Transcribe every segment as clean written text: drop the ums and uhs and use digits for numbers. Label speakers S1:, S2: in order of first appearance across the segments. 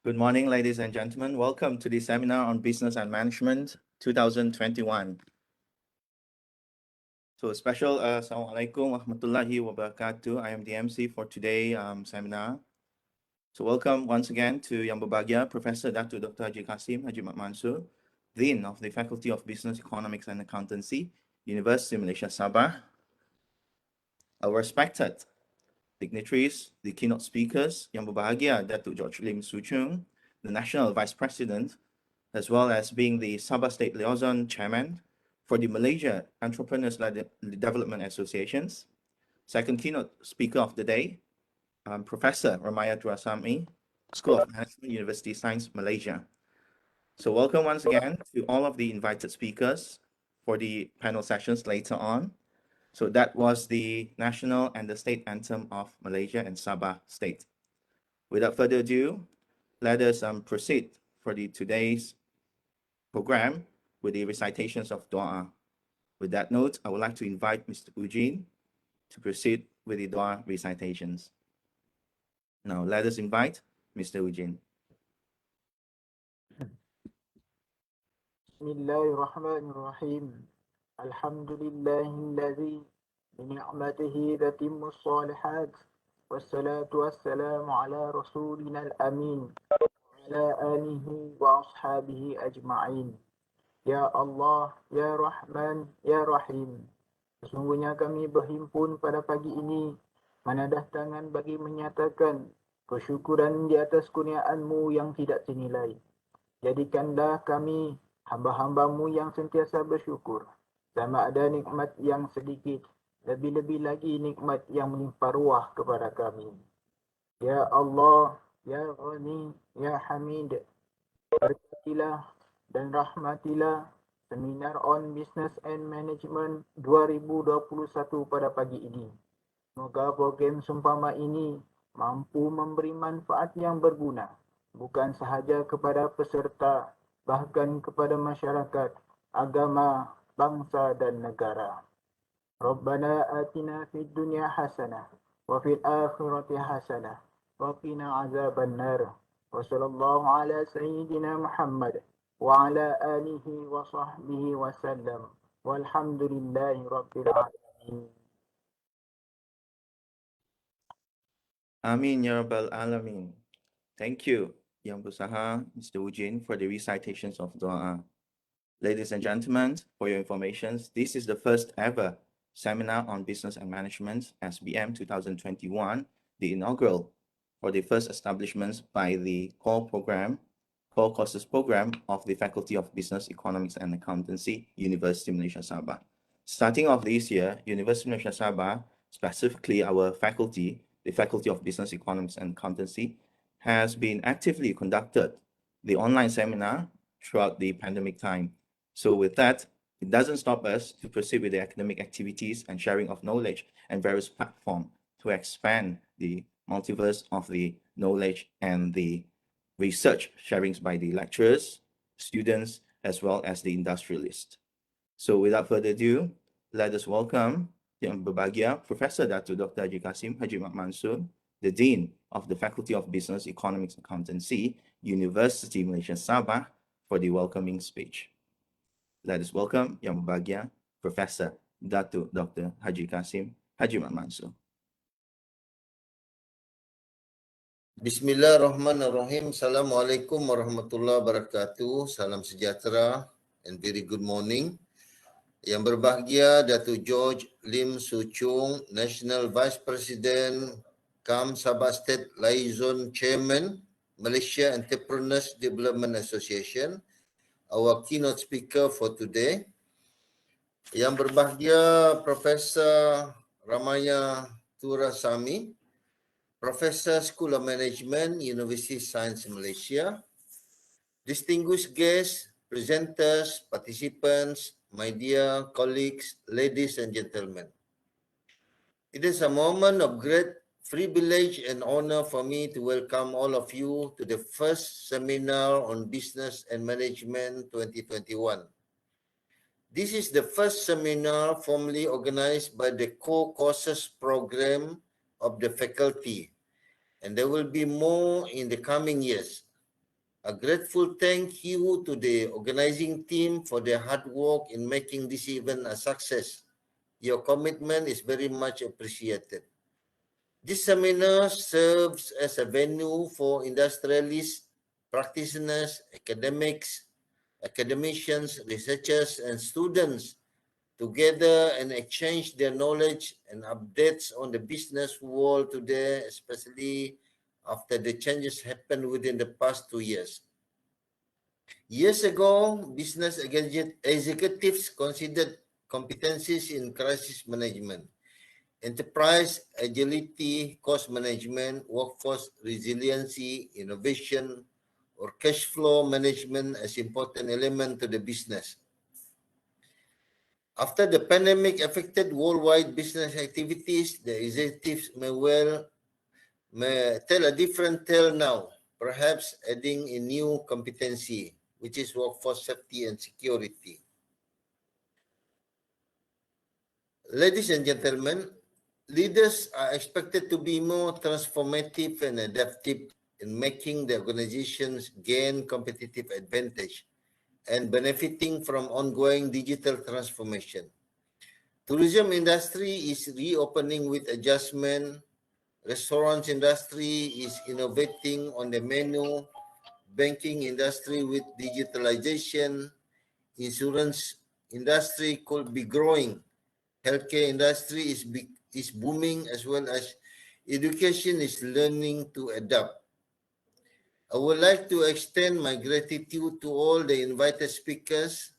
S1: Good morning, ladies and gentlemen. Welcome to the seminar on Business and Management 2021. So special Assalamualaikum warahmatullahi wabarakatuh. I am the MC for today's seminar. So welcome once again to Yang Berbahagia, Professor Dato Dr. Haji Kasim Haji Mat Mansur, Dean of the Faculty of Business, Economics and Accountancy, Universiti Malaysia Sabah. Our respected dignitaries, the keynote speakers, Yang Berbahagia Dato George Lim Su Chung, the National Vice President, as well as being the Sabah State Liaison Chairman for the Malaysia Entrepreneurs Development Associations. Second keynote speaker of the day, Professor Ramayah Thurasamy, School of Management, University Sains, Malaysia. So welcome once again to all of the invited speakers for the panel sessions later on. So that was the national and the state anthem of Malaysia and Sabah State. Without further ado, let us proceed for today's program with the recitations of Dua. With that note, I would like to invite Mr. Ujin to proceed with the Dua recitations. Now, let us invite Mr. Ujin.
S2: Bismillahirrahmanirrahim. Alhamdulillahillazi bini'matihi tatimmu shalihat. Wassalatu wassalamu ala rasulina al-amin. Ala alihi wa ashabihi ajma'in. Ya Allah, Ya Rahman, Ya Rahim. Sesungguhnya kami berhimpun pada pagi ini, menadah tangan bagi menyatakan kesyukuran di atas kurniaan-Mu yang tidak ternilai. Jadikanlah kami hamba-hamba-Mu yang sentiasa bersyukur, sama ada nikmat yang sedikit, lebih-lebih lagi nikmat yang melimpah ruah kepada kami. Ya Allah, Ya Ghani, Ya Hamid, berkatilah dan rahmatilah seminar on Business and Management 2021 pada pagi ini. Semoga program seumpama ini mampu memberi manfaat yang berguna, bukan sahaja kepada peserta, bahkan kepada masyarakat, agama, bangsa dan negara. Rabbana atina fid dunya hasanah wa fil akhirati hasanah wa qina azaban nar. Wa sallallahu ala sayyidina Muhammad wa ala alihi wa sahbihi wa sallam. Walhamdulillahi rabbil alamin.
S1: Amin ya Rabbal Alamin. Thank you, Yang Besaha, Mr. Ujin, for the recitations of Dua. Ladies and gentlemen, for your information, this is the first ever seminar on Business and Management, SBM 2021, the inaugural for the first establishment by the core courses program of the Faculty of Business, Economics and Accountancy, Universiti Malaysia Sabah. Starting off this year, Universiti Malaysia Sabah, specifically our faculty, the Faculty of Business, Economics and Accountancy, has been actively conducted the online seminar throughout the pandemic time. So with that, it doesn't stop us to proceed with the academic activities and sharing of knowledge and various platforms to expand the multiverse of the knowledge and the research sharings by the lecturers, students, as well as the industrialists. So without further ado, let us welcome Yang Berbahagia, Professor Dato Dr. Haji Kasim Haji Mat Mansur, the Dean of the Faculty of Business, Economics and Accountancy, Universiti Malaysia Sabah, for the welcoming speech. Let us welcome Yang Berbahagia, Professor Dato Dr. Haji Kasim Haji Mat Mansur.
S3: Bismillahirrahmanirrahim. Assalamualaikum warahmatullahi wabarakatuh. Salam sejahtera and very good morning. Yang berbahagia Dato George Lim Su Chung, National Vice President, Sabah State Liaison Chairman, Malaysia Entrepreneurs Development Association, our keynote speaker for today. Yang berbahagia Professor Ramayah Thurasamy, Professor School of Management, University Sains Malaysia, distinguished guests, presenters, participants, my dear colleagues, ladies and gentlemen. It is a moment of great privilege and honor for me to welcome all of you to the first seminar on Business and Management 2021. This is the first seminar formally organized by the core courses program of the faculty, and there will be more in the coming years. A grateful thank you to the organizing team for their hard work in making this event a success. Your commitment is very much appreciated. This seminar serves as a venue for industrialists, practitioners, academicians, researchers, and students to gather and exchange their knowledge and updates on the business world today, especially after the changes happened within the past 2 years. Years ago, business executives considered competencies in crisis management, enterprise agility, cost management, workforce resiliency, innovation, or cash flow management as important element to the business. After the pandemic affected worldwide business activities, the executives may tell a different tale now, perhaps adding a new competency, which is workforce safety and security. Ladies and gentlemen, leaders are expected to be more transformative and adaptive in making the organizations gain competitive advantage and benefiting from ongoing digital transformation. Tourism industry is reopening with adjustment. Restaurants industry is innovating on the menu. Banking industry with digitalization. Insurance industry could be growing. Healthcare industry is booming, as well as education is learning to adapt. I would like to extend my gratitude to all the invited speakers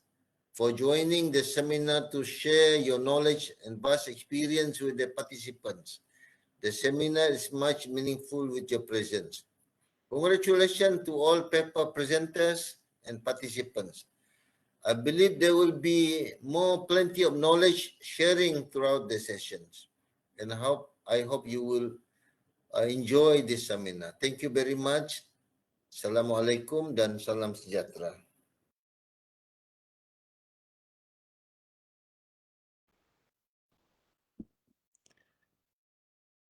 S3: for joining the seminar to share your knowledge and vast experience with the participants. The seminar is much meaningful with your presence. Congratulations to all paper presenters and participants. I believe there will be plenty of knowledge sharing throughout the sessions, and I hope you will enjoy this seminar. Thank you very much. Assalamualaikum dan salam sejahtera.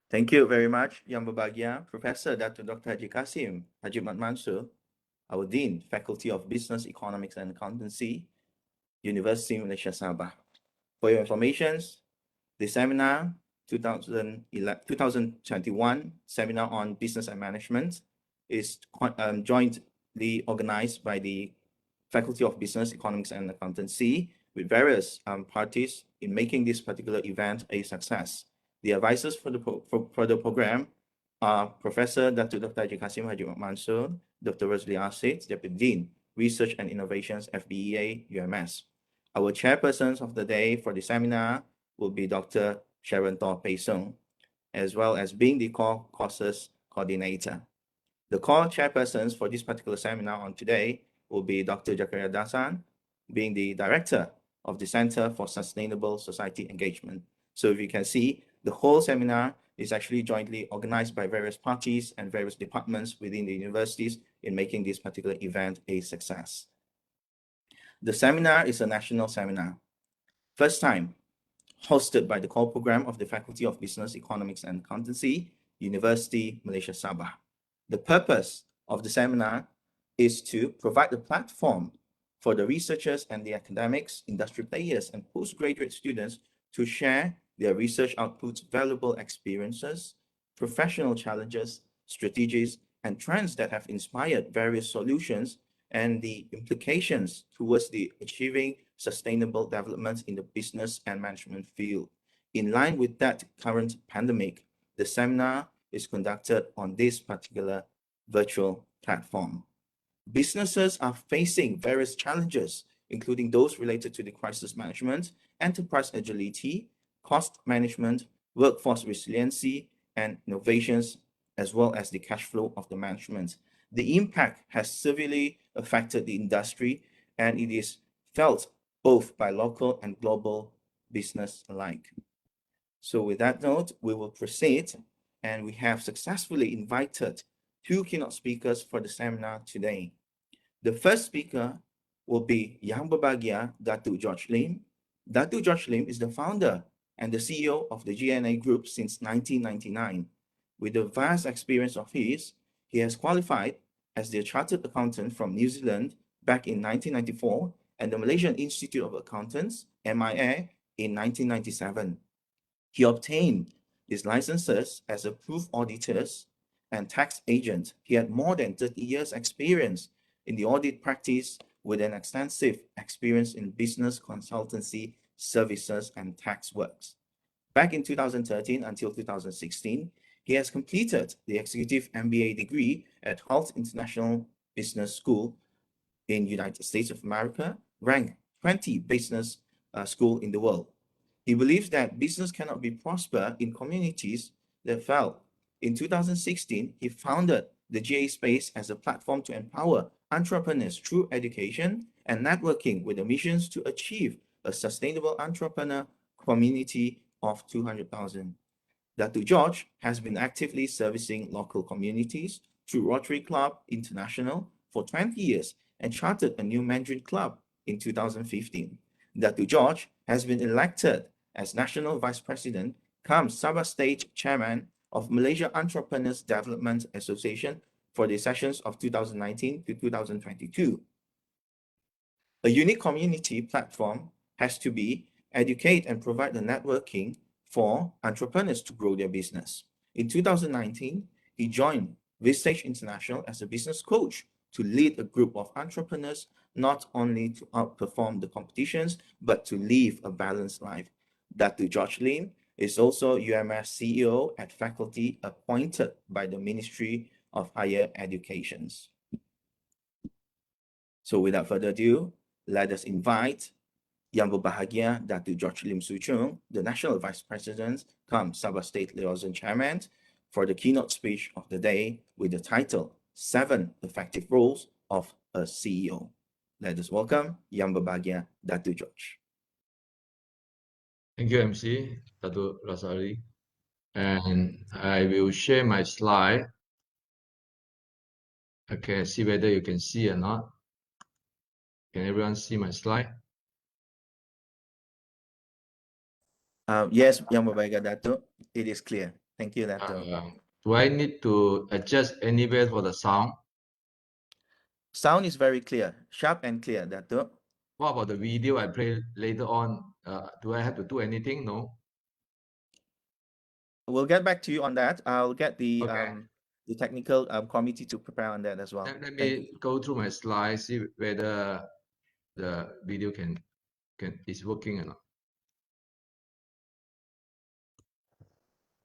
S1: Thank you very much, Yang Berbahagia, Professor Dato Dr. Haji Kasim Haji Mat Mansur, our Dean, Faculty of Business, Economics and Accountancy, Universiti Malaysia Sabah. For your information, the seminar 2021 Seminar on Business and Management is jointly organized by the Faculty of Business, Economics and Accountancy with various parties in making this particular event a success. The advisors for the program are Professor Dato Dr. Haji Kasim Haji Mat Mansur, Dr. Rosli Asid, Deputy Dean, Research and Innovations, FPEP.UMS. Our chairpersons of the day for the seminar will be Dr. Sharon Tor Pei Sung, as well as being the core courses coordinator. The core chairpersons for this particular seminar on today will be Dr. Jakaria Dasan, being the director of the Center for Sustainable Society Engagement. So if you can see, the whole seminar is actually jointly organized by various parties and various departments within the universities in making this particular event a success. The seminar is a national seminar. First time hosted by the core program of the Faculty of Business, Economics and Accountancy, Universiti Malaysia Sabah. The purpose of the seminar is to provide a platform for the researchers and the academics, industry players, and postgraduate students to share their research outputs, valuable experiences, professional challenges, strategies, and trends that have inspired various solutions and the implications towards the achieving sustainable development in the business and management field. In line with that current pandemic, the seminar is conducted on this particular virtual platform. Businesses are facing various challenges, including those related to the crisis management, enterprise agility, cost management, workforce resiliency, and innovations, as well as the cash flow of the management. The impact has severely affected the industry, and it is felt both by local and global business alike. So with that note, we will proceed, and we have successfully invited 2 keynote speakers for the seminar today. The first speaker will be Yang Berbahagia Dato George Lim. Dato George Lim is the founder and the CEO of the GNA Group since 1999. With the vast experience of his, he has qualified as the Chartered Accountant from New Zealand back in 1994 and the Malaysian Institute of Accountants, MIA, in 1997. He obtained his licenses as a proof auditor and tax agent. He had more than 30 years experience in the audit practice with an extensive experience in business consultancy services and tax works. Back in 2013 until 2016, he has completed the Executive MBA degree at Hult International Business School in United States of America, ranked 20 business school in the world. He believes that business cannot be prosper in communities that fail. In 2016, he founded the GA Space as a platform to empower entrepreneurs through education and networking with the missions to achieve a sustainable entrepreneur community of 200,000. Dato George has been actively servicing local communities through Rotary Club International for 20 years and chartered a new Mandarin club in 2015. Dato George has been elected as National Vice President, cum Sabah State Chairman of Malaysia Entrepreneurs Development Association for the sessions of 2019 to 2022. A unique community platform has to be educate and provide the networking for entrepreneurs to grow their business. In 2019, he joined Vistage International as a business coach to lead a group of entrepreneurs, not only to outperform the competitions, but to live a balanced life. Dato George Lim is also UMS CEO at faculty appointed by the Ministry of Higher Education. So without further ado, let us invite Yang Berbahagia Dato George Lim Chung, the National Vice President, cum Sabah State Liaison Chairman, for the keynote speech of the day with the title, 7 Effective Roles of a CEO. Let us welcome Yang Berbahagia Dato George.
S4: Thank you, MC, Dato Rasari. And I will share my slide. Okay, see whether you can see or not. Can everyone see my slide?
S1: Yes, Yang Berbahagia Dato, it is clear. Thank you, Dato.
S4: Do I need to adjust anywhere for the sound?
S1: Sound is very clear, sharp and clear, Dato.
S4: What about the video I play later on? Do I have to do anything? No.
S1: We'll get back to you on that. I'll get the
S4: Okay.
S1: the technical committee to prepare on that as well.
S4: Let
S1: Thank you.
S4: me go through my slides, see whether the video is working or not.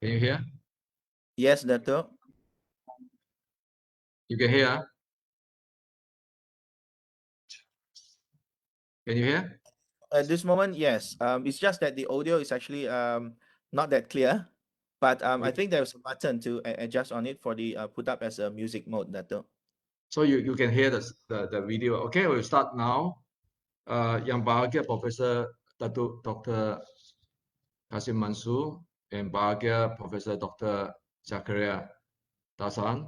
S4: Can you hear?
S1: Yes, Dato.
S4: You can hear? Can you hear?
S1: At this moment, yes. It's just that the audio is actually not that clear, but I think there's a button to adjust on it for the put up as a music mode, Dato.
S4: So you can hear the video. Okay, we'll start now. Yang Bahagia Professor Dr. Kasim Mansur and Bahagia Professor Dr. Zakaria Dasan,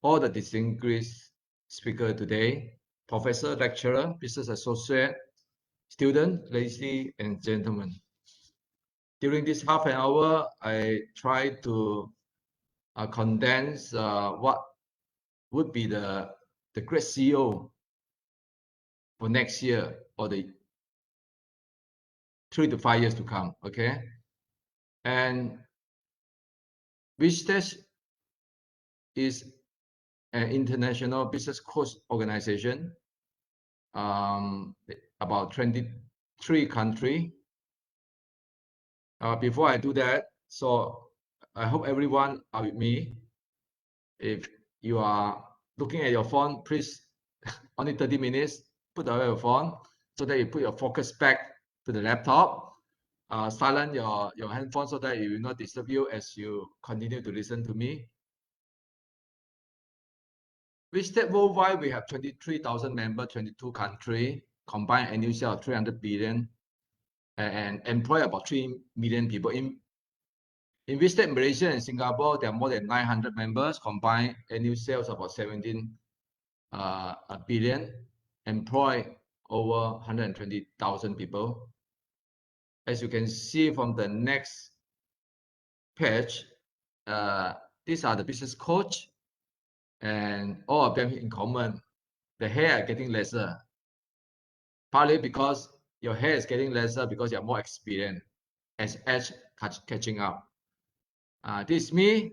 S4: all the distinguished speaker today, professor, lecturer, business associate, student, ladies and gentlemen. During this half an hour, I try to condense what would be the great CEO for next year or the 3 to 5 years to come. Okay, and Vistage is an international business coach organization, about 23 countries. Before I do that, so I hope everyone are with me. If you are looking at your phone, please, only 30 minutes, put away your phone so that you put your focus back to the laptop. Silence your handphone so that it will not disturb you as you continue to listen to me. Vistage worldwide, we have 23,000 members, 22 countries, combined annual sales of 300 billion, and employ about 3 million people. In Vistage Malaysia and Singapore, there are more than 900 members, combined annual sales about 17 billion, employ over 120,000 people. As you can see from the next page, these are the business coach and all of them in common, the hair are getting lesser. Partly because your hair is getting lesser because you're more experienced as age catching up. This is me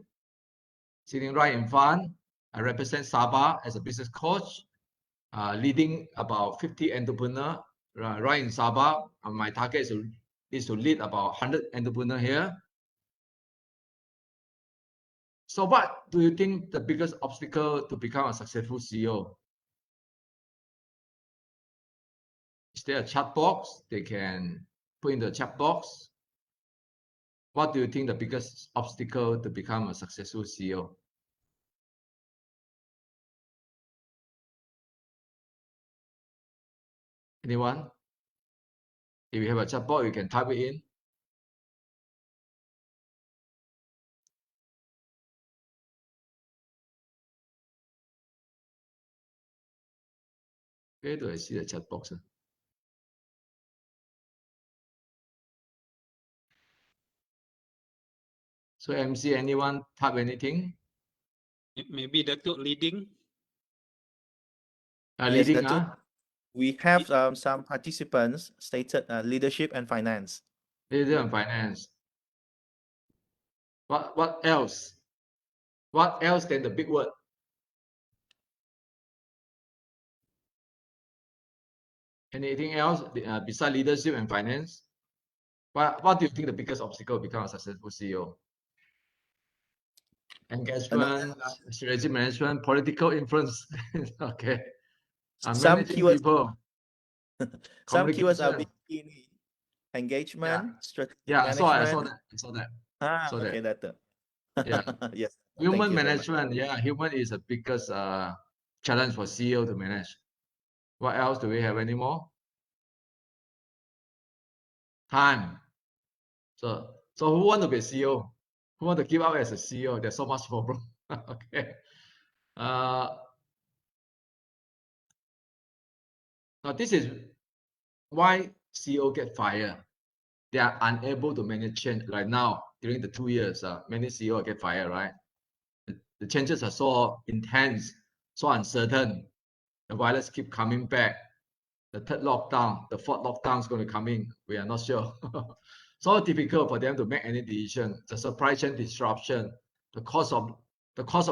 S4: sitting right in front. I represent Sabah as a business coach, leading about 50 entrepreneurs right in Sabah. My target is to lead about 100 entrepreneurs here. So what do you think the biggest obstacle to become a successful CEO? Is there a chat box they can put in the chat box? What do you think the biggest obstacle to become a successful CEO? Anyone? If you have a chat box, you can type it in. Where do I see the chat box? So MC, anyone type anything?
S5: Maybe Dato leading.
S1: Yes,
S4: Leading,
S1: Dato. We have some participants stated leadership and finance.
S4: leader and finance. What else? What else than the big word? Anything else besides leadership and finance? What do you think the biggest obstacle to become a successful CEO? Engagement, strategy management, political influence. Okay.
S1: Some
S4: Managing
S1: keywords.
S4: people.
S1: Some keywords are
S4: Communication.
S1: being engagement, strategic
S4: Yeah, I saw
S1: management.
S4: that.
S1: Okay, Dato.
S4: Yeah.
S1: Yes.
S4: Human
S1: Thank you very much.
S4: management. Yeah, human is the biggest challenge for CEO to manage. What else do we have anymore? Time. So who want to be a CEO? Who want to give up as a CEO? There's so much problem. Okay. Now this is why CEO get fired. They are unable to manage change. Right now, during the 2 years, many CEO get fired, right? The changes are so intense, so uncertain. The virus keep coming back. The third lockdown, the fourth lockdown is going to come in. We are not sure. So difficult for them to make any decision. The supply chain disruption, the cost of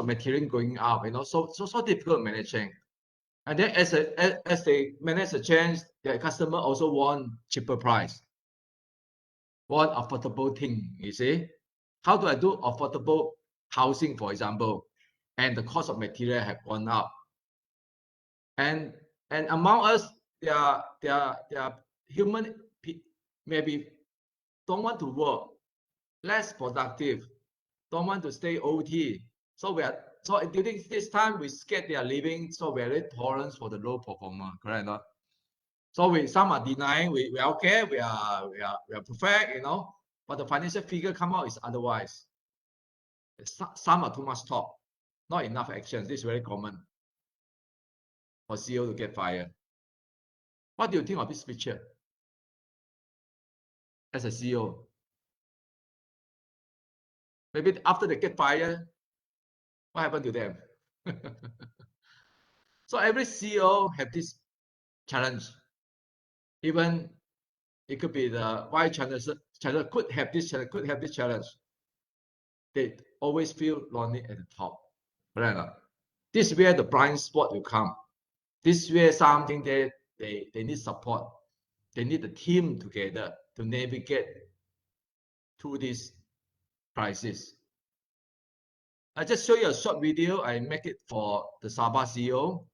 S4: material going up, so difficult managing. And then as they manage the change, their customer also want cheaper price, want affordable thing. You see, how do I do affordable housing, for example, and the cost of material have gone up, and among us, there are human maybe don't want to work, less productive, don't want to stay OT. So during this time we scared they are leaving, so we are very tolerant for the low performer, correct or not? So some are denying we are okay, we are perfect, but the financial figure come out is otherwise. Some are too much talk, not enough action. This is very common for CEO to get fired. What do you think of this picture as a CEO? Maybe after they get fired, what happened to them? So every CEO have this challenge. Even it could be the why channel could have this challenge. They always feel lonely at the top. Right? This is where the blind spot will come. This is where something they need support. They need a team together to navigate through this crisis. I just show you a short video. I make it for the Sabah CEO.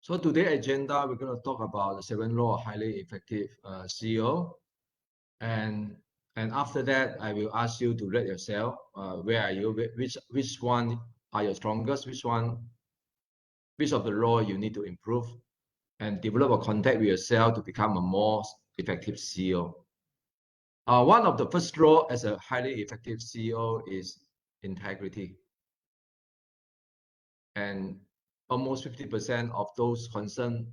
S4: So today's agenda, we're going to talk about the 7 law of highly effective CEO. And after that, I will ask you to rate yourself. Where are you? Which one are your strongest? Which of the law you need to improve? And develop a contact with yourself to become a more effective CEO. One of the first law as a highly effective CEO is integrity. And almost 50% of those concerned,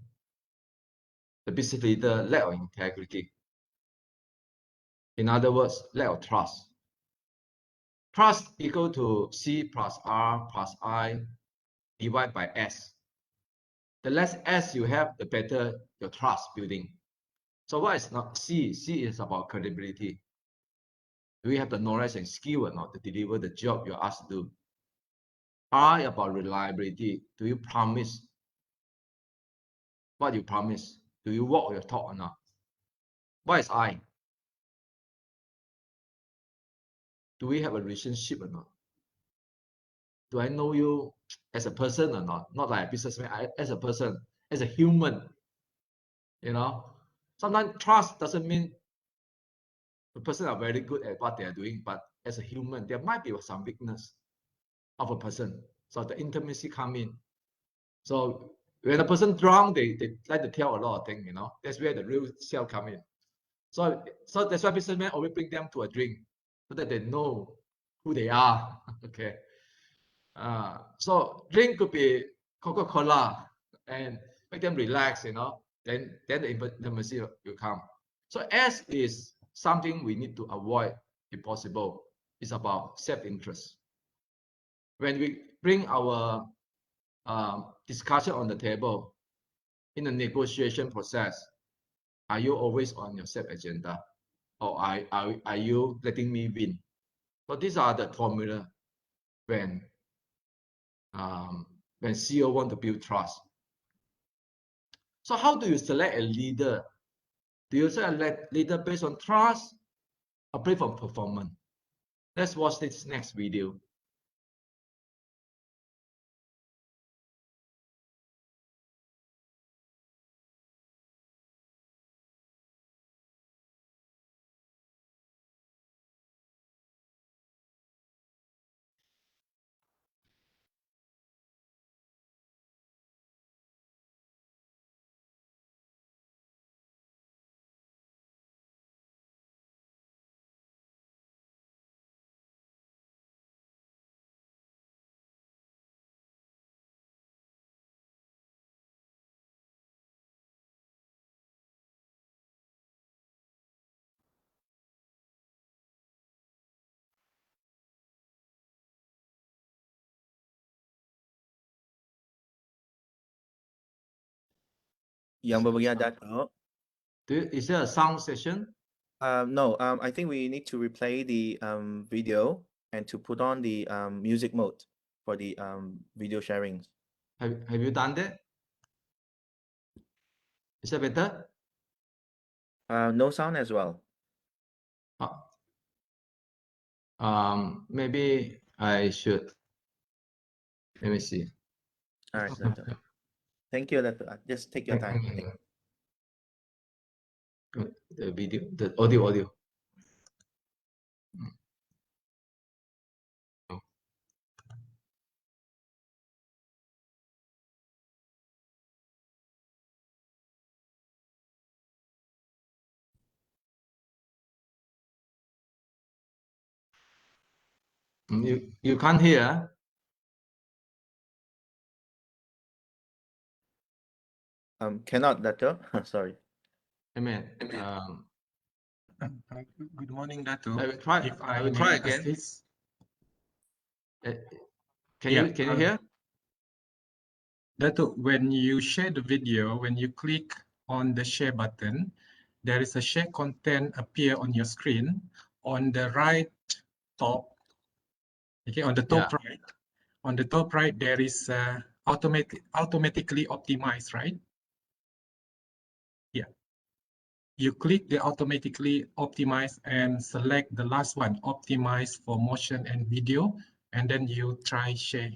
S4: the business leader lack of integrity. In other words, lack of trust. Trust equal to C plus R plus I divided by S. The less S you have, the better your trust building. So what is not C? C is about credibility. Do you have the knowledge and skill or not to deliver the job you're asked to do? R about reliability. Do you promise what you promise? Do you walk your talk or not? What is I? Do we have a relationship or not? Do I know you as a person or not? Not like a businessman, as a person, as a human. You know, sometimes trust doesn't mean the person are very good at what they are doing, but as a human, there might be some weakness of a person. So the intimacy come in. So when a person drunk, they like to tell a lot of things, you know. That's where the real self come in. So that's why businessmen always bring them to a drink so that they know who they are. Okay. So drink could be Coca-Cola and make them relax, you know. Then the intimacy will come. So S is something we need to avoid if possible. It's about self-interest. When we bring our discussion on the table in the negotiation process, are you always on your self agenda, or are you letting me win? So these are the formula when CEO want to build trust. So how do you select a leader? Do you select a leader based on trust or based on performance? Let's watch this next video.
S1: Yang berbahagia Dato.
S4: Is there a sound session?
S1: No, I think we need to replay the video and to put on the music mode for the video sharing.
S4: Have you done that? Is that better?
S1: No sound as well.
S4: Maybe I should. Let me see.
S1: All right, Dato. Thank you, Dato. Just take your time.
S4: The video, the audio. You can't hear?
S1: Cannot, Dato. Sorry.
S4: Amen.
S6: Good morning, Dato.
S4: I will try.
S6: If
S4: I will try again.
S6: assist.
S4: Can you hear?
S6: Dato, when you share the video, when you click on the share button, there is a share content appear on your screen on the right top. Okay, on the top right. On the top right, there is automatically optimized, right? Yeah. You click the automatically optimize and select the last one, optimize for motion and video, and then you try share.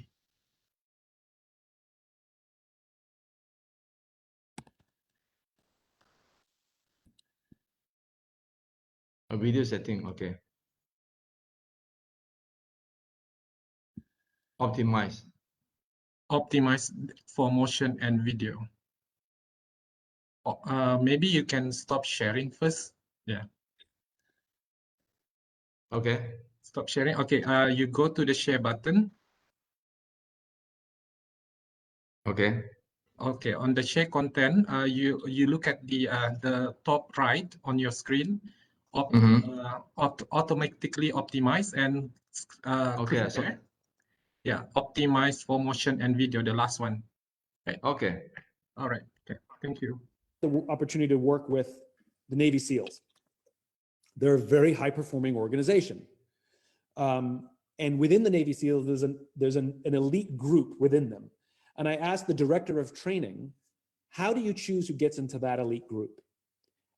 S4: A video setting, okay. Optimize.
S6: Optimize for motion and video. Maybe you can stop sharing first. Yeah.
S4: Okay.
S6: Stop sharing. Okay. You go to the share button.
S4: Okay.
S6: Okay. On the share content, you look at the top right on your screen. Automatically optimize and
S4: Okay.
S6: click there. Yeah. Optimize for motion and video. The last one.
S4: Okay.
S6: All right. Okay. Thank you.
S7: The opportunity to work with the Navy SEALs. They're a very high-performing organization. And within the Navy SEALs, there's an elite group within them. And I asked the director of training, how do you choose who gets into that elite group?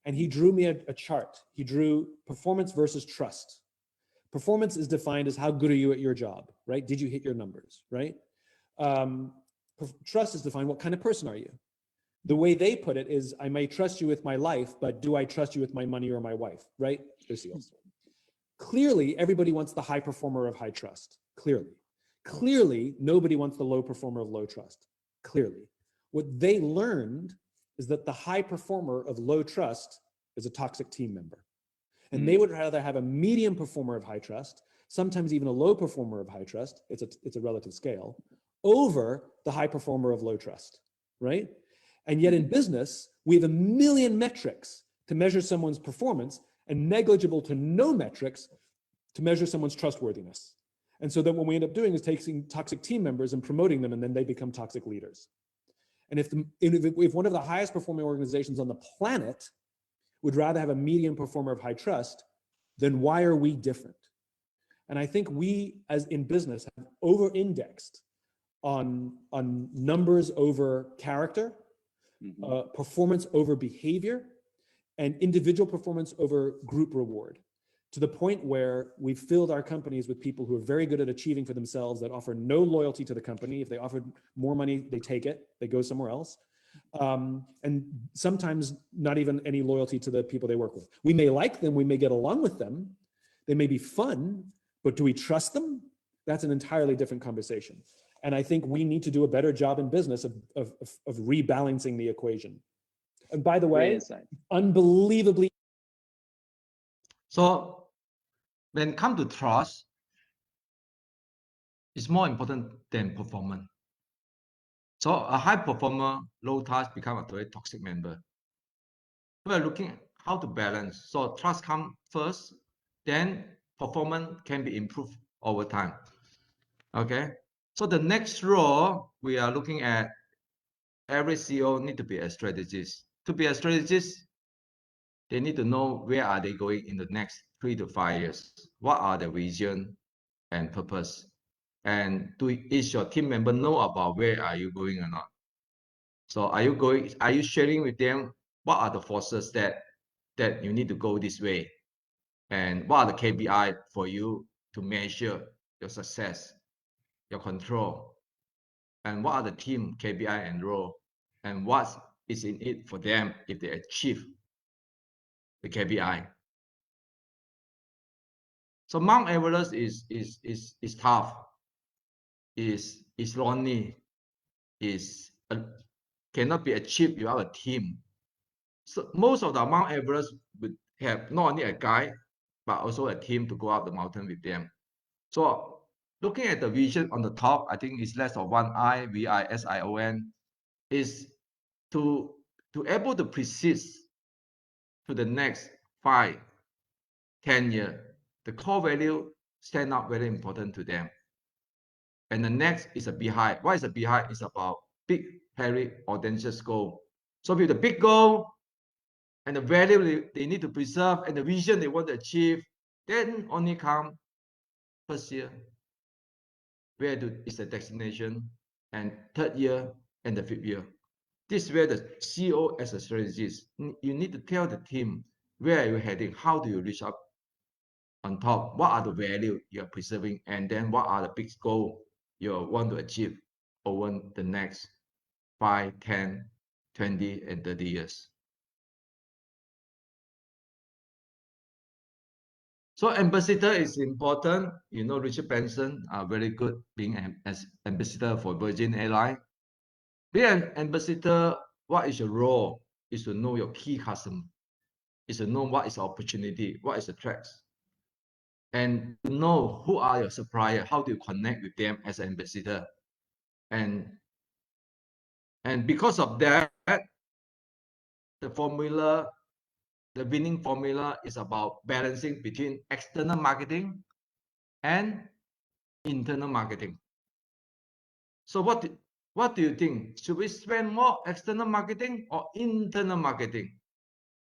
S7: And he drew me a chart. He drew performance versus trust. Performance is defined as how good are you at your job, right? Did you hit your numbers, right? Trust is defined, what kind of person are you? The way they put it is, I may trust you with my life, but do I trust you with my money or my wife, right? They're SEALs. Clearly, everybody wants the high performer of high trust, clearly. Clearly, nobody wants the low performer of low trust, clearly. What they learned is that the high performer of low trust is a toxic team member. And they would rather have a medium performer of high trust, sometimes even a low performer of high trust, it's a relative scale, over the high performer of low trust, right? And yet in business, we have a million metrics to measure someone's performance and negligible to no metrics to measure someone's trustworthiness. And so then what we end up doing is taking toxic team members and promoting them, and then they become toxic leaders. And if one of the highest performing organizations on the planet would rather have a medium performer of high trust, then why are we different? And I think we, as in business, have over-indexed on numbers over character, performance over behavior, and individual performance over group reward, to the point where we've filled our companies with people who are very good at achieving for themselves, that offer no loyalty to the company. If they offered more money, they take it, they go somewhere else. And sometimes not even any loyalty to the people they work with. We may like them, we may get along with them, they may be fun, but do we trust them? That's an entirely different conversation. And I think we need to do a better job in business of rebalancing the equation. And by the way, unbelievably.
S4: So when it comes to trust, it's more important than performance. So a high performer, low trust become a very toxic member. We're looking at how to balance. So trust comes first, then performance can be improved over time. Okay. So the next role we are looking at, every CEO need to be a strategist. To be a strategist, they need to know where are they going in the next 3 to 5 years. What are the vision and purpose? And is your team member know about where are you going or not? So are you sharing with them what are the forces that you need to go this way? And what are the KPI for you to measure your success, your control? And what are the team KPI and role? And what is in it for them if they achieve the KPI? So Mount Everest is tough, is lonely, cannot be achieved without a team. So most of the Mount Everest would have not only a guide, but also a team to go up the mountain with them. So looking at the vision on the top, I think it's less of one I, VISION, is to able to persist to the next 5, 10 years. The core value stand out very important to them. And the next is a behind. What is a behind? It's about big, hairy, audacious goal. So with the big goal and the value they need to preserve and the vision they want to achieve, then only come first year, where is the destination, and third year and the 5th year. This is where the CEO as a strategist, you need to tell the team where are you heading, how do you reach up on top, what are the value you're preserving, and then what are the big goals you want to achieve over the next 5, 10, 20, and 30 years. So ambassador is important. You know, Richard Benson are very good being as ambassador for Virgin Airlines. Being an ambassador, what is your role? Is to know your key customer. Is to know what is the opportunity, what is the threats, and to know who are your supplier. How do you connect with them as an ambassador? And because of that, the formula, the winning formula is about balancing between external marketing and internal marketing. So what do you think? Should we spend more external marketing or internal marketing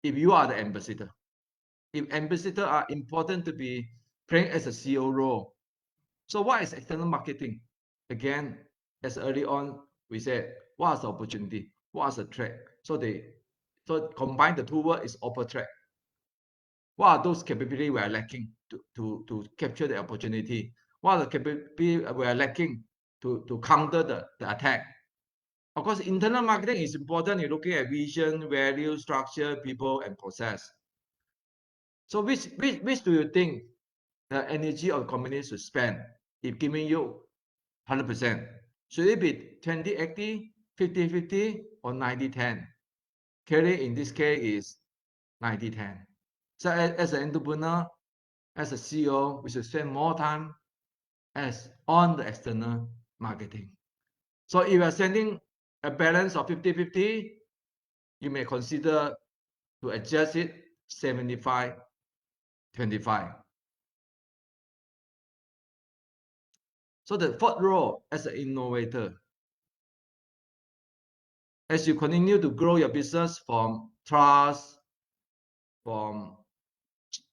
S4: if you are the ambassador? If ambassadors are important to be playing as a CEO role. So what is external marketing? Again, as early on, we said, what is the opportunity? What is the threat? So combine the two words is upper threat. What are those capabilities we are lacking to capture the opportunity? What are the capabilities we are lacking to counter the attack? Of course, internal marketing is important. You're looking at vision, value, structure, people, and process. So which do you think the energy of the company should spend if giving you 100%? Should it be 20-80, 50-50, or 90-10? Clearly, in this case, is 90-10. So as an entrepreneur, as a CEO, we should spend more time on the external marketing. So if you are sending a balance of 50-50, you may consider to adjust it 75-25. So the fourth role as an innovator, as you continue to grow your business from trust, from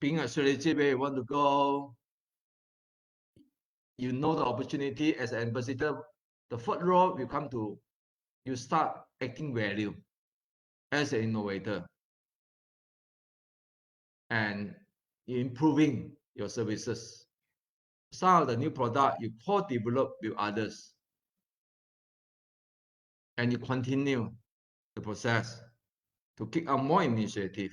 S4: being a strategy where you want to go, you know the opportunity as an ambassador. The fourth role will come to you start acting value as an innovator and improving your services. Some of the new product you co-develop with others, and you continue the process to kick out more initiative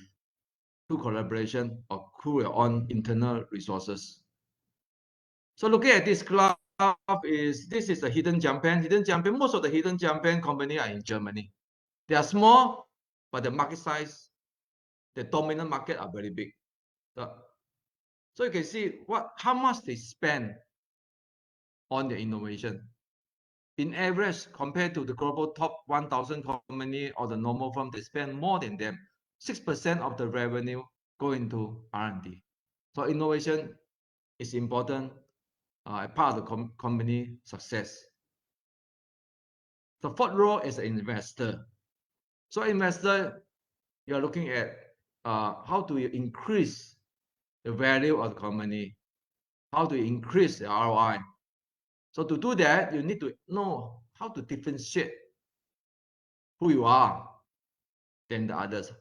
S4: through collaboration or through your own internal resources. So looking at this graph, this is a hidden champion. Most of the hidden champion companies are in Germany. They are small, but the market size, the dominant market are very big. So you can see how much they spend on the innovation. In average, compared to the global top 1,000 company or the normal firm, they spend more than them. 6% of the revenue go into R&D. So innovation is important, part of the company success. The fourth role is an investor. So investor, you are looking at how do you increase the value of the company, how to increase the ROI. So to do that, you need to know how to differentiate who you are than the others.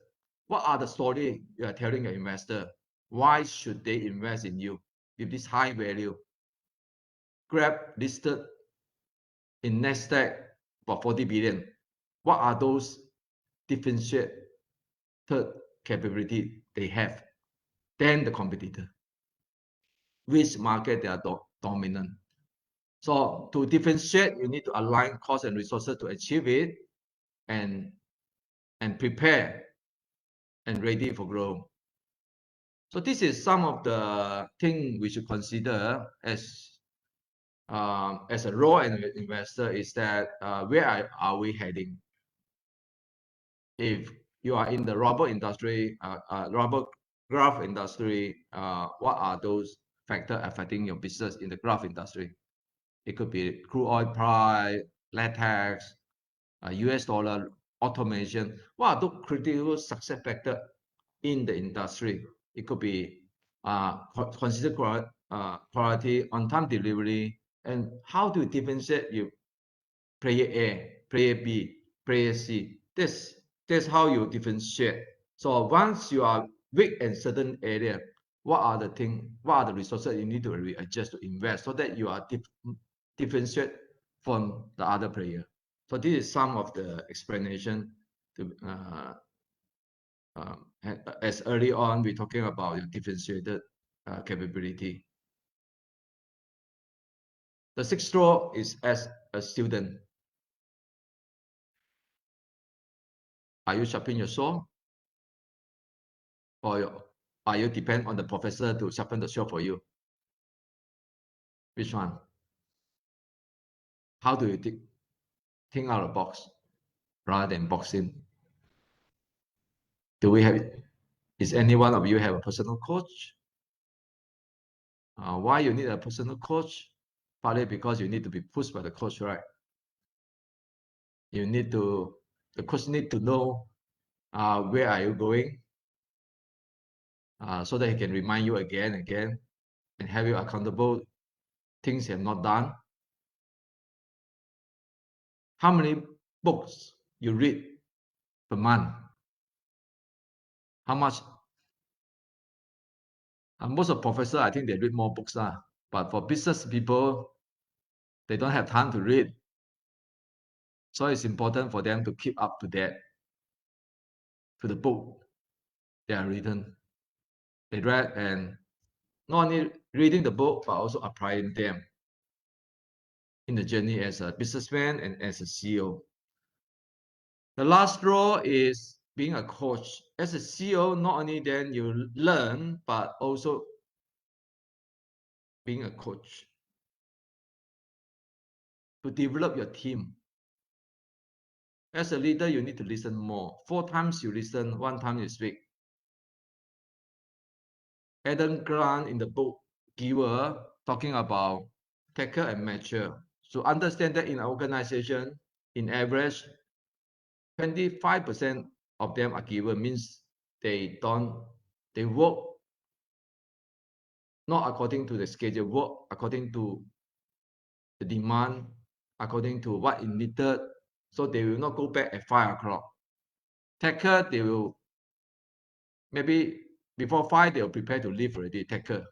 S4: What are the story you are telling your investor? Why should they invest in you with this high value? Grab listed in Nasdaq for 40 billion. What are those differentiated capability they have than the competitor? Which market they are dominant? So to differentiate, you need to align cost and resources to achieve it, and prepare and ready for growth. So this is some of the things we should consider as a role and investor, is that where are we heading? If you are in the rubber industry, rubber graph industry, what are those factors affecting your business in the graph industry? It could be crude oil price, latex, US dollar, automation. What are the critical success factors in the industry? It could be consider quality, on-time delivery, and how to differentiate you player A, player B, player C. That's how you differentiate. So once you are weak in certain area, what are the things, what are the resources you need to readjust to invest so that you are differentiate from the other player. So this is some of the explanation to as early on we're talking about your differentiated capability. The sixth role is as a student. Are you sharpening your saw? Or are you depend on the professor to sharpen the saw for you? Which one? How do you think out of the box rather than boxing? Do we have, is any one of you have a personal coach? Why you need a personal coach? Partly because you need to be pushed by the coach, right? The coach need to know where are you going, so that he can remind you again and again and have you accountable things you have not done. How many books you read per month? How much? Most of professors, I think they read more books, but for business people, they don't have time to read. So it's important for them to keep up to date to the book they are reading. They read, and not only reading the book, but also applying them in the journey as a businessman and as a CEO. The last role is being a coach. As a CEO, not only then you learn, but also being a coach to develop your team. As a leader, you need to listen more. 4 times you listen, 1 time you speak. Adam Grant in the book Giver talking about taker and mature. So understand that in an organization, in average, 25% of them are giver, means they work not according to the schedule, work according to the demand, according to what is needed. So they will not go back at 5 o'clock. Taker, they will maybe before 5 they will prepare to leave already. Taker,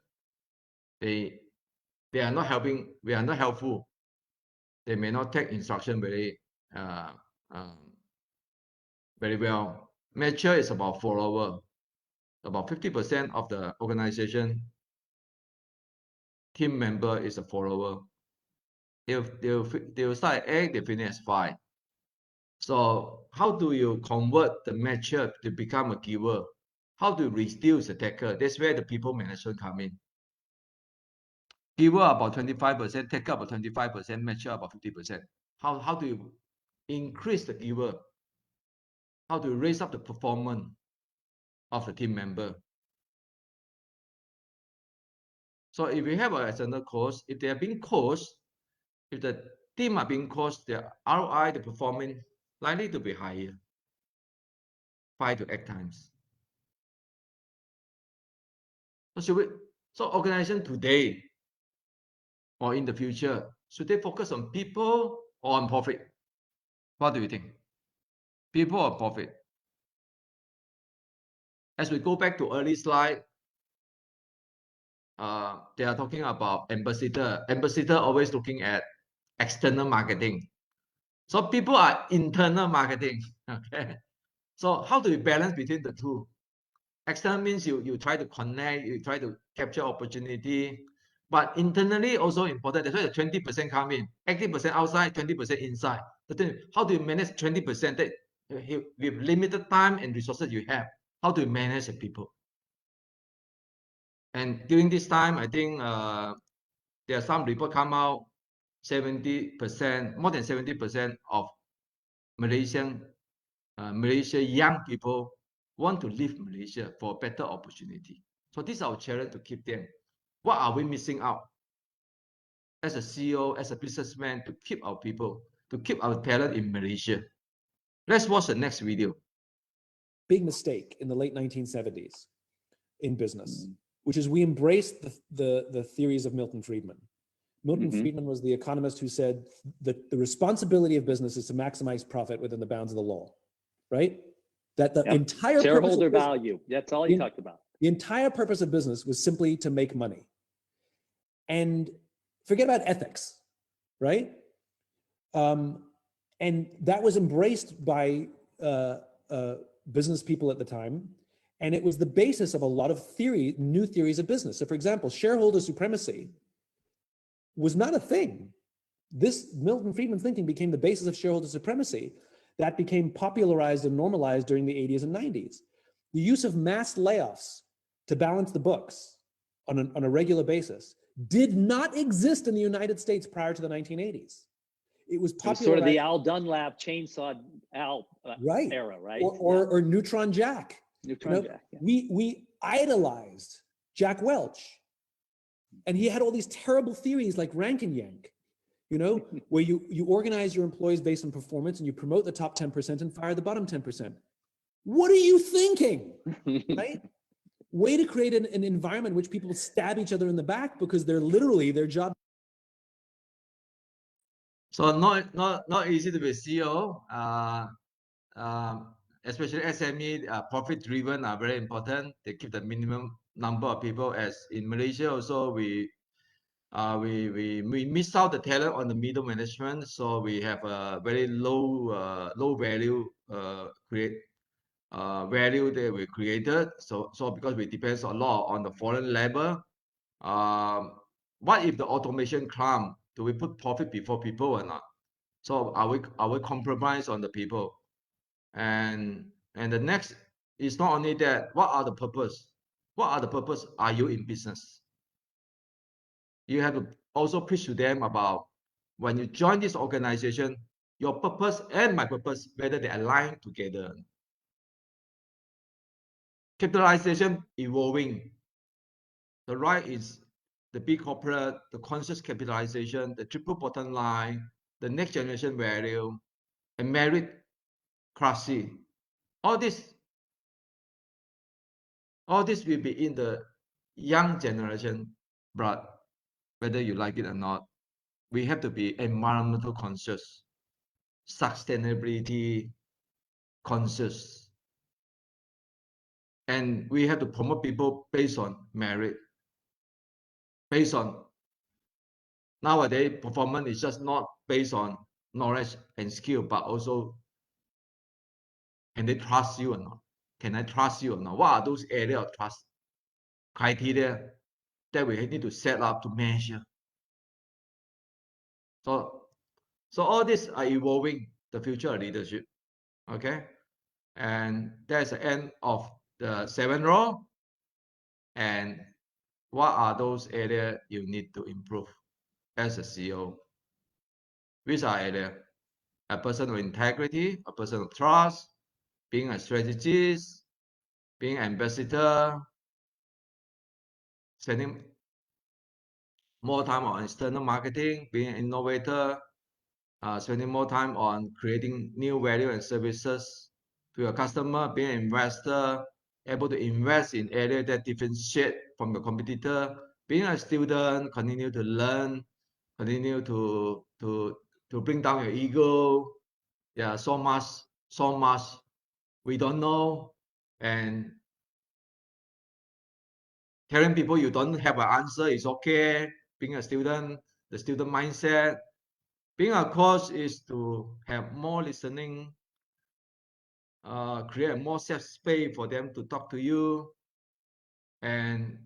S4: they are not helping. We are not helpful. They may not take instruction very well. Mature is about follower. About 50% of the organization team member is a follower. They will start at 8, they finish at 5. So how do you convert the mature to become a giver? How to reduce the taker? That's where the people management come in. Giver about 25%, taker about 25%, mature about 50%. How do you increase the giver? How to raise up the performance of the team member? So if we have an external coach, if they are being coached, if the team are being coached, their ROI, the performance, likely to be higher, 5 to 8 times. So organization today or in the future, should they focus on people or on profit? What do you think? People or profit? As we go back to early slide, they are talking about ambassador. Ambassador always looking at external marketing. So people are internal marketing. Okay. So how do you balance between the two? External means you try to connect, you try to capture opportunity, but internally also important. That's why the 20% come in, 80% outside, 20% inside. But then how do you manage 20% that with limited time and resources you have? How do you manage the people? And during this time, I think there are some report come out, 70%, more than 70% of Malaysia young people want to leave Malaysia for a better opportunity. So this is our challenge to keep them. What are we missing out as a CEO, as a businessman, to keep our people, to keep our talent in Malaysia? Let's watch the next video.
S7: Big mistake in the late 1970s in business, which is we embraced the theories of Milton Friedman. Milton Friedman was the economist who said that the responsibility of business is to maximize profit within the bounds of the law, right? That the entire
S8: shareholder value, that's all he talked about.
S7: The entire purpose of business was simply to make money. And forget about ethics, right? And that was embraced by business people at the time. And it was the basis of a lot of new theories of business. So for example, shareholder supremacy was not a thing. This Milton Friedman's thinking became the basis of shareholder supremacy that became popularized and normalized during the 80s and 90s. The use of mass layoffs to balance the books on a regular basis did not exist in the United States prior to the 1980s. It was
S8: It was
S7: popularized.
S8: sort of the Al Dunlap chainsaw Al
S7: Right.
S8: era, right?
S7: Or Neutron Jack.
S8: Neutron Jack. Yeah.
S7: We idolized Jack Welch. And he had all these terrible theories like rank and yank, where you organize your employees based on performance and you promote the top 10% and fire the bottom 10%. What are you thinking, right? Way to create an environment in which people stab each other in the back because they're literally their job.
S4: So not easy to be CEO. Especially SME, profit driven are very important. They keep the minimum number of people. As in Malaysia, also we miss out the talent on the middle management, so we have a very low value value that we created. So because we depend a lot on the foreign labor, what if the automation come? Do we put profit before people or not? So are we compromise on the people? And the next is not only that. What are the purpose? What are the purpose? Are you in business? You have to also preach to them about when you join this organization, your purpose and my purpose, whether they align together. Capitalization evolving. The right is the big corporate, the conscious capitalization, the triple bottom line, the next generation value, and meritocracy. All this will be in the young generation, but whether you like it or not, we have to be environmental conscious, sustainability conscious, and we have to promote people based on merit. Based on nowadays, performance is just not based on knowledge and skill, but also can they trust you or not? Can I trust you or not? What are those areas of trust criteria that we need to set up to measure? So all these are evolving the future of leadership. Okay, and that's the end of the 7 role. And what are those areas you need to improve as a CEO? Which are areas? A person of integrity, a person of trust, being a strategist, being an ambassador, spending more time on external marketing, being an innovator, spending more time on creating new value and services to your customer, being an investor, able to invest in areas that differentiate from your competitor, being a student, continue to learn, continue to bring down your ego. Yeah, so much we don't know, and telling people you don't have an answer is okay. Being a student, the student mindset. Being a coach is to have more listening, create more safe space for them to talk to you, and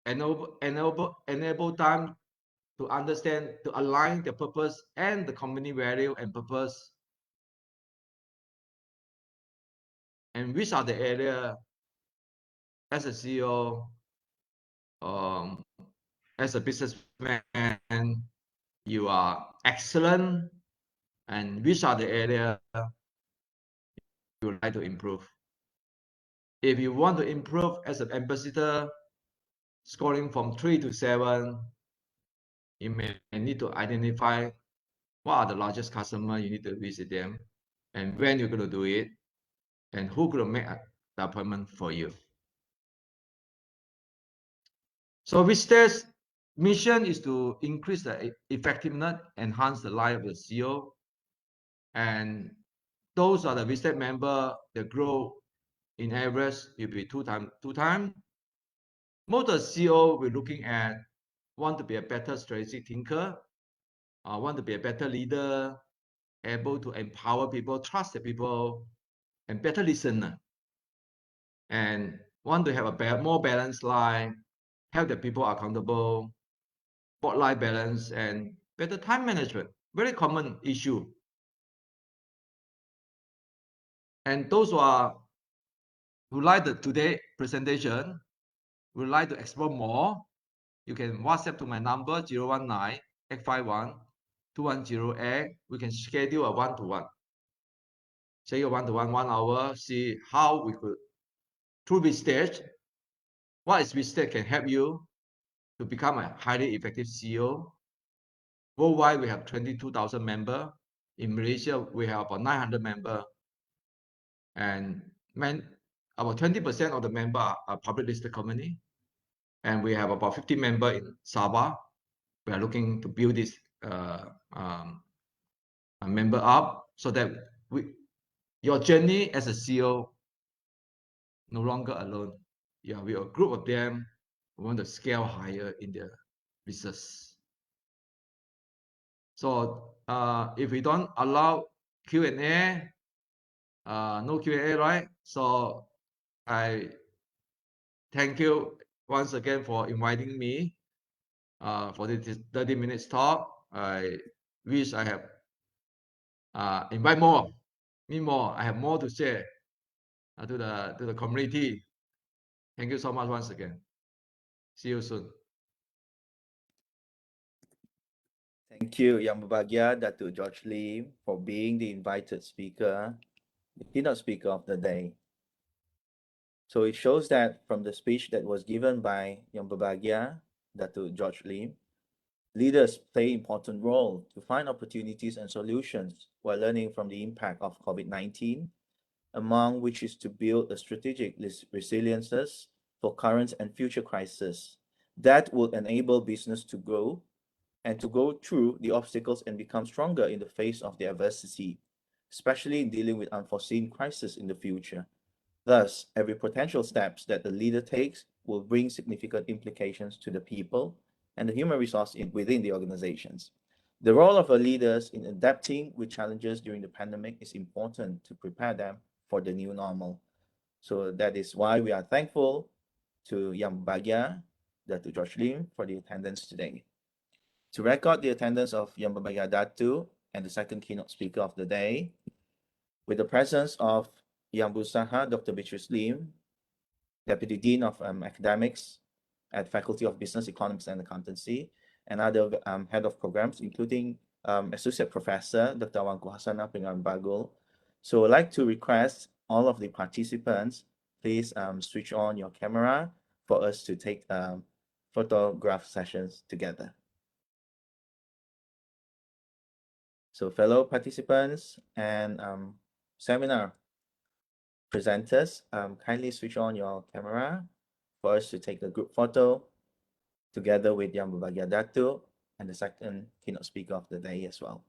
S4: enable them to understand, to align the purpose and the company value and purpose. And which are the area as a CEO, as a businessman, you are excellent, and which are the area you would like to improve. If you want to improve as an ambassador, scoring from 3 to 7, you may need to identify what are the largest customers you need to visit them, and when you're going to do it, and who going to make the appointment for you. So Vista's mission is to increase the effectiveness, enhance the life of the CEO, and those are the Vista member that grow in average will be two times. Most of the CEO we're looking at want to be a better strategic thinker, want to be a better leader, able to empower people, trust the people, and better listener. and want to have a more balanced life, help the people accountable, work-life balance, and better time management. Very common issue. And those who like the today presentation, would like to explore more, you can WhatsApp to my number 019-851-2108. We can schedule a one-to-one. Say a one-to-one, 1 hour, see how we could, through Vistage, what is Vistage can help you to become a highly effective CEO. Worldwide, we have 22,000 members. In Malaysia, we have about 900 members. And about 20% of the members are public listed company. And we have about 50 members in Sabah. We are looking to build this member up so that your journey as a CEO no longer alone. Yeah, we are a group of them who want to scale higher in their business. So if we don't allow Q&A, no Q&A, right? So I thank you once again for inviting me for this 30 minutes talk. I wish I have invite me more. I have more to share to the community. Thank you so much once again. See you soon.
S1: Thank you, Yang Berbahagia Dato George Lim, for being the invited speaker, the keynote speaker of the day. So it shows that from the speech that was given by Yang Berbahagia Dato George Lim, leaders play important role to find opportunities and solutions while learning from the impact of COVID-19, among which is to build a strategic resiliences for current and future crises that will enable business to grow and to go through the obstacles and become stronger in the face of the adversity, especially in dealing with unforeseen crises in the future. Thus, every potential steps that the leader takes will bring significant implications to the people and the human resource within the organizations. The role of our leaders in adapting with challenges during the pandemic is important to prepare them for the new normal. So that is why we are thankful to Yang Berbahagia Dato George Lim for the attendance today. To record the attendance of Yang Berbahagia Dato and the second keynote speaker of the day, with the presence of Yang Berusaha Dr. Beatrice Lim, Deputy Dean of Academics at Faculty of Business, Economics and Accountancy, and other head of programs, including Associate Professor Dr. Awangku Hassanah Pengan Bagul. So I'd like to request all of the participants, please switch on your camera for us to take photograph sessions together. So fellow participants and seminar presenters, kindly switch on your camera for us to take a group photo together with Yang Berbahagia Dato and the second keynote speaker of the day as well.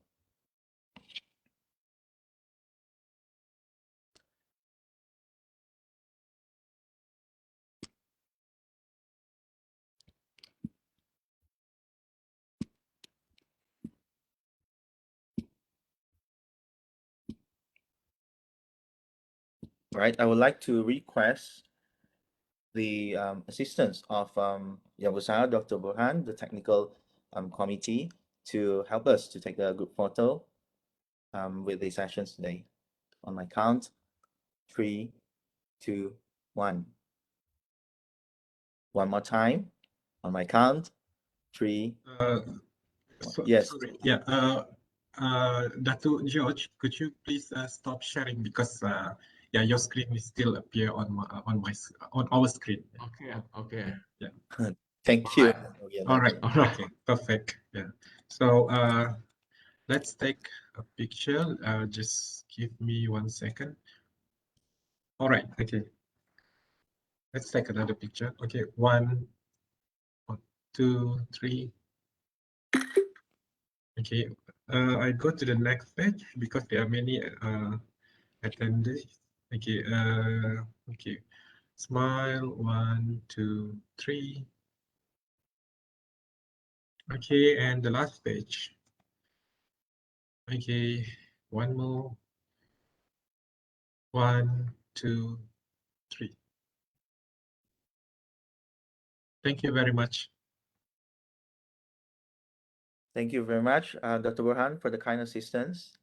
S1: Right, I would like to request the assistance of Yang Berusaha Dr. Burhan, the technical committee, to help us to take a group photo with the sessions today. On my count, 3, 2, 1. One more time. On my count, 3. Yes.
S6: Sorry. Yeah. Dato George, could you please stop sharing because yeah, your screen is still appear on our screen.
S4: Okay. Okay.
S6: Yeah.
S1: Thank you.
S6: All right. Okay. Perfect. Yeah. So let's take a picture. Just give me 1 second. All right. Okay. Let's take another picture. Okay. 1, 2, 3. Okay. I go to the next page because there are many attendees. Okay. Okay. Smile. 1, 2, 3. Okay, and the last page. Okay, one more. 1, 2, 3. Thank you very much.
S1: Thank you very much, Dr. Burhan, for the kind assistance.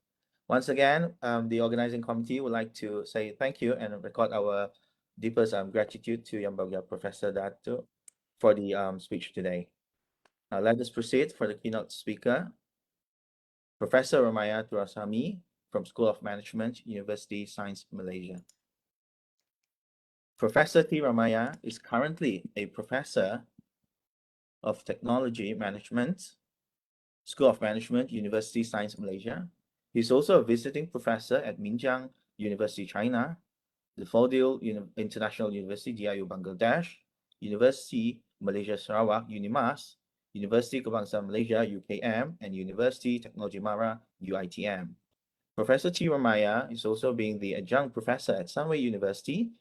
S1: Once again, the organizing committee would like to say thank you and record our deepest gratitude to Yang Bahagia Professor Dato for the speech today. Now let us proceed for the keynote speaker, Professor Ramayah Thurasamy from School of Management, Universiti Sains Malaysia. Professor T. Ramayah is currently a professor of Technology Management, School of Management, Universiti Sains Malaysia. He's also a visiting professor at Minjiang University, China, the Fordil International University, DIU Bangladesh, University Malaysia Sarawak, UNIMAS, University Kebangsaan Malaysia, UKM, and University Technology Mara, UITM. Professor T. Ramayah is also being the adjunct professor at Sunway University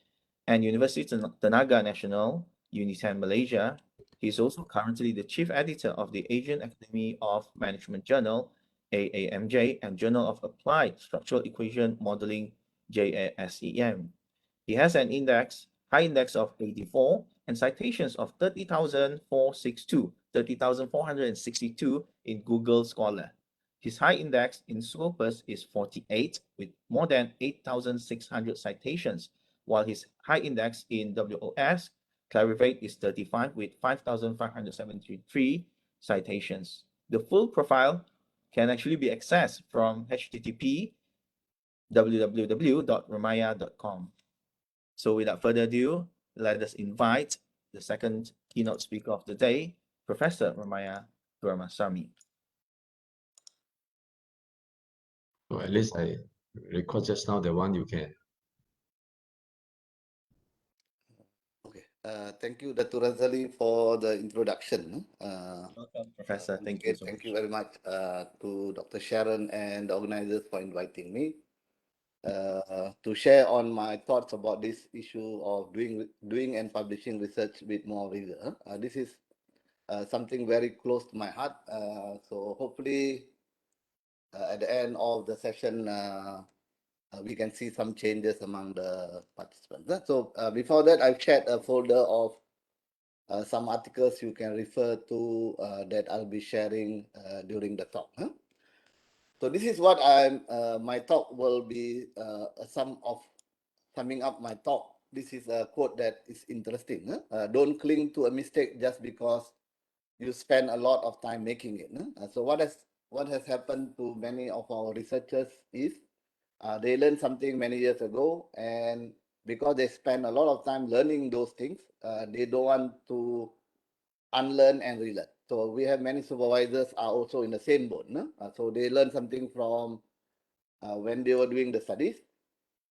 S1: and University Tenaga Nasional, UNITEN Malaysia. He is also currently the chief editor of the Asian Academy of Management Journal, AAMJ, and Journal of Applied Structural Equation Modeling, JASEM. He has an high index of 84 and citations of 30,462 in Google Scholar. His high index in Scopus is 48 with more than 8,600 citations, while his high index in WOS Clarivate is 35 with 5,573 citations. The full profile can actually be accessed from http www.ramayah.com. So without further ado, let us invite the second keynote speaker of the day, Professor Ramayah Thurasamy.
S4: So at least I record just now the one you can.
S9: Okay. Thank you, Dr. Razali, for the introduction.
S1: Welcome, Professor. Thank you so much.
S9: Thank you very much to Dr. Sharon and the organizers for inviting me to share on my thoughts about this issue of doing and publishing research with more rigor. This is something very close to my heart. So hopefully at the end of the session, we can see some changes among the participants. So before that, I've shared a folder of some articles you can refer to that I'll be sharing during the talk. So this is what my talk will be summing up my talk. This is a quote that is interesting. Don't cling to a mistake just because you spend a lot of time making it. So what has happened to many of our researchers is they learned something many years ago, and because they spend a lot of time learning those things, they don't want to unlearn and relearn. So we have many supervisors are also in the same boat. So they learn something from when they were doing the studies,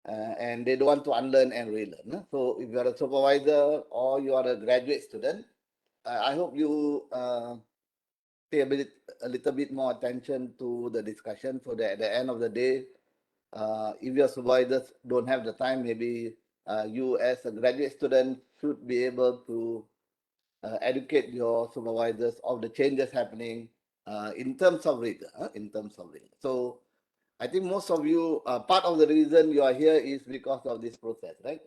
S9: and they don't want to unlearn and relearn. So if you are a supervisor or you are a graduate student, I hope you pay a little bit more attention to the discussion, so that at the end of the day, if your supervisors don't have the time, maybe you as a graduate student should be able to educate your supervisors of the changes happening in terms of rigor. So I think most of you, part of the reason you are here is because of this process, right?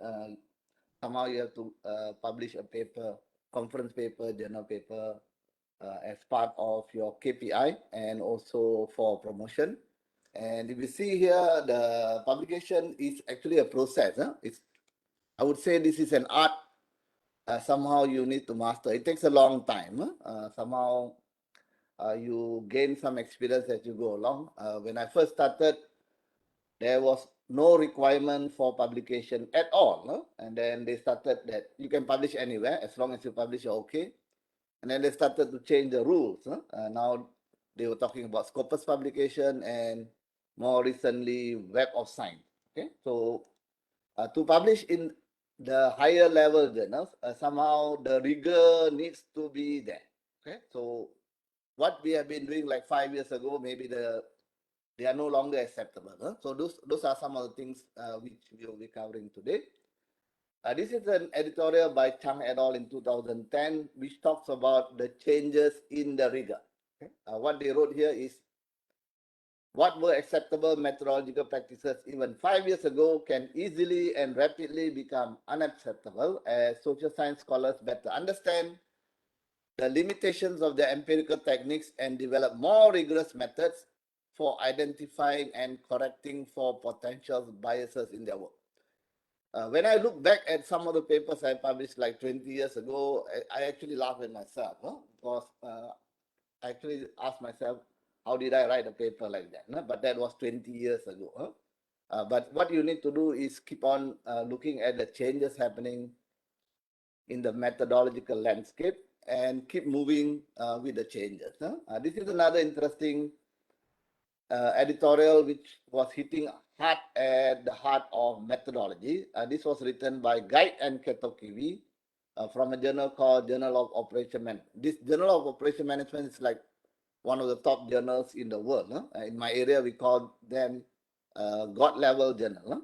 S9: Somehow you have to publish a paper, conference paper, journal paper as part of your KPI and also for promotion. And if you see here, the publication is actually a process. I would say this is an art. Somehow you need to master. It takes a long time. Somehow you gain some experience as you go along. When I first started, there was no requirement for publication at all. And then they started that you can publish anywhere as long as you publish, you're okay. And then they started to change the rules. Now they were talking about Scopus publication and more recently Web of Science. Okay, so to publish in the higher level journals, somehow the rigor needs to be there. Okay, so what we have been doing like 5 years ago, maybe they are no longer acceptable. So those are some of the things which we will be covering today. This is an editorial by Chung et al. In 2010, which talks about the changes in the rigor. Okay? What they wrote here is, what were acceptable methodological practices even 5 years ago can easily and rapidly become unacceptable as social science scholars better understand the limitations of the empirical techniques and develop more rigorous methods for identifying and correcting for potential biases in their work. When I look back at some of the papers I published like 20 years ago, I actually laugh at myself, because I actually asked myself, how did I write a paper like that? But that was 20 years ago. But what you need to do is keep on looking at the changes happening in the methodological landscape and keep moving with the changes. This is another interesting editorial which was hitting hard at the heart of methodology. This was written by Guide and Ketokiwi from a journal called Journal of Operation Management. This Journal of Operation Management is like one of the top journals in the world. In my area, we call them God level journal.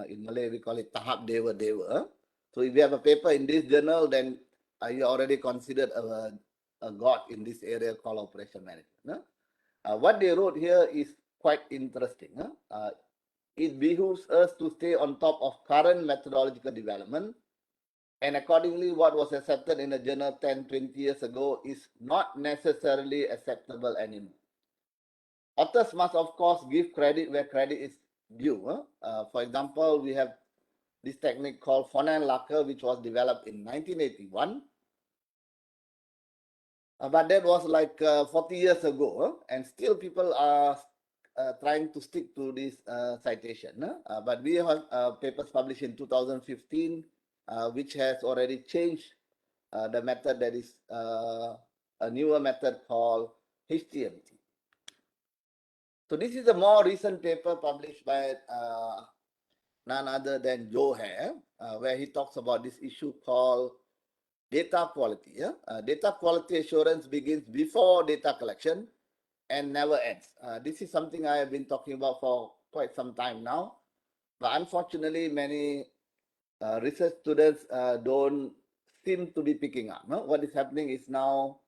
S9: In Malay, we call it Tahap Dewa Dewa. So if you have a paper in this journal, then you already considered a god in this area called operation management. What they wrote here is quite interesting. It behooves us to stay on top of current methodological development, and accordingly, what was accepted in a journal 10, 20 years ago is not necessarily acceptable anymore. Authors must, of course, give credit where credit is due. For example, we have this technique called Fonan lacquer, which was developed in 1981. But that was like 40 years ago, and still people are trying to stick to this citation. But we have papers published in 2015, which has already changed the method. That is a newer method called HTMT. So this is a more recent paper published by none other than Joe Hare, where he talks about this issue called data quality. Data quality assurance begins before data collection and never ends. This is something I have been talking about for quite some time now, but unfortunately, many research students don't seem to be picking up. What is happening is now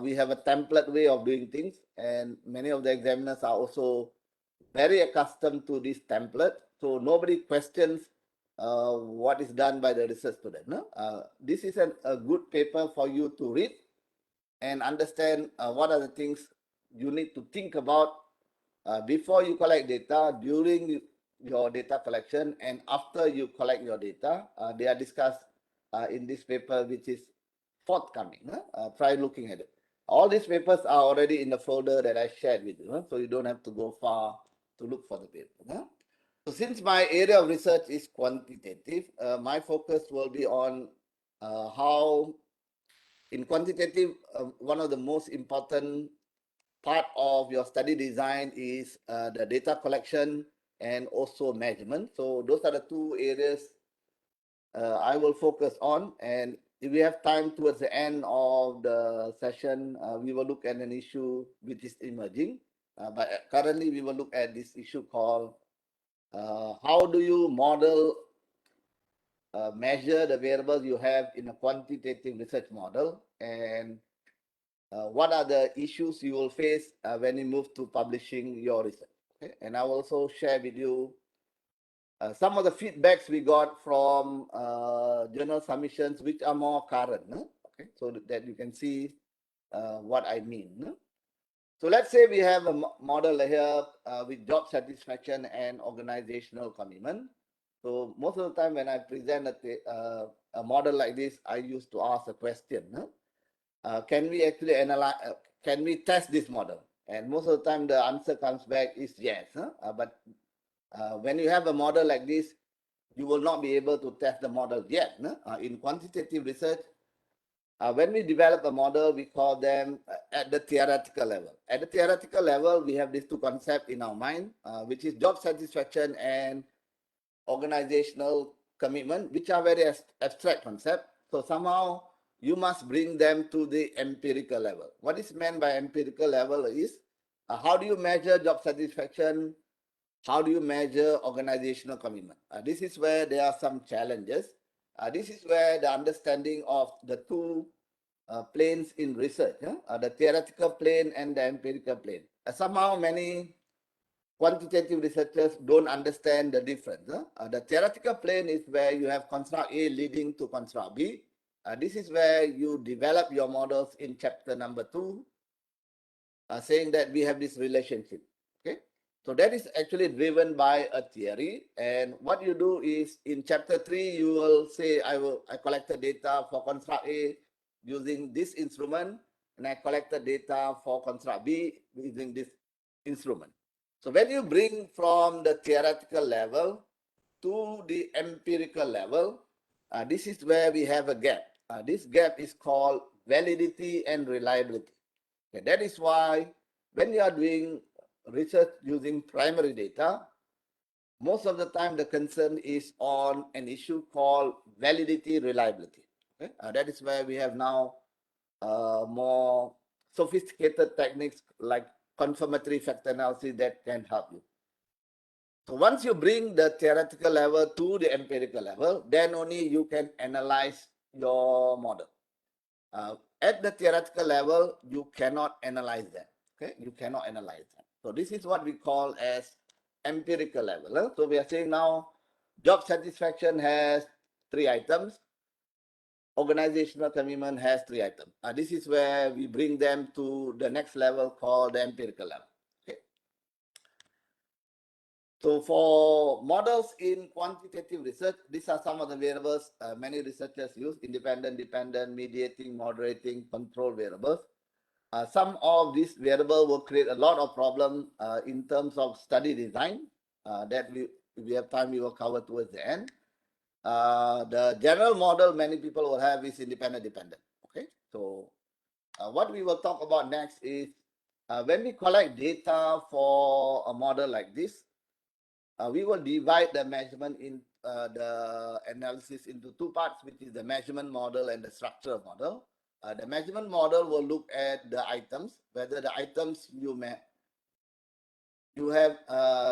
S9: we have a template way of doing things, and many of the examiners are also very accustomed to this template, so nobody questions what is done by the research student. This is a good paper for you to read and understand what are the things you need to think about before you collect data, during your data collection, and after you collect your data. They are discussed in this paper, which is forthcoming. Try looking at it. All these papers are already in the folder that I shared with you, so you don't have to go far to look for the paper. So since my area of research is quantitative, my focus will be on how in quantitative, one of the most important part of your study design is the data collection and also measurement. So those are the two areas I will focus on. And if we have time towards the end of the session, we will look at an issue which is emerging. But currently, we will look at this issue called how do you model, measure the variables you have in a quantitative research model, and what are the issues you will face when you move to publishing your research. Okay? And I will also share with you some of the feedbacks we got from journal submissions which are more current, okay? So that you can see what I mean. So let's say we have a model here with job satisfaction and organizational commitment. So most of the time when I present a model like this, I used to ask a question. Can we actually analyze, can we test this model? And most of the time the answer comes back is yes. But when you have a model like this, you will not be able to test the model yet. In quantitative research, when we develop a model, we call them at the theoretical level. At the theoretical level, we have these two concepts in our mind, which is job satisfaction and organizational commitment, which are very abstract concepts. So somehow you must bring them to the empirical level. What is meant by empirical level is how do you measure job satisfaction? How do you measure organizational commitment? This is where there are some challenges. This is where the understanding of the two planes in research, the theoretical plane and the empirical plane. Somehow many quantitative researchers don't understand the difference. The theoretical plane is where you have construct A leading to construct B. This is where you develop your models in chapter number 2, saying that we have this relationship. Okay, so that is actually driven by a theory. And what you do is in chapter 3, you will say, I collected data for construct A using this instrument, and I collected data for construct B using this instrument. So when you bring from the theoretical level to the empirical level, this is where we have a gap. This gap is called validity and reliability. Okay, that is why when you are doing research using primary data, most of the time the concern is on an issue called validity reliability. Okay? That is where we have now more sophisticated techniques like confirmatory factor analysis that can help you. So once you bring the theoretical level to the empirical level, then only you can analyze your model. At the theoretical level, you cannot analyze that. Okay, you cannot analyze that. So this is what we call as empirical level. So we are saying now, job satisfaction has 3 items. Organizational commitment has 3 items. This is where we bring them to the next level called the empirical level. Okay. So for models in quantitative research, these are some of the variables many researchers use: independent, dependent, mediating, moderating, control variables. Some of these variables will create a lot of problems in terms of study design that if we have time, we will cover towards the end. The general model many people will have is independent, dependent. Okay, so what we will talk about next is when we collect data for a model like this, we will divide the measurement in the analysis into 2 parts, which is the measurement model and the structural model. The measurement model will look at the items, whether the items you have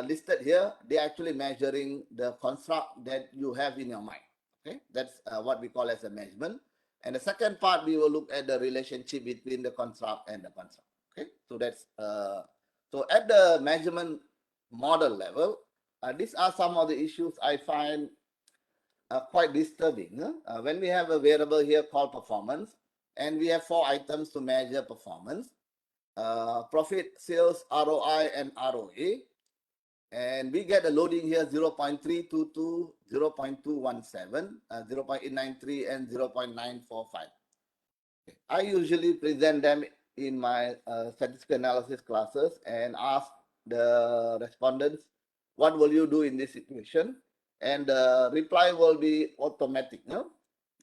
S9: listed here, they're actually measuring the construct that you have in your mind. Okay, that's what we call as a measurement. And the second part, we will look at the relationship between the construct and the construct. Okay, so that's so at the measurement model level, these are some of the issues I find quite disturbing. When we have a variable here called performance, and we have 4 items to measure performance: profit, sales, ROI, and ROA. And we get a loading here 0.322, 0.217, 0.893, and 0.945. I usually present them in my statistical analysis classes and ask the respondents, what will you do in this situation? And the reply will be automatic. No?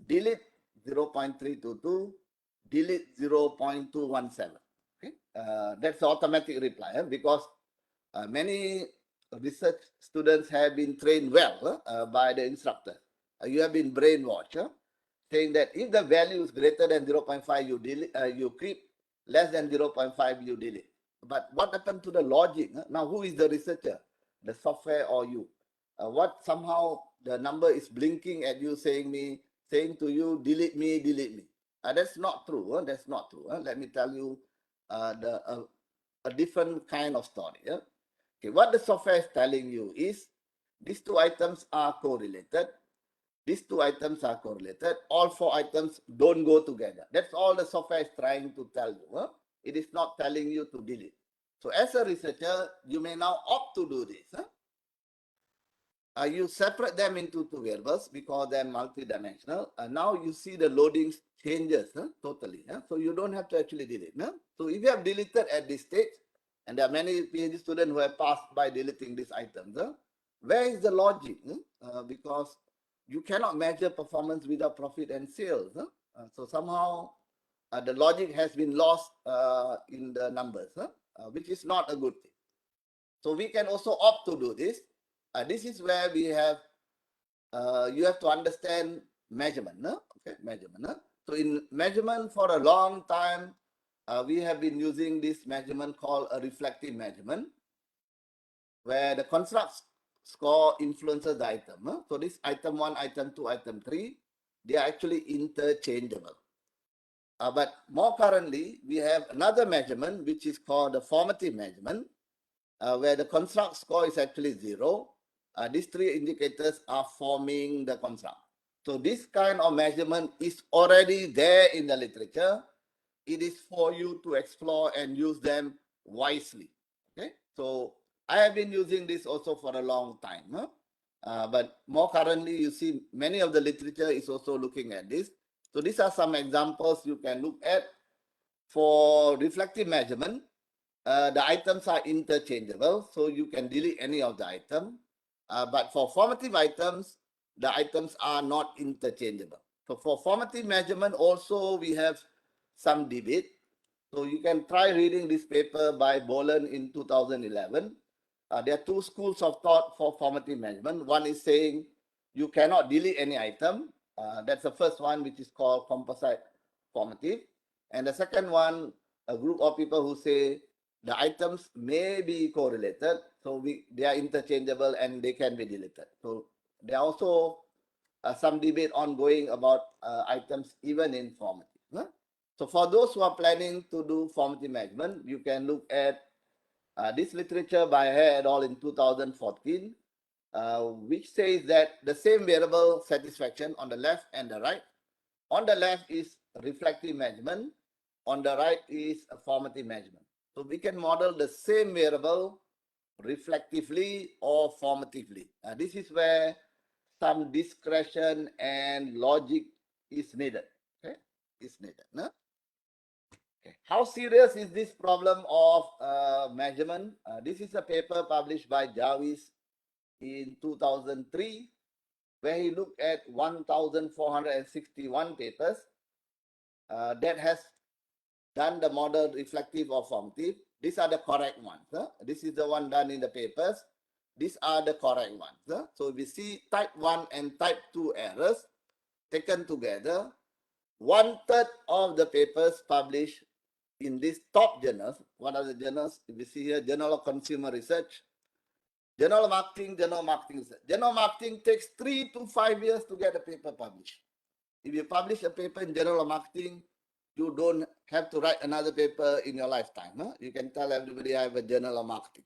S9: Delete 0.322, delete 0.217. Okay? That's the automatic reply because many research students have been trained well by the instructor. You have been brainwashed, saying that if the value is greater than 0.5, you delete, you keep, less than 0.5, you delete. But what happened to the logic? Now, who is the researcher? The software or you? What somehow the number is blinking at you, saying to you, delete me, delete me. That's not true. That's not true. Let me tell you a different kind of story. Okay, what the software is telling you is these 2 items are correlated. These 2 items are correlated. All 4 items don't go together. That's all the software is trying to tell you. It is not telling you to delete. So as a researcher, you may now opt to do this. You separate them into 2 variables because they're multidimensional. Now you see the loading changes totally. So you don't have to actually delete. So if you have deleted at this stage, and there are many PhD students who have passed by deleting these items, where is the logic? Because you cannot measure performance without profit and sales. So somehow the logic has been lost in the numbers, which is not a good thing. So we can also opt to do this. This is where we have, you have to understand measurement. Okay, measurement. So in measurement for a long time, we have been using this measurement called a reflective measurement, where the construct score influences the item. So this item 1, item 2, item 3, they are actually interchangeable. But more currently, we have another measurement, which is called the formative measurement, where the construct score is actually 0. These 3 indicators are forming the construct. So this kind of measurement is already there in the literature. It is for you to explore and use them wisely. Okay, so I have been using this also for a long time. But more currently, you see many of the literature is also looking at this. So these are some examples you can look at. For reflective measurement, the items are interchangeable, so you can delete any of the item. But for formative items, the items are not interchangeable. So for formative measurement, also we have some debate. So you can try reading this paper by Boland in 2011. There are two schools of thought for formative measurement. One is saying you cannot delete any item. That's the first one, which is called composite formative. And the second one, a group of people who say the items may be correlated, so they are interchangeable and they can be deleted. So there are also some debate ongoing about items even in formative. So for those who are planning to do formative measurement, you can look at this literature by Hare et al. In 2014, which says that the same variable satisfaction on the left and the right. On the left is reflective measurement, on the right is a formative measurement. So we can model the same variable reflectively or formatively. This is where some discretion and logic is needed. Okay, is needed. No? Okay. How serious is this problem of measurement? This is a paper published by Jarvis in 2003, where he looked at 1,461 papers that has done the model reflective or formative. These are the correct ones. This is the one done in the papers. These are the correct ones. So we see type 1 and type 2 errors taken together. 1/3 of the papers published in these top journals. What are the journals? We see here, Journal of Consumer Research, Journal of Marketing, Journal of Marketing Research. Journal of Marketing takes 3 to 5 years to get a paper published. If you publish a paper in Journal of Marketing, you don't have to write another paper in your lifetime. You can tell everybody I have a Journal of Marketing.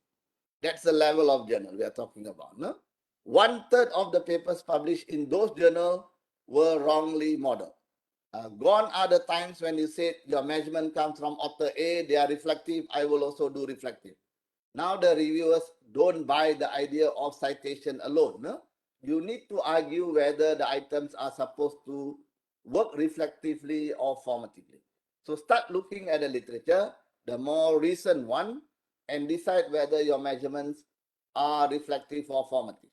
S9: That's the level of journal we are talking about. 1/3 of the papers published in those journals were wrongly modeled. Gone are the times when you said your measurement comes from author A, they are reflective, I will also do reflective. Now the reviewers don't buy the idea of citation alone. You need to argue whether the items are supposed to work reflectively or formatively. So start looking at the literature, the more recent one, and decide whether your measurements are reflective or formative.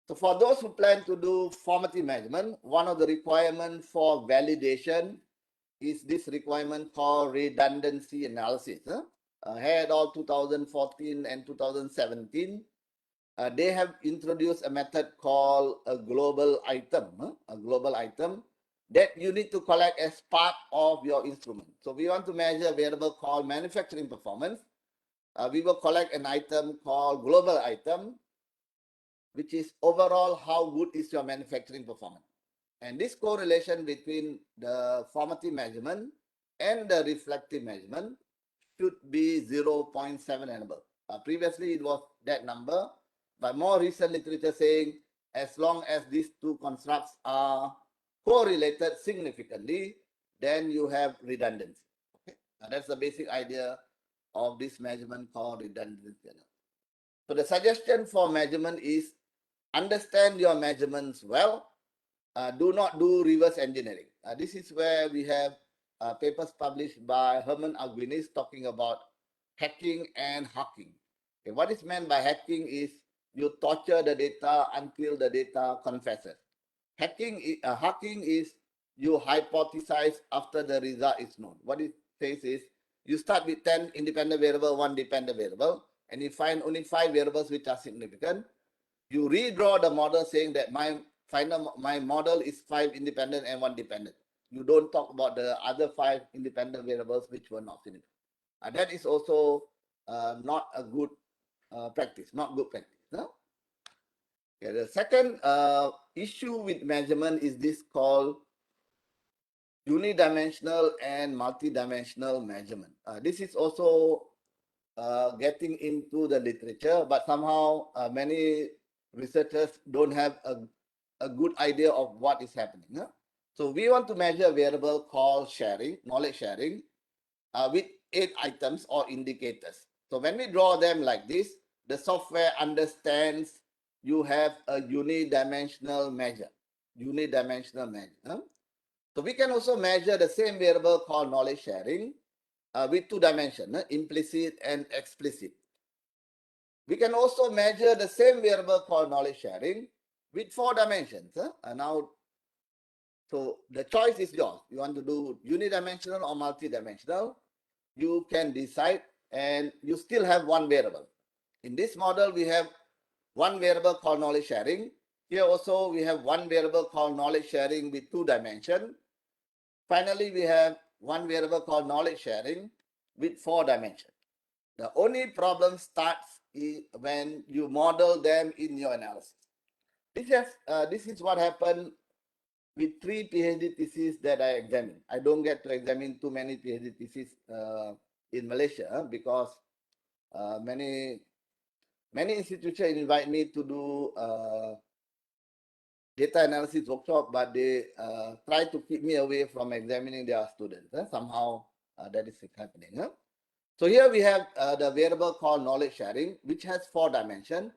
S9: So for those who plan to do formative measurement, one of the requirements for validation is this requirement called redundancy analysis. Hare et al. 2014 and 2017, they have introduced a method called a global item, that you need to collect as part of your instrument. So we want to measure a variable called manufacturing performance. We will collect an item called global item, which is overall how good is your manufacturing performance. And this correlation between the formative measurement and the reflective measurement should be 0.7 and above. Previously, it was that number, but more recent literature saying as long as these two constructs are correlated significantly, then you have redundancy. Okay, that's the basic idea of this measurement called redundancy. So the suggestion for measurement is understand your measurements well. Do not do reverse engineering. This is where we have papers published by Herman Aguinis talking about hacking and hacking. Okay, what is meant by hacking is you torture the data until the data confesses. Hacking is you hypothesize after the result is known. What it says is you start with 10 independent variables, 1 dependent variable, and you find only 5 variables which are significant. You redraw the model saying that my model is 5 independent and 1 dependent. You don't talk about the other 5 independent variables which were not significant. That is also not a good practice, not good practice. No? Okay, the second issue with measurement is this called unidimensional and multidimensional measurement. This is also getting into the literature, but somehow many researchers don't have a a good idea of what is happening. So we want to measure a variable called sharing, knowledge sharing, with 8 items or indicators. So when we draw them like this, the software understands you have a unidimensional measure. So we can also measure the same variable called knowledge sharing with 2 dimensions, implicit and explicit. We can also measure the same variable called knowledge sharing with 4 dimensions. So the choice is yours. You want to do unidimensional or multidimensional? You can decide, and you still have 1 variable. In this model, we have 1 variable called knowledge sharing. Here also, we have 1 variable called knowledge sharing with 2 dimensions. Finally, we have 1 variable called knowledge sharing with 4 dimensions. The only problem starts when you model them in your analysis. This is what happened with 3 PhD theses that I examined. I don't get to examine too many PhD theses in Malaysia because many institutions invite me to do data analysis workshop, but they try to keep me away from examining their students. Somehow that is happening. So here we have the variable called knowledge sharing, which has 4 dimensions.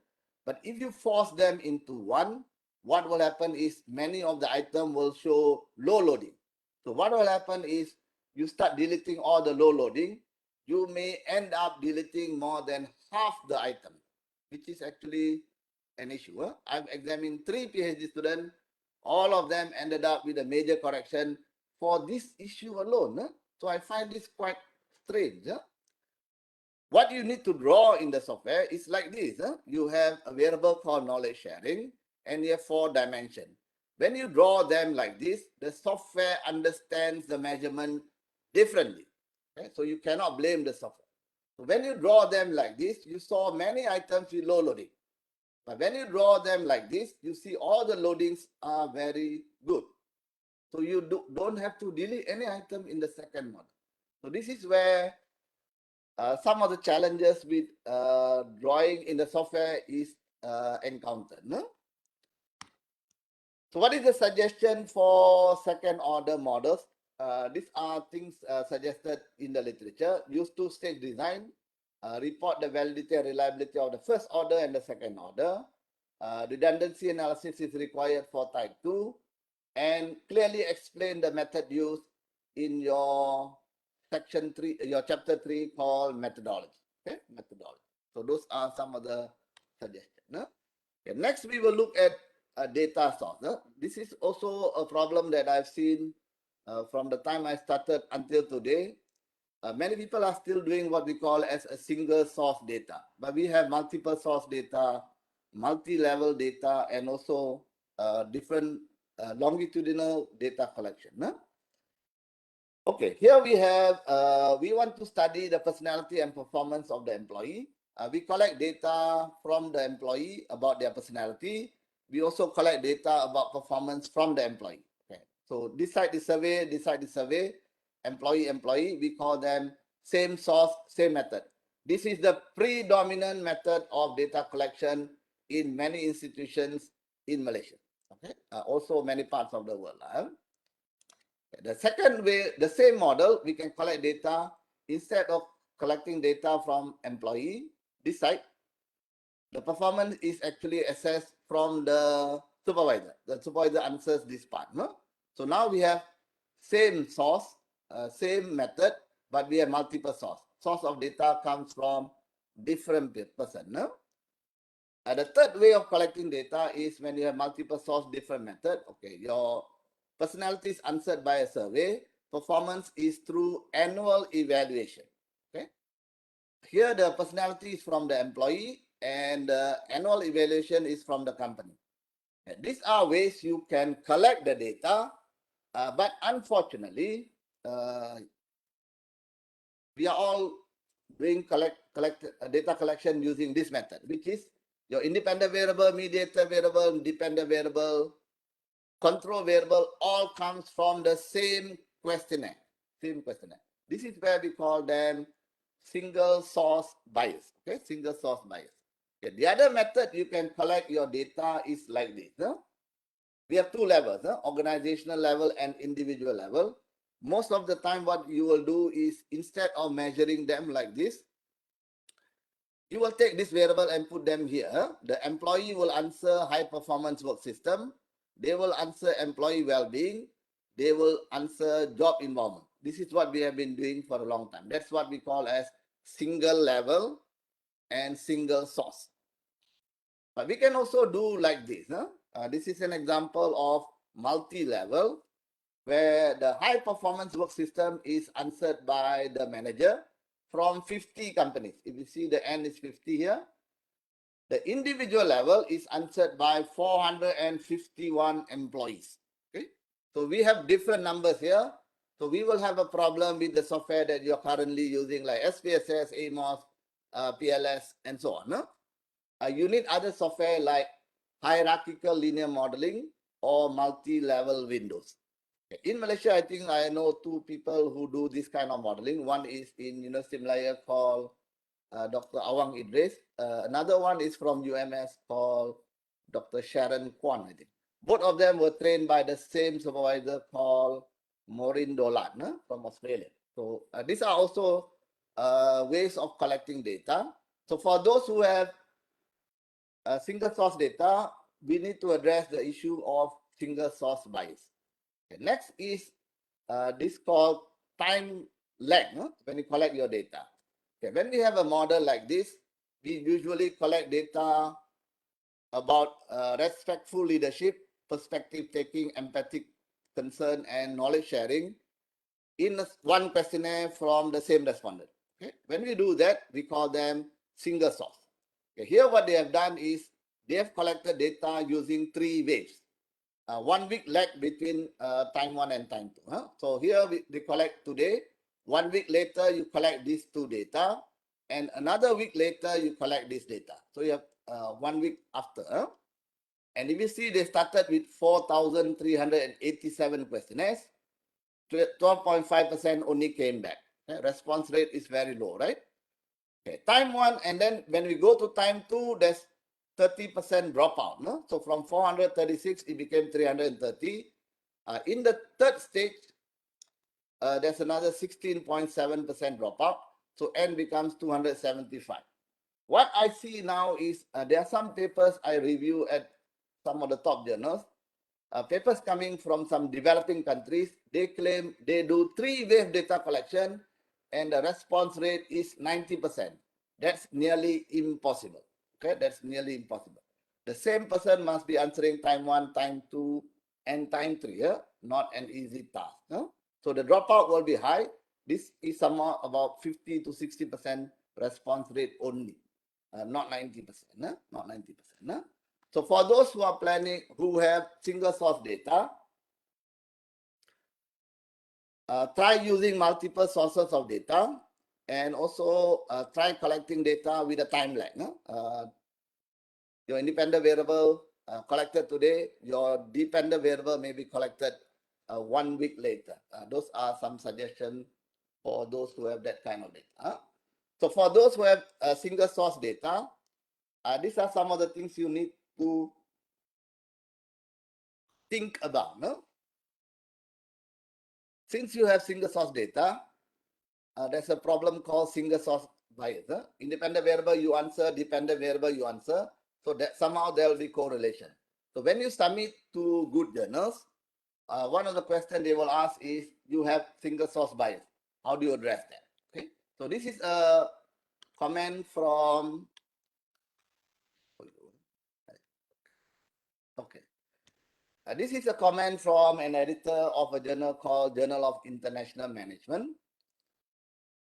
S9: But if you force them into 1, what will happen is many of the items will show low loading. So what will happen is you start deleting all the low loading. You may end up deleting more than half the item, which is actually an issue. I've examined 3 PhD students. All of them ended up with a major correction for this issue alone. So I find this quite strange. What you need to draw in the software is like this. You have a variable called knowledge sharing, and you have 4 dimensions. When you draw them like this, the software understands the measurement differently. Okay? So you cannot blame the software. So when you draw them like this, you saw many items with low loading. But when you draw them like this, you see all the loadings are very good. So you don't have to delete any item in the second model. So this is where some of the challenges with drawing in the software is encountered. So what is the suggestion for second order models? These are things suggested in the literature. Use 2-stage design, report the validity and reliability of the first order and the second order. Redundancy analysis is required for type 2, and clearly explain the method used in your section 3, your chapter 3 called methodology. Okay, methodology. So those are some of the suggestions. Okay, next, we will look at a data source. This is also a problem that I've seen from the time I started until today. Many people are still doing what we call as a single source data, but we have multiple source data, multi-level data, and also different longitudinal data collection. Okay, here we have, we want to study the personality and performance of the employee. We collect data from the employee about their personality. We also collect data about performance from the employee. Okay, so this side is survey, this side is survey, employee, we call them same source, same method. This is the predominant method of data collection in many institutions in Malaysia. Okay, also many parts of the world. The second way, the same model, we can collect data. Instead of collecting data from employee, this side, the performance is actually assessed from the supervisor. The supervisor answers this part. So now we have same source, same method, but we have multiple source. Source of data comes from different person. The third way of collecting data is when you have multiple source, different method. Okay, your personality is answered by a survey. Performance is through annual evaluation. Okay. Here the personality is from the employee and the annual evaluation is from the company. These are ways you can collect the data, but unfortunately, we are all doing data collection using this method, which is your independent variable, mediator variable, dependent variable, control variable, all comes from the same questionnaire. This is where we call them single source bias. Okay, single source bias. Okay. The other method you can collect your data is like this. we have two levels, organizational level and individual level. Most of the time, what you will do is instead of measuring them like this, you will take this variable and put them here. The employee will answer high performance work system. They will answer employee well-being. They will answer job involvement. This is what we have been doing for a long time. That's what we call as single level and single source. But we can also do like this. This is an example of multi-level, where the high performance work system is answered by the manager from 50 companies. If you see the N is 50 here, the individual level is answered by 451 employees. Okay, so we have different numbers here. So we will have a problem with the software that you're currently using, like SPSS, AMOS, PLS, and so on. You need other software like hierarchical linear modeling or multi-level windows. In Malaysia, I think I know two people who do this kind of modeling. One is in Universiti Malaysia called Dr. Awang Idris. Another one is from UMS called Dr. Sharon Kwan, I think. Both of them were trained by the same supervisor called Maureen Dolan from Australia. So these are also ways of collecting data. So for those who have single source data, we need to address the issue of single source bias. Okay, next is this called time lag when you collect your data. Okay, when we have a model like this, we usually collect data about respectful leadership, perspective taking, empathic concern, and knowledge sharing in one questionnaire from the same respondent. Okay, when we do that, we call them single source. Okay, here what they have done is they have collected data using 3 waves. 1 week lag between time 1 and time 2. So here they collect today. 1 week later, you collect these 2 data. And another week later, you collect this data. So you have 1 week after. And if you see, they started with 4,387 questionnaires. 12.5% only came back. Okay? Response rate is very low, right? Okay, time 1, and then when we go to time 2, there's 30% dropout. So from 436, it became 330. In the third stage, there's another 16.7% dropout. So N becomes 275. What I see now is there are some papers I review at some of the top journals. Papers coming from some developing countries, they claim they do 3-wave data collection and the response rate is 90%. That's nearly impossible. Okay, that's nearly impossible. The same person must be answering time 1, time 2, and time 3. Not an easy task. So the dropout will be high. This is somehow about 50 to 60% response rate only, not 90%. Not 90%. So for those who are planning, who have single source data, try using multiple sources of data, and also try collecting data with a time lag. Your independent variable collected today, your dependent variable may be collected 1 week later. Those are some suggestions for those who have that kind of data. So for those who have single source data, these are some of the things you need to think about. Since you have single source data, there's a problem called single source bias. Independent variable you answer, dependent variable you answer. So that somehow there will be correlation. So when you submit to good journals, one of the questions they will ask is, you have single source bias. How do you address that? Okay. So this is a comment from, okay. This is a comment from an editor of a journal called Journal of International Management.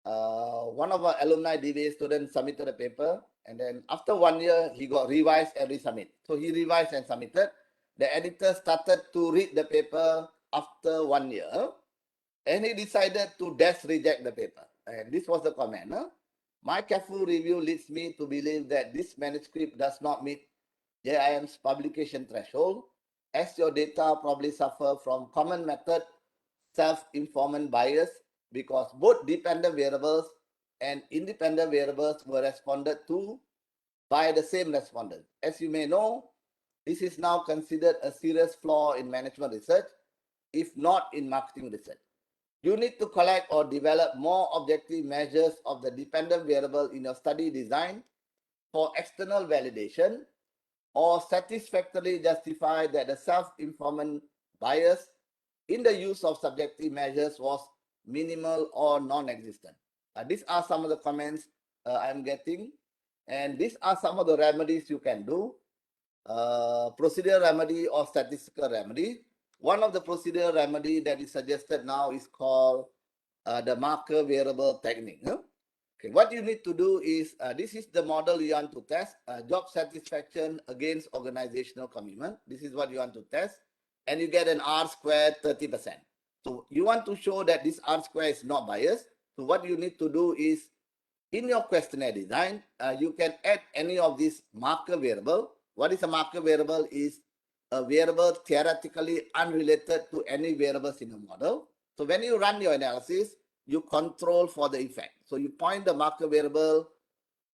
S9: One of our alumni DBA students submitted a paper, and then after 1 year, he got revised and resubmit. So he revised and submitted. The editor started to read the paper after 1 year, and he decided to reject the paper. And this was the comment. My careful review leads me to believe that this manuscript does not meet JIM's publication threshold, as your data probably suffer from common method self-informant bias, because both dependent variables and independent variables were responded to by the same respondent. As you may know, This is now considered a serious flaw in management research, if not in marketing research. You need to collect or develop more objective measures of the dependent variable in your study design for external validation, or satisfactorily justify that the self-informant bias in the use of subjective measures was minimal or non-existent. These are some of the comments I'm getting, and these are some of the remedies you can do. Procedural remedy or statistical remedy. One of the procedural remedy that is suggested now is called the marker variable technique. Okay, what you need to do is, this is the model you want to test, job satisfaction against organizational commitment. This is what you want to test, and you get an R squared 30%. So you want to show that this R square is not biased. So what you need to do is, in your questionnaire design, you can add any of these marker variable. What is a marker variable? Is a variable theoretically unrelated to any variables in a model. So when you run your analysis, you control for the effect. So you point the marker variable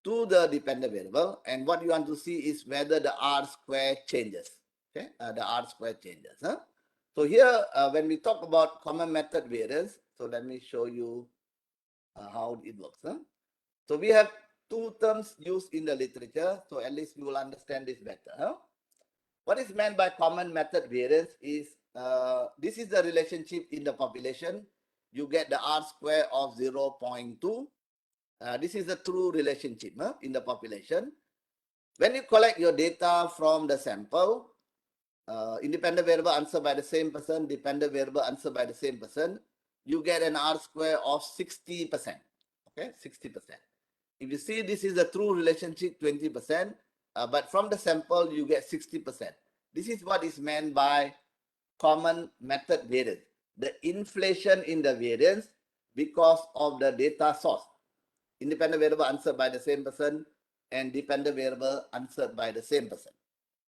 S9: to the dependent variable, and what you want to see is whether the R square changes. Okay, the R square changes. So here, when we talk about common method variance, so let me show you how it works. So we have two terms used in the literature, so at least we will understand this better. What is meant by common method variance is, this is the relationship in the population. You get the R square of 0.2. This is a true relationship in the population. When you collect your data from the sample, independent variable answered by the same person, dependent variable answered by the same person, you get an R square of 60%. Okay, 60%. If you see this is a true relationship, 20%, but from the sample, you get 60%. This is what is meant by common method variance. The inflation in the variance because of the data source. Independent variable answered by the same person and dependent variable answered by the same person.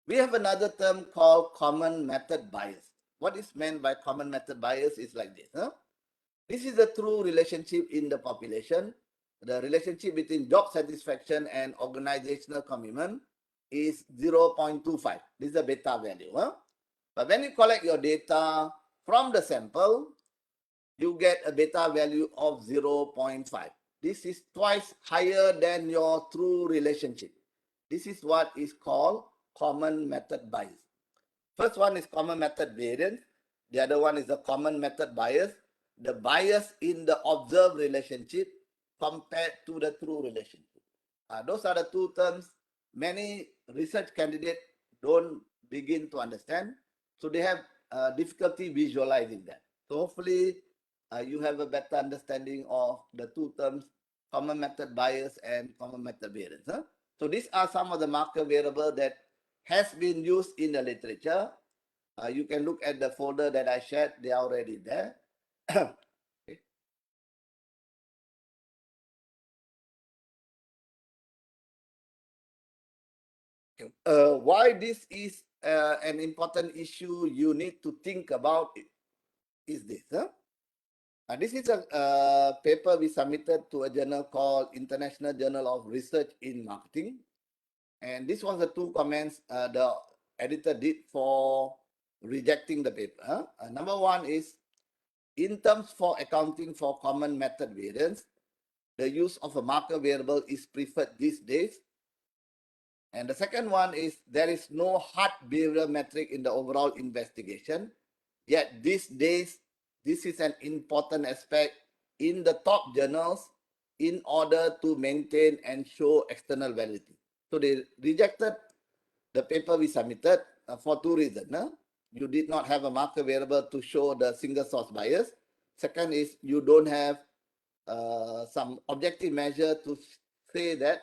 S9: We have another term called common method bias. What is meant by common method bias is like this. This is a true relationship in the population. The relationship between job satisfaction and organizational commitment is 0.25. This is a beta value. But when you collect your data from the sample, you get a beta value of 0.5. This is twice higher than your true relationship. This is what is called common method bias. First one is common method variance. The other one is the common method bias. The bias in the observed relationship compared to the true relationship. Those are the two terms many research candidates don't begin to understand. So they have difficulty visualizing that. So hopefully you have a better understanding of the two terms, common method bias and common method variance. So these are some of the marker variables that has been used in the literature. You can look at the folder that I shared, they are already there. Okay. Why this is an important issue you need to think about is this. This is a paper we submitted to a journal called International Journal of Research in Marketing. And this was the two comments the editor did for rejecting the paper. Number one is, in terms for accounting for common method variance, the use of a marker variable is preferred these days. And the second one is, there is no hard behavioral metric in the overall investigation. Yet these days, this is an important aspect in the top journals in order to maintain and show external validity. So they rejected the paper we submitted for two reasons. You did not have a marker variable to show the single source bias. Second is, you don't have some objective measure to say that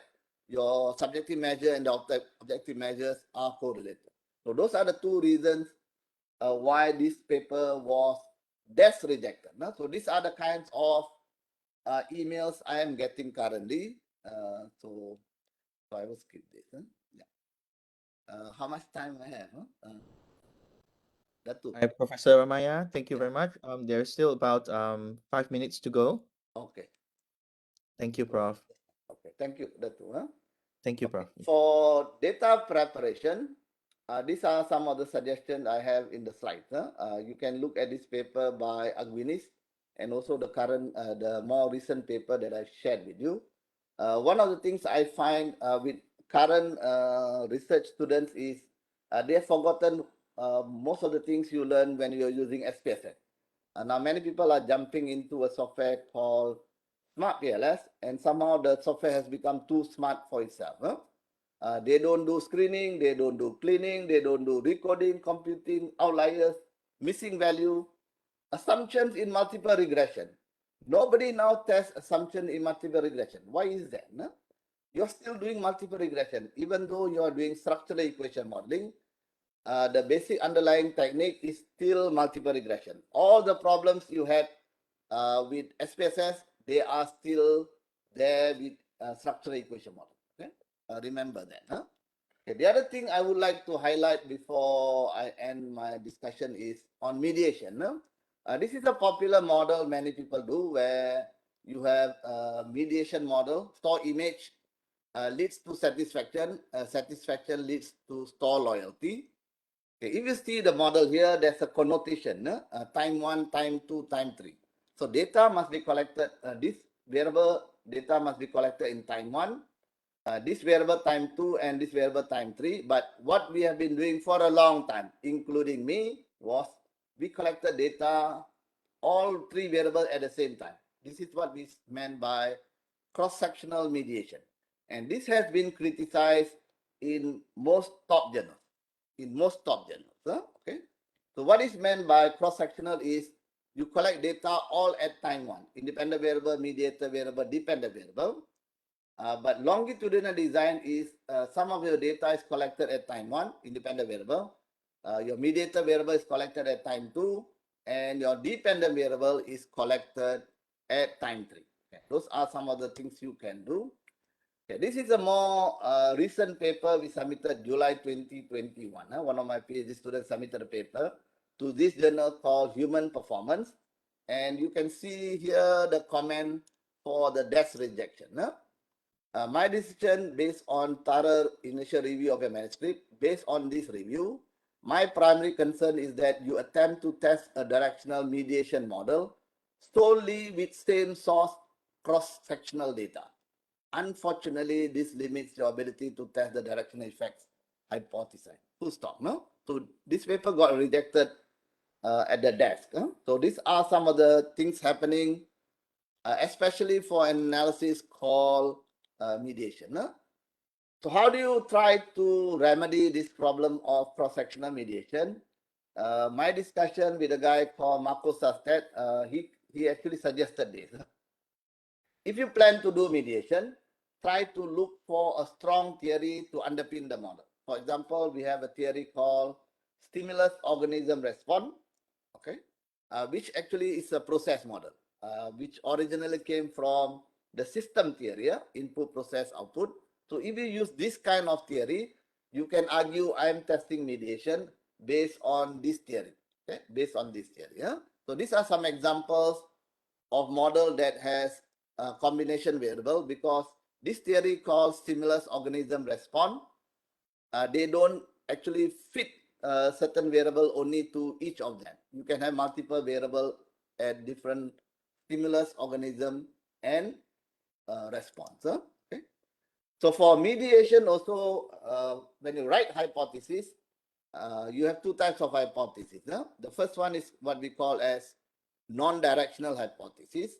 S9: your subjective measure and the objective measures are correlated. So those are the two reasons why this paper was rejected. So these are the kinds of emails I am getting currently. So I will skip this. Yeah. How much time I have? Dato.
S1: Hi, Professor Ramayah. Thank you very much. There's still about 5 minutes to go.
S9: Okay.
S1: Thank you, Prof.
S9: Okay. Thank you, Dato.
S1: Thank you, Prof.
S9: For data preparation, These are some of the suggestions I have in the slides. You can look at this paper by Agwinis and also the current, the more recent paper that I've shared with you. One of the things I find with current research students is they have forgotten most of the things you learn when you're using SPSS. Now many people are jumping into a software called Smart PLS, and somehow the software has become too smart for itself. They don't do screening, they don't do cleaning, they don't do recoding, computing, outliers, missing value, assumptions in multiple regression. Nobody now tests assumption in multiple regression. Why is that? No? You're still doing multiple regression, even though you're doing structural equation modeling. The basic underlying technique is still multiple regression. All the problems you had with SPSS, they are still there with structural equation model. Okay? Remember that. Huh? Okay. The other thing I would like to highlight before I end my discussion is on mediation. No? This is a popular model many people do, where you have a mediation model, store image leads to satisfaction, satisfaction leads to store loyalty. Okay, if you see the model here, there's a connotation, time 1, time 2, time 3. So data must be collected, this variable data must be collected in time 1, this variable time 2, and this variable time 3. But what we have been doing for a long time, including me, was we collected data, all 3 variables at the same time. This is what we meant by cross-sectional mediation. And this has been criticized in most top journals. Okay. So what is meant by cross-sectional is you collect data all at time 1, independent variable, mediator variable, dependent variable. But longitudinal design is some of your data is collected at time 1, independent variable. Your mediator variable is collected at time 2, and your dependent variable is collected at time 3. Okay. Those are some of the things you can do. Okay, this is a more recent paper we submitted July 2021. One of my PhD students submitted a paper to this journal called Human Performance. And you can see here the comment for the desk rejection. My decision based on thorough initial review of a manuscript. Based on this review, my primary concern is that you attempt to test a directional mediation model solely with same source cross-sectional data. Unfortunately, this limits your ability to test the directional effects hypothesis. Full stop. No? So this paper got rejected at the desk. So these are some of the things happening, especially for an analysis called mediation. So how do you try to remedy this problem of cross-sectional mediation? My discussion with a guy called Marco Sastet, he actually suggested this. If you plan to do mediation, try to look for a strong theory to underpin the model. For example, we have a theory called stimulus organism response, okay, which actually is a process model, which originally came from the system theory, input, process, output. So if you use this kind of theory, you can argue I am testing mediation based on this theory, okay, based on this theory. So these are some examples of model that has a combination variable, because this theory called stimulus organism response, they don't actually fit certain variable only to each of them. You can have multiple variable at different stimulus organism and response. Okay. So for mediation also, when you write hypothesis, you have 2 types of hypothesis. The first one is what we call as non-directional hypothesis.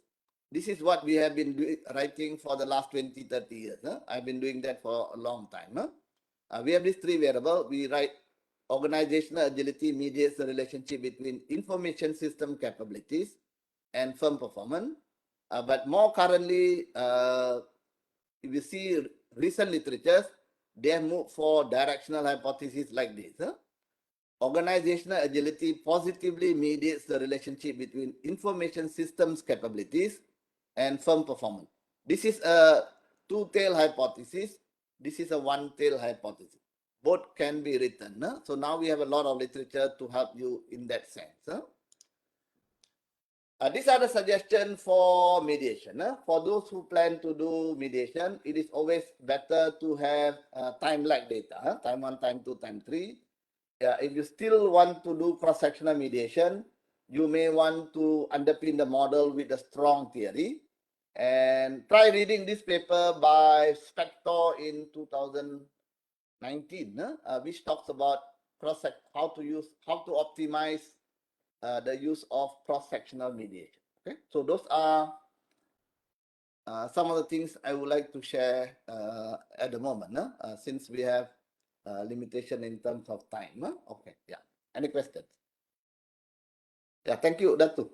S9: This is what we have been writing for the last 20, 30 years. I've been doing that for a long time. We have these 3 variables. We write organizational agility mediates the relationship between information system capabilities and firm performance. But more currently, if you see recent literatures, they have moved for directional hypothesis like this. Organizational agility positively mediates the relationship between information systems capabilities and firm performance. This is a 2-tail hypothesis. This is a 1-tail hypothesis. Both can be written. So now we have a lot of literature to help you in that sense. These are the suggestions for mediation. For those who plan to do mediation, it is always better to have time lag data. Time 1, time 2, time 3. yeah, if you still want to do cross-sectional mediation, you may want to underpin the model with a strong theory. And try reading this paper by Spector in 2019, which talks about how to optimize the use of cross-sectional mediation. Okay, so those are some of the things I would like to share at the moment, since we have limitation in terms of time. Okay, yeah. Any questions? Yeah, thank you, Dato.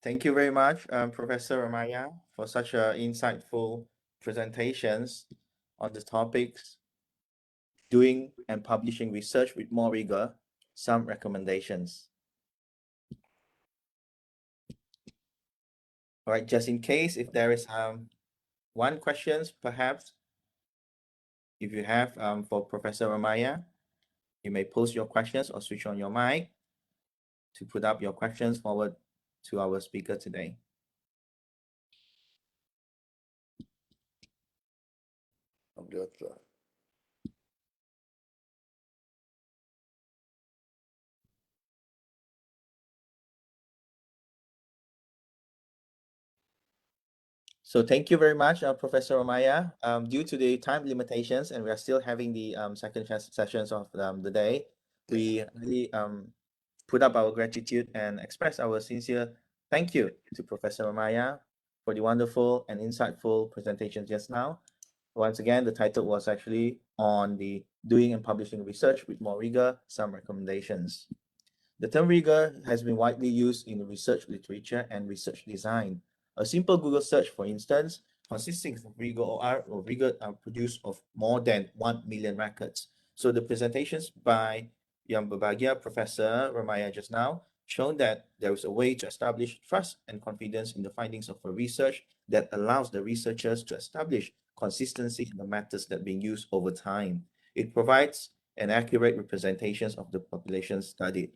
S1: Thank you very much, Professor Ramayah, for such insightful presentations on the topics doing and publishing research with more rigor, some recommendations. All right, just in case if there is one questions, perhaps, if you have for Professor Ramayah, you may post your questions or switch on your mic to put up your questions forward to our speaker today. So thank you very much, Professor Ramayah. Due to the time limitations, and we are still having the second sessions of the day, we really put up our gratitude and express our sincere thank you to Professor Ramayah for the wonderful and insightful presentation just now. Once again, the title was actually on the doing and publishing research with more rigor, some recommendations. The term rigor has been widely used in research literature and research design. A simple Google search, for instance, consisting of rigor or rigor produced of more than 1 million records. So the presentations by yang berbahagia Professor Ramayah just now shown that there is a way to establish trust and confidence in the findings of a research that allows the researchers to establish consistency in the methods that are being used over time. It provides an accurate representation of the population studied.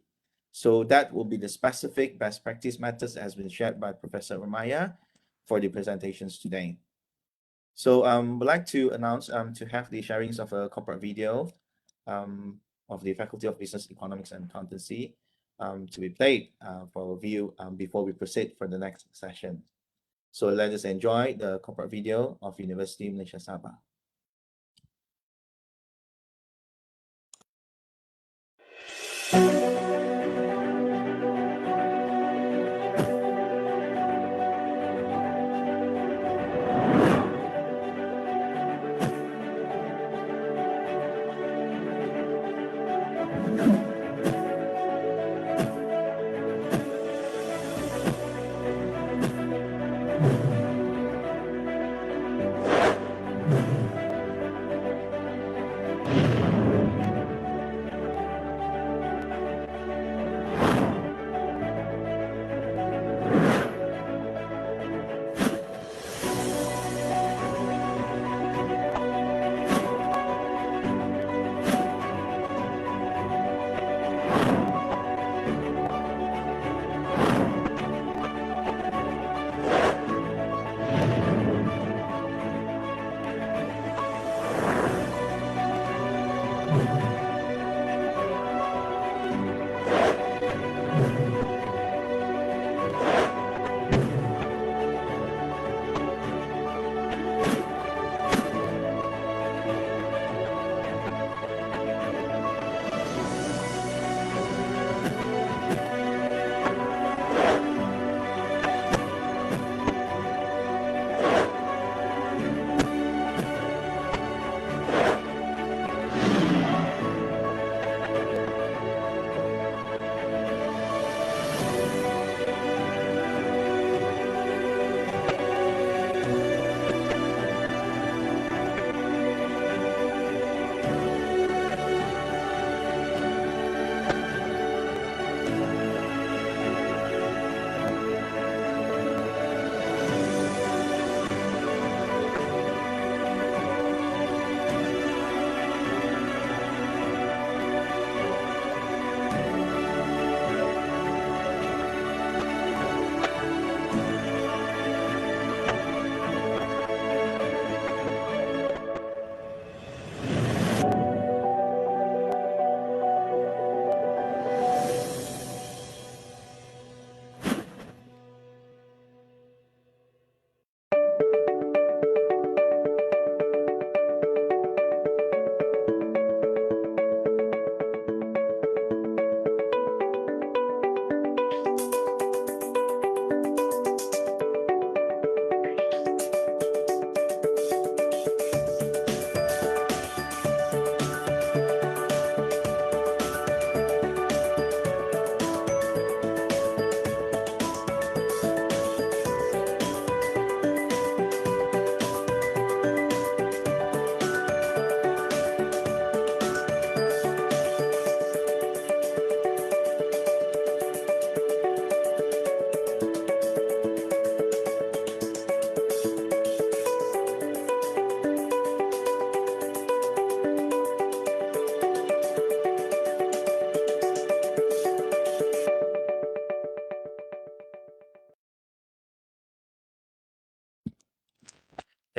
S1: So that will be the specific best practice methods that has been shared by Professor Ramayah for the presentations today. So we'd like to announce to have the sharings of a corporate video of the Faculty of Business Economics and Accountancy to be played for review before we proceed for the next session. So let us enjoy the corporate video of Universiti Malaysia Sabah.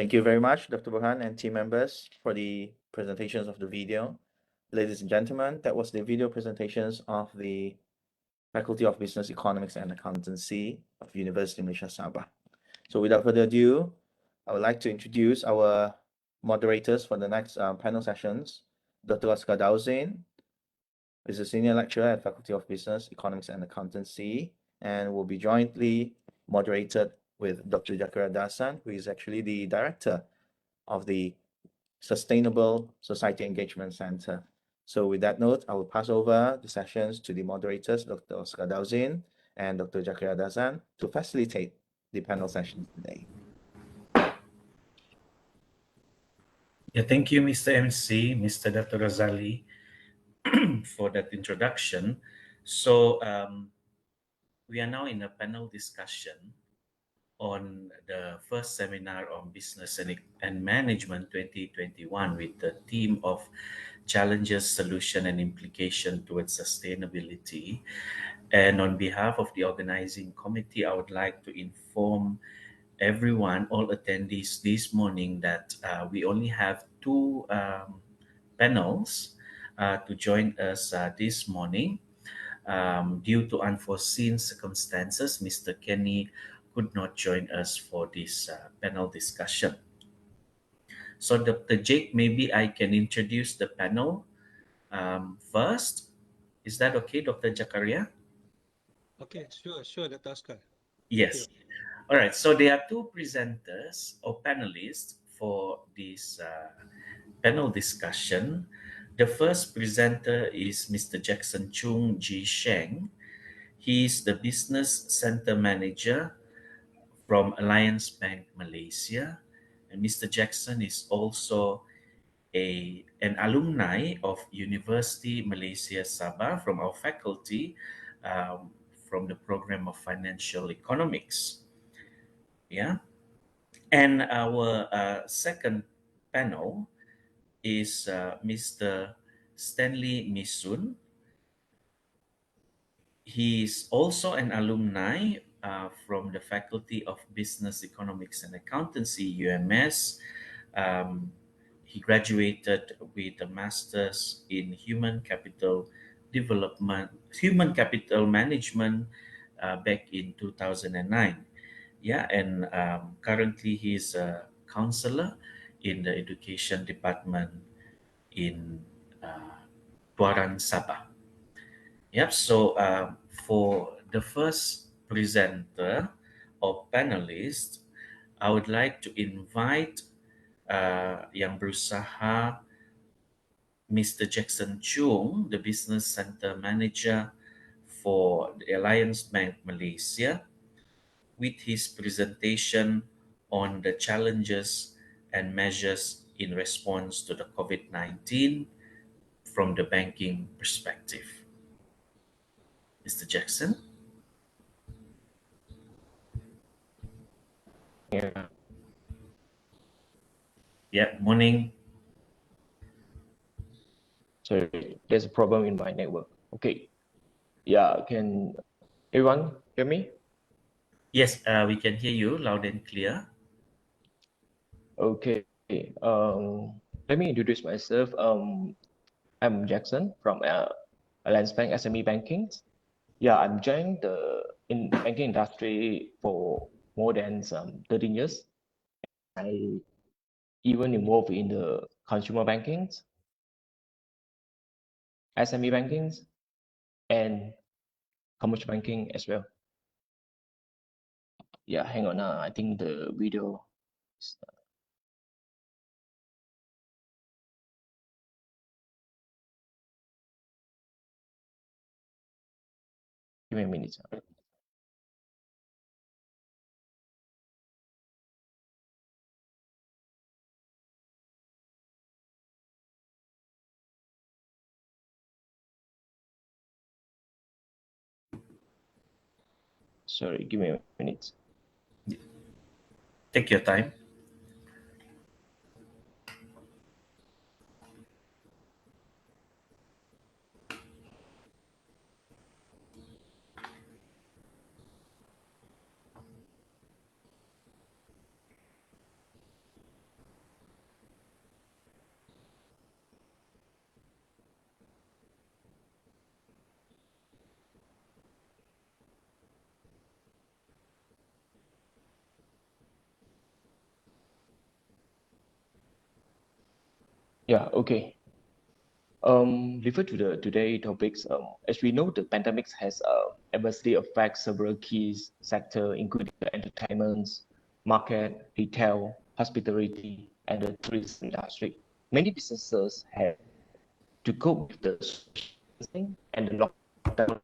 S1: Thank you very much, Dr. Burhan and team members, for the presentations of the video. Ladies and gentlemen, that was the video presentations of the Faculty of Business, Economics and Accountancy of Universiti Malaysia Sabah. So without further ado, I would like to introduce our moderators for the next panel sessions. Dr. Oscar Dauzain is a senior lecturer at Faculty of Business, Economics and Accountancy, and will be jointly moderated with Dr. Jakaria Dasan, who is actually the director of the Sustainable Society Engagement Center. So with that note, I will pass over the sessions to the moderators, Dr. Oscar Dauzain and Dr. Jakaria Dasan, to facilitate the panel sessions today.
S10: Yeah, thank you, Mr. MC, Mr. Dato Razali, for that introduction. So we are now in a panel discussion on the first seminar on Business and Management 2021 with the theme of Challenges, Solution and Implication towards Sustainability. And on behalf of the organizing committee, I would like to inform everyone, all attendees this morning, that we only have two panels to join us this morning. Due to unforeseen circumstances, Mr. Kenny could not join us for this panel discussion. So Dr. Jake, maybe I can introduce the panel first. Is that okay, Dr. Jakaria?
S5: Okay, sure, Dr. Oscar.
S10: Yes. All right. So there are two presenters or panelists for this panel discussion. The first presenter is Mr. Jackson Chung G. Sheng. He is the Business Center Manager from Alliance Bank Malaysia. And Mr. Jackson is also an alumni of Universiti Malaysia Sabah from our faculty from the program of Financial Economics. Yeah. And our second panel is Mr. Stanley Missun. He is also an alumni from the Faculty of Business, Economics and Accountancy, UMS. He graduated with a master's in human capital management back in 2009. Yeah, and currently he's a counselor in the education department in Sabah. Yep. So for the first presenter or panelist, I would like to invite yang berusaha Mr. Jackson Chung, the Business Center Manager for the Alliance Bank Malaysia, with his presentation on the challenges and measures in response to the COVID-19 from the banking perspective. Mr. Jackson? Yeah, morning.
S11: Sorry, there's a problem in my network. Okay. Yeah, can everyone hear me?
S10: Yes, we can hear you loud and clear.
S11: Okay. Let me introduce myself. I'm Jackson from Alliance Bank SME Banking. Yeah, I'm joined in banking industry for more than 13 years. I even involved in the consumer banking, SME banking, and commercial banking as well. Yeah, hang on. I think the video is, give me a minute. Sorry, give me a minute.
S10: Take your time.
S11: Yeah, okay. Refer to the today topics. As we know, the pandemic has adversely affected several key sectors, including the entertainment, market, retail, hospitality, and the tourism industry. Many businesses have to cope with the social distancing and the lockdown,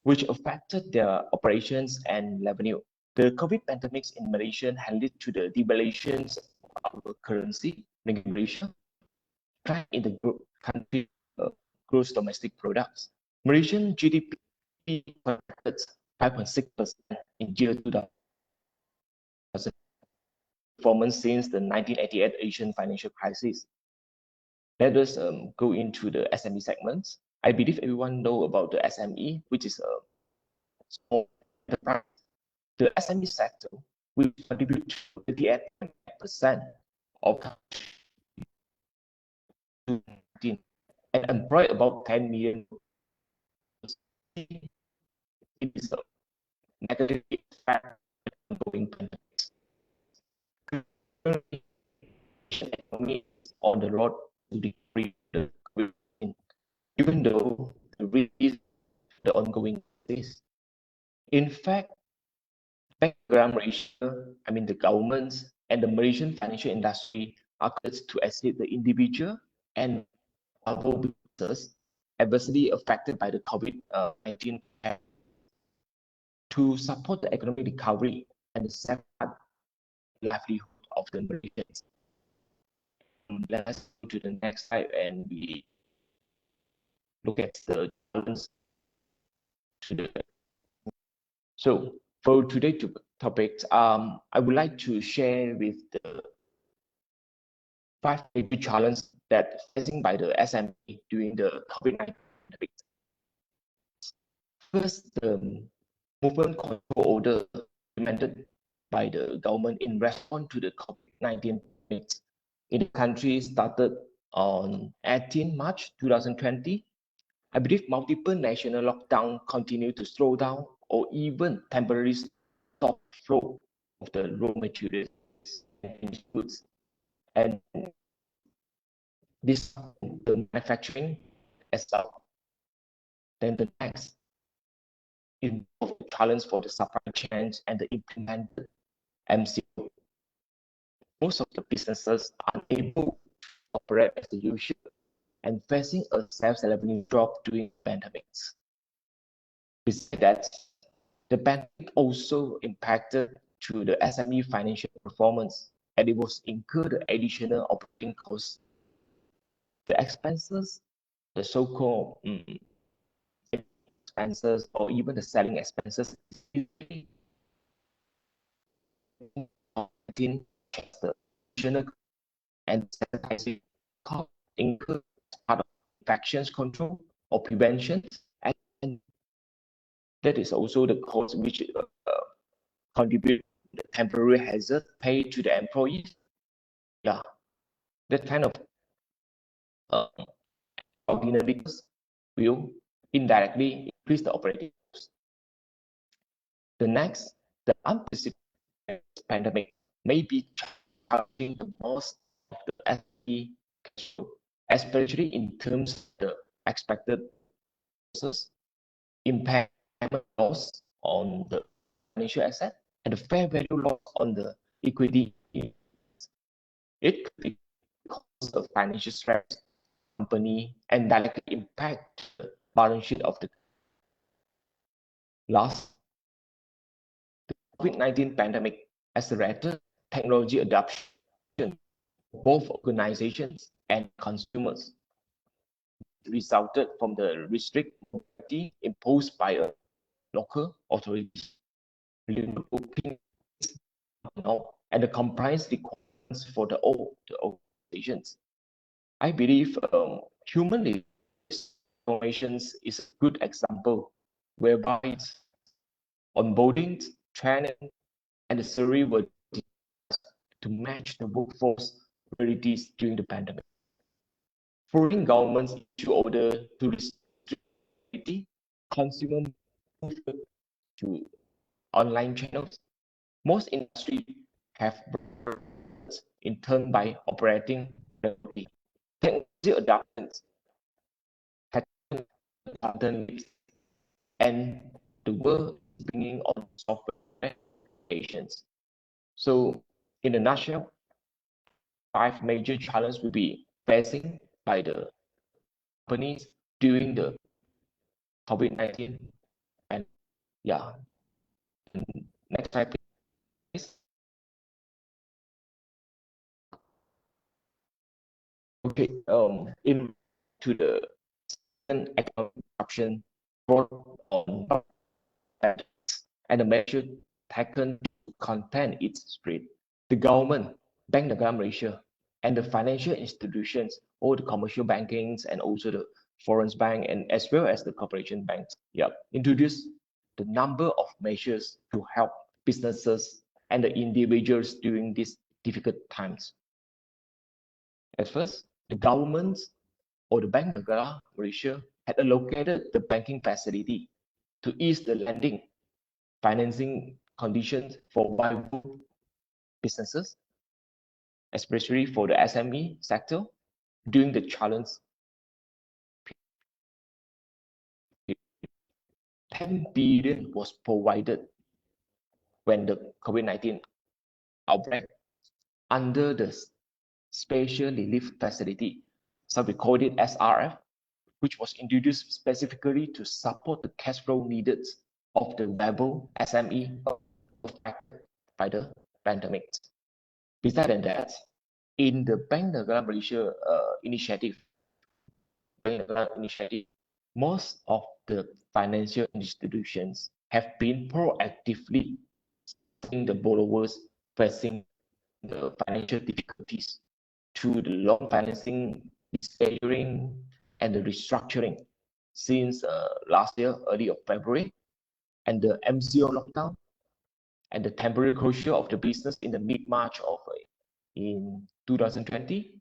S11: which affected their operations and revenue. The COVID pandemic in Malaysia has led to the devaluations of our currency, ringgit Malaysia, decline in the country gross domestic products. Malaysian GDP contracted 5.6% in year 2000 performance since the 1988 Asian financial crisis. Let us go into the SME segments. I believe everyone know about the SME, which is a small enterprise. The SME sector will contribute to 38% of and employ about 10 million. It is a negative effect ongoing pandemic. Economy is on the road to decrease the COVID, even though the risk is the ongoing crisis. In fact, background Malaysia, the governments and the Malaysian financial industry are to assist the individual and other businesses adversely affected by the COVID-19 to support the economic recovery and the safeguard livelihood of the Malaysians. Let's go to the next slide and we look at the challenges. So for today's topics, I would like to share with the 5 major challenges that facing by the SME during the COVID-19 pandemic. First, the movement control order implemented by the government in response to the COVID-19 pandemic in the country started on 18 March 2020. I believe multiple national lockdown continue to slow down or even temporarily stop flow of the raw materials and goods, and this the manufacturing as well. Then the next involved challenge for the supply chains and the implemented MCO. Most of the businesses are unable to operate as usual and facing a sales revenue drop during pandemics. Besides that, the pandemic also impacted to the SME financial performance, and it was incurred additional operating costs. The expenses, the so-called expenses or even the selling expenses, the additional and sanitizing costs incurred as part of infections control or prevention, and that is also the cost which contribute the temporary hazard paid to the employees. Yeah, that kind of ordinary costs will indirectly increase the operating costs. The next, the unprecedented pandemic may be challenging the most of the SME cash flow, especially in terms of the expected losses, impairment loss on the financial asset, and the fair value loss on the equity. It could cause a financial stress company and directly impact the balance sheet of the last. The COVID-19 pandemic accelerated technology adoption for both organizations and consumers. It resulted from the restrict mobility imposed by a local authority, and the compliance requirements for the organizations. I believe human informations is a good example whereby onboarding, training, and the survey were to match the workforce realities during the pandemic. Foreign governments issue order to restrict consumer movement to online channels. Most industries have in turn by operating remotely. adoptions had alternative and the world is bringing on software applications. So in a nutshell, 5 major challenges will be facing by the companies during the COVID-19. And yeah, next slide, please. Okay, in to the economic corruption brought on and the measure taken to contain its spread. The government, Bank Negara Malaysia, and the financial institutions, all the commercial bankings and also the foreign bank and as well as the corporation banks, introduce the number of measures to help businesses and the individuals during these difficult times. At first, the governments or the Bank Negara Malaysia had allocated the banking facility to ease the lending financing conditions for viable businesses, especially for the SME sector during the challenge. 10 billion was provided when the COVID-19 outbreak under the Special Relief Facility, so we called it SRF, which was introduced specifically to support the cash flow needed of the viable SME affected by the pandemic. Besides that, in the Bank Negara Malaysia initiative, most of the financial institutions have been proactively supporting the borrowers facing the financial difficulties through the loan financing, rescheduling, and the restructuring since last year, early of February, and the MCO lockdown and the temporary closure of the business in the mid-March of in 2020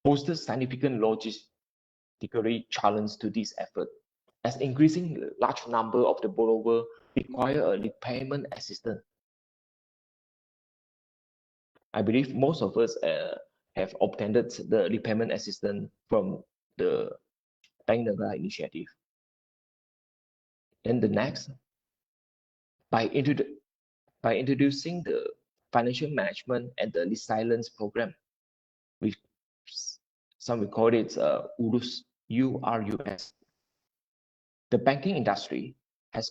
S11: posed significant logistically challenge to this effort, as increasing large number of the borrower require a repayment assistance. I believe most of us have obtained the repayment assistance from the Bank Negara initiative. And the next, by introducing the financial management and the resilience program, which some we call it URUS, URUS. The banking industry has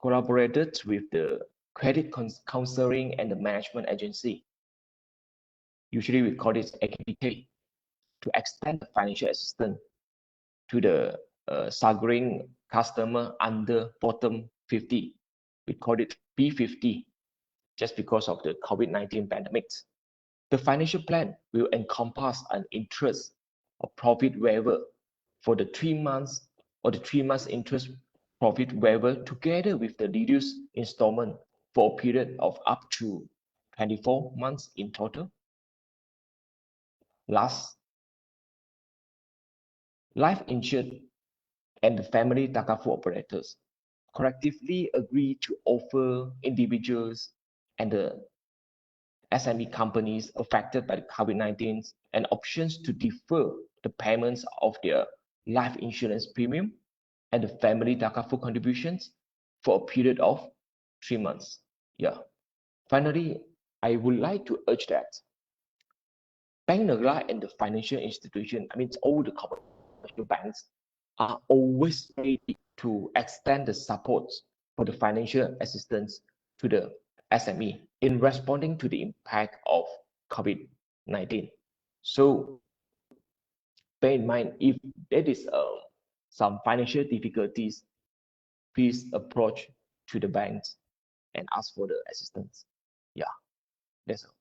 S11: collaborated with the credit counseling and the management agency. Usually we call it AKPK, to extend the financial assistance to the struggling customer under bottom 50. We call it B50, just because of the COVID-19 pandemic. The financial plan will encompass an interest or profit waiver for the 3 months or the 3 months interest profit waiver together with the reduced installment for a period of up to 24 months in total. Last, life insured and the family Takafu operators collectively agree to offer individuals and the SME companies affected by the COVID-19 and options to defer the payments of their life insurance premium and the family Takafu contributions for a period of 3 months. Finally, I would like to urge that Bank Negara and the financial institution, I mean all the commercial banks, are always ready to extend the support for the financial assistance to the SME in responding to the impact of COVID-19. So bear in mind, if there is some financial difficulties, please approach to the banks and ask for the assistance. That's all.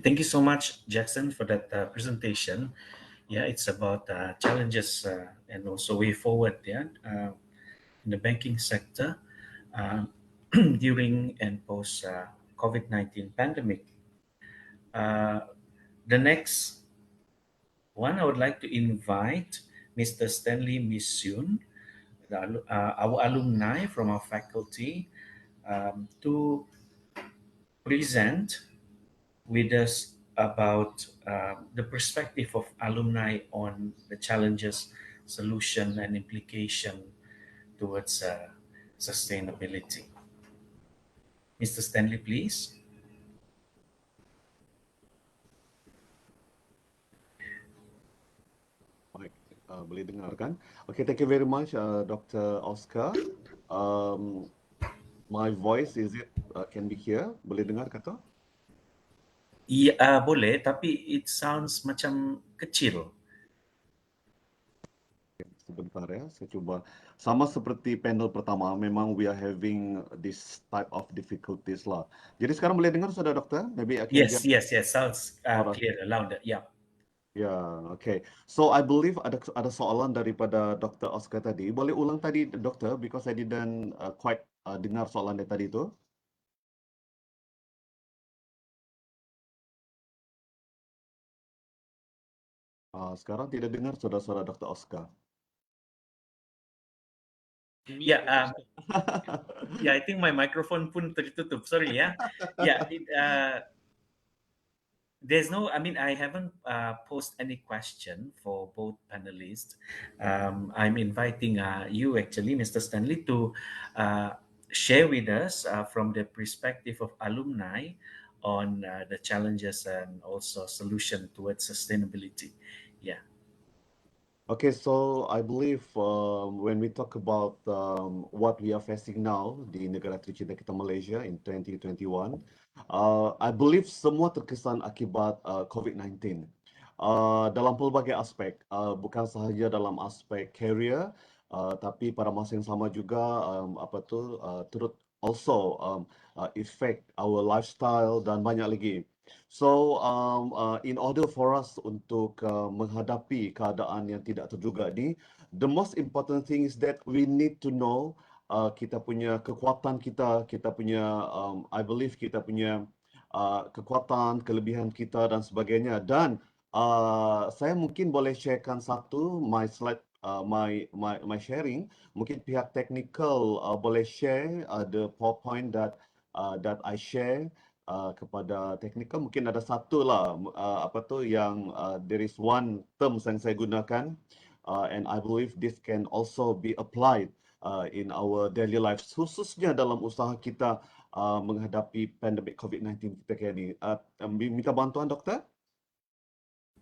S10: Thank you so much, Jackson, for that presentation. It's about challenges and also way forward in the banking sector during and post COVID-19 pandemic. The next one, I would like to invite Mr. Stanley Missun, our alumni from our faculty, to present with us about the perspective of alumni on the challenges, solution, and implication towards sustainability. Mr. Stanley, please.
S12: Baik, boleh dengar kan? Okay, thank you very much, Dr. Oscar. My voice, is it can be hear? Boleh dengar kata?
S10: Iya, boleh, tapi it sounds macam kecil.
S12: Sebentar ya, saya cuba. Sama seperti panel pertama, memang we are having this type of difficulties lah. Jadi sekarang boleh dengar sudah, Doktor? Maybe I can
S10: Yes,
S12: just...
S10: yes, yes, sounds
S12: Alright.
S10: clear, louder. Yeah.
S12: Ya, okay. So I believe ada soalan daripada Dr. Oscar tadi. Boleh ulang tadi, Doktor, because I didn't quite dengar soalan dia tadi tu. Sekarang tidak dengar saudara-saudara Dr. Oscar.
S10: Yeah, yeah, I think my microphone pun tertutup. Sorry, yeah. Yeah, there's no, I mean, I haven't posed any question for both panelists. I'm inviting you actually, Mr. Stanley, to share with us from the perspective of alumni on the challenges and also solution towards sustainability. Yeah.
S12: Okay, so I believe when we talk about what we are facing now di negara tercinta kita Malaysia in 2021, I believe semua terkesan akibat COVID-19 dalam pelbagai aspek, bukan sahaja dalam aspek career, tapi pada masa yang sama juga turut also affect our lifestyle dan banyak lagi. So, in order for us untuk menghadapi keadaan yang tidak terduga ni, the most important thing is that we need to know kita punya kekuatan kita punya, I believe kita punya kekuatan, kelebihan kita dan sebagainya. Dan saya mungkin boleh sharekan satu my slide, my sharing. Mungkin pihak technical boleh share the PowerPoint that I share. Kepada teknikal mungkin ada satu lah yang there is one term yang saya gunakan and I believe this can also be applied in our daily lives, khususnya dalam usaha kita menghadapi pandemik COVID-19 kita kali ini. Minta bantuan, Doktor?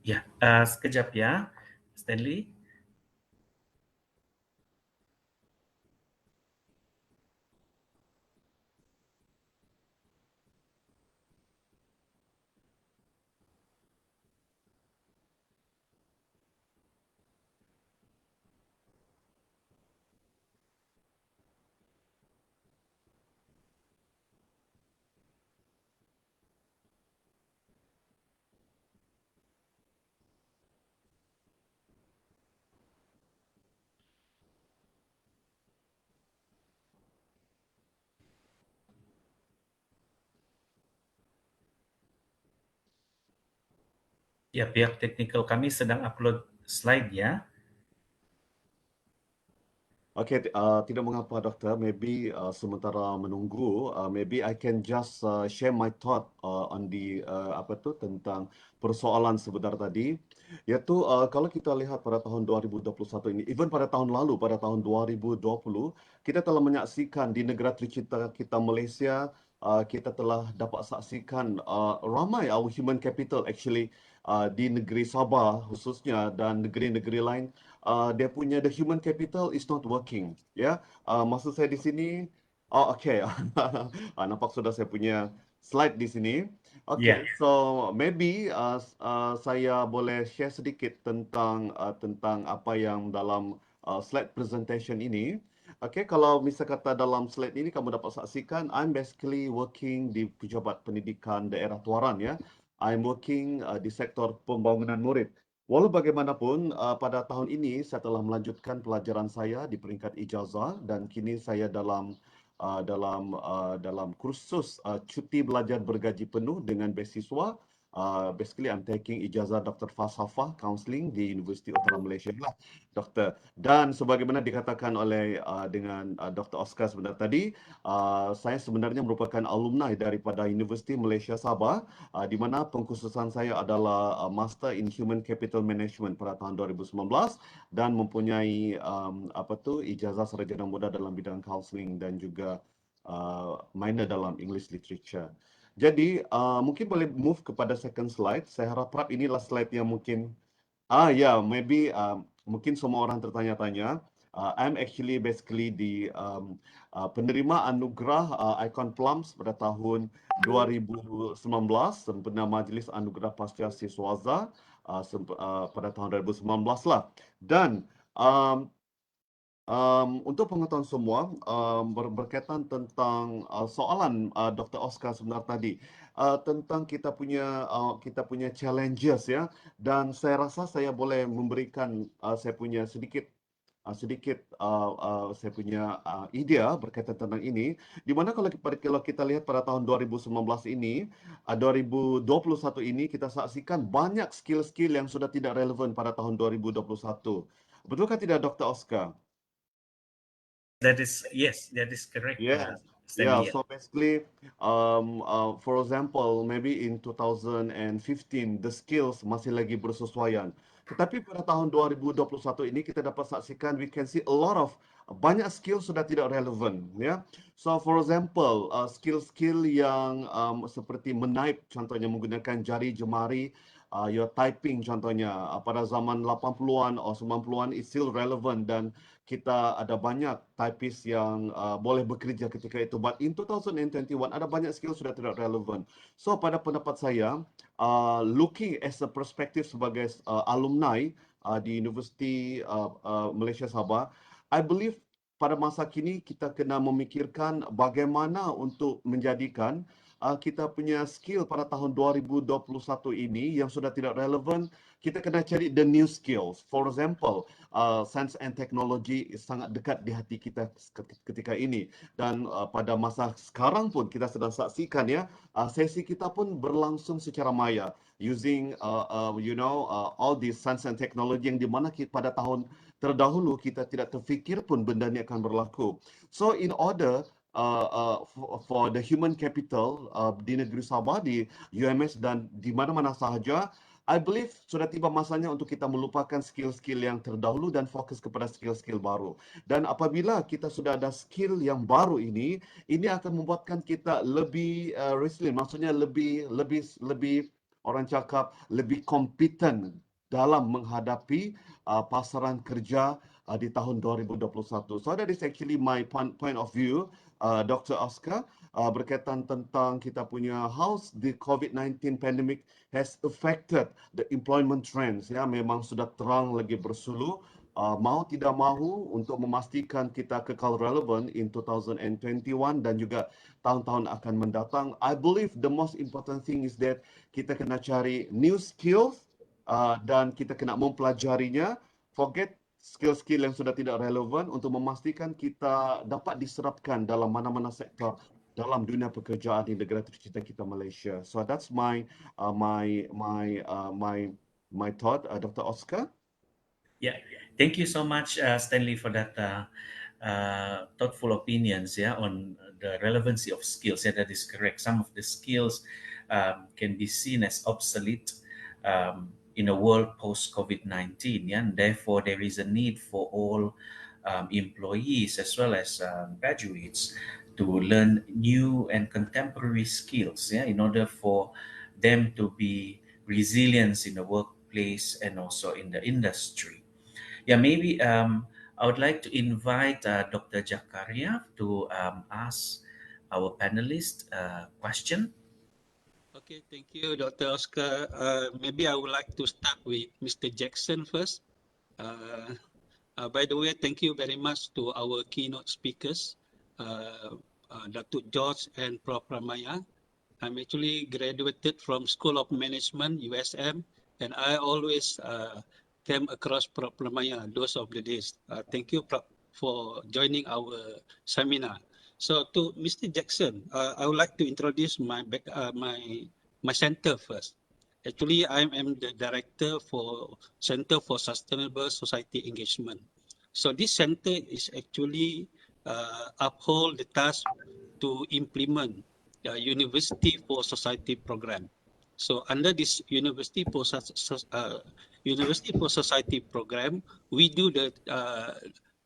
S10: Ya, sekejap ya, Stanley. Ya, pihak teknikal kami sedang upload slide ya.
S12: Okay, tidak mengapa, Doktor. Maybe sementara menunggu, maybe I can just share my thought on the tentang persoalan sebentar tadi. Iaitu kalau kita lihat pada tahun 2021 ini, even pada tahun lalu, pada tahun 2020, kita telah menyaksikan di negara tercinta kita Malaysia, kita telah dapat saksikan ramai our human capital actually di negeri Sabah khususnya dan negeri-negeri lain. Dia punya the human capital is not working. Ya, maksud saya di sini, okay, nampak sudah saya punya slide di sini. Okay, so maybe saya boleh share sedikit tentang apa yang dalam slide presentation ini. Okay, kalau misal kata dalam slide ini kamu dapat saksikan, I'm basically working di Pejabat Pendidikan Daerah Tuaran ya. I'm working di sektor pembangunan murid. Walau bagaimanapun, pada tahun ini saya telah melanjutkan pelajaran saya di peringkat ijazah dan kini saya dalam kursus cuti belajar bergaji penuh dengan beasiswa Basically, I'm taking ijazah Dr. Falsafah Counseling di Universiti Malaysia lah, Doktor. Dan sebagaimana dikatakan oleh dengan Dr. Oscar sebentar tadi, saya sebenarnya merupakan alumni daripada Universiti Malaysia Sabah, di mana pengkhususan saya adalah Master in Human Capital Management pada tahun 2019 dan mempunyai ijazah sarjana muda dalam bidang counseling dan juga minor dalam English Literature. Jadi mungkin boleh move kepada second slide. Saya harap inilah slide yang mungkin maybe mungkin semua orang tertanya-tanya. I'm actually basically di penerima anugerah Icon Plums pada tahun 2019 sempena Majlis Anugerah Pasca Siswaza pada tahun 2019 lah. Dan untuk pengetahuan semua, berkaitan tentang soalan Dr. Oscar sebentar tadi tentang kita punya challenges ya, dan saya rasa saya boleh memberikan saya punya sedikit saya punya idea berkaitan tentang ini, di mana kalau kita lihat pada tahun 2019 ini, 2021 ini kita saksikan banyak skill-skill yang sudah tidak relevan pada tahun 2021. Betulkah tidak, Dr. Oscar?
S10: Yes, that is correct.
S12: Yes.
S10: Stanley,
S12: So basically, for example, maybe in 2015, the skills masih lagi bersesuaian. Tetapi pada tahun 2021 ini kita dapat saksikan, we can see a lot of banyak skill sudah tidak relevan, ya. So for example, skill-skill yang seperti menaip, contohnya menggunakan jari jemari, your typing contohnya, pada zaman 80-an atau 90-an is still relevant dan kita ada banyak typist yang boleh bekerja ketika itu. But in 2021 ada banyak skill sudah tidak relevan. So pada pendapat saya, looking as a perspective sebagai alumni di Universiti Malaysia Sabah, I believe pada masa kini kita kena memikirkan bagaimana untuk menjadikan kita punya skill pada tahun 2021 ini yang sudah tidak relevan, kita kena cari the new skills. For example, science and technology sangat dekat di hati kita ketika ini, dan pada masa sekarang pun kita sedang saksikan ya, sesi kita pun berlangsung secara maya using all these science and technology yang di mana pada tahun terdahulu kita tidak terfikir pun benda ini akan berlaku. So in order for the human capital di negeri Sabah, di UMS dan di mana-mana sahaja, I believe sudah tiba masanya untuk kita melupakan skill-skill yang terdahulu dan fokus kepada skill-skill baru. Dan apabila kita sudah ada skill yang baru ini akan membuatkan kita lebih resilient, maksudnya lebih orang cakap lebih kompeten dalam menghadapi pasaran kerja di tahun 2021. So that is actually my point of view, Dr. Oscar, berkaitan tentang kita punya how the COVID-19 pandemic has affected the employment trends. Ya, memang sudah terang lagi bersulu. Mau tidak mahu untuk memastikan kita kekal relevan in 2021 dan juga tahun-tahun akan mendatang. I believe the most important thing is that kita kena cari new skills dan kita kena mempelajarinya. Forget skill-skill yang sudah tidak relevan untuk memastikan kita dapat diserapkan dalam mana-mana sektor dalam dunia pekerjaan di negara tercinta kita, Malaysia. So that's my thought, Dr. Oscar.
S10: Yeah, thank you so much, Stanley, for that thoughtful opinions on the relevancy of skills. Yeah, that is correct. Some of the skills can be seen as obsolete in a world post-COVID-19, and therefore there is a need for all employees as well as graduates to learn new and contemporary skills, in order for them to be resilient in the workplace and also in the industry. Yeah, maybe I would like to invite Dr. Jakaria to ask our panelist a question.
S5: Okay, thank you, Dr. Oscar. Maybe I would like to start with Mr. Jackson first. By the way, thank you very much to our keynote speakers, Dato George and Prof Ramayah. I'm actually graduated from School of Management, USM, and I always came across Prof Ramayah those of the days. Thank you, Prof, for joining our seminar. So to Mr. Jackson, I would like to introduce my center first. Actually, I am the director for Center for Sustainable Society Engagement. So this center is actually uphold the task to implement University for Society program. So under this University for Society program, we do the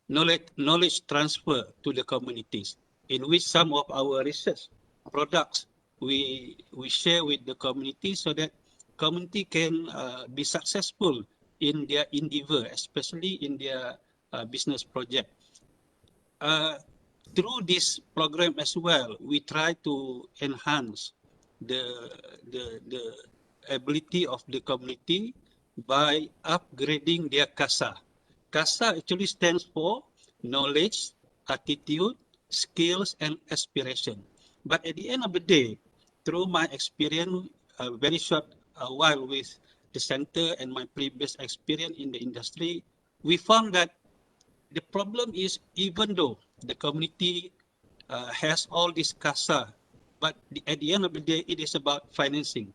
S5: knowledge transfer to the communities, in which some of our research products we share with the community so that community can be successful in their endeavor, especially in their business project. Through this program as well, we try to enhance the ability of the community by upgrading their CASA. CASA actually stands for knowledge, attitude, skills, and aspiration. But at the end of the day, through my experience, a very short while with the center and my previous experience in the industry, we found that the problem is, even though the community has all this CASA, but at the end of the day, it is about financing.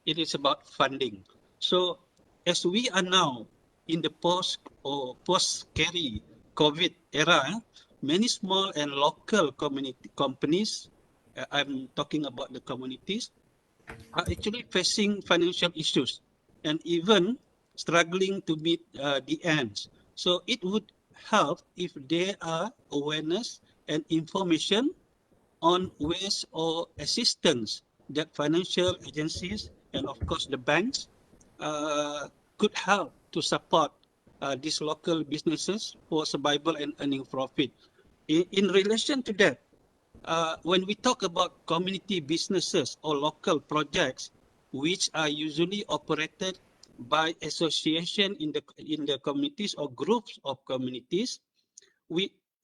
S5: It is about funding. So as we are now in the post-scary COVID era, many small and local companies, I'm talking about the communities, are actually facing financial issues and even struggling to meet the ends. So it would help if there are awareness and information on ways or assistance that financial agencies and of course the banks could help to support these local businesses for survival and earning profit. In relation to that, when we talk about community businesses or local projects, which are usually operated by association in the communities or groups of communities,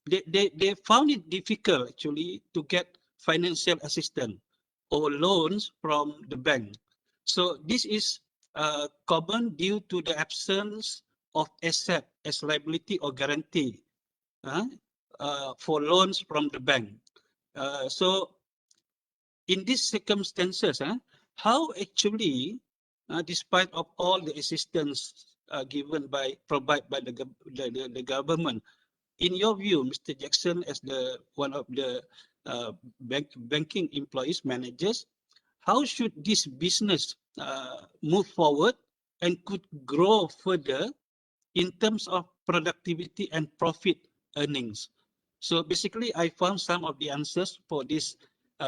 S5: they found it difficult actually to get financial assistance or loans from the bank. So this is common due to the absence of asset as liability or guarantee for loans from the bank. So in these circumstances, how actually, despite of all the assistance provided by the government, in your view, Mr. Jackson, as one of the banking employees, managers, how should this business move forward and could grow further in terms of productivity and profit earnings? So basically, I found some of the answers for this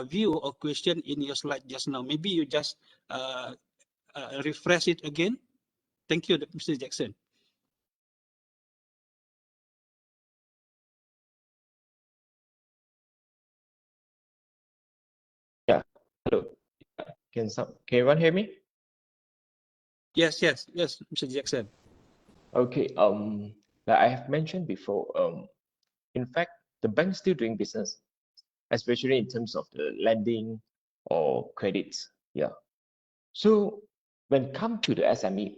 S5: view or question in your slide just now. Maybe you just refresh it again. Thank you, Mr. Jackson.
S11: Yeah, hello. Can everyone hear me?
S5: Yes, Mr. Jackson.
S11: Okay, like I have mentioned before, in fact, the bank's still doing business, especially in terms of the lending or credits. Yeah. So when it comes to the SME,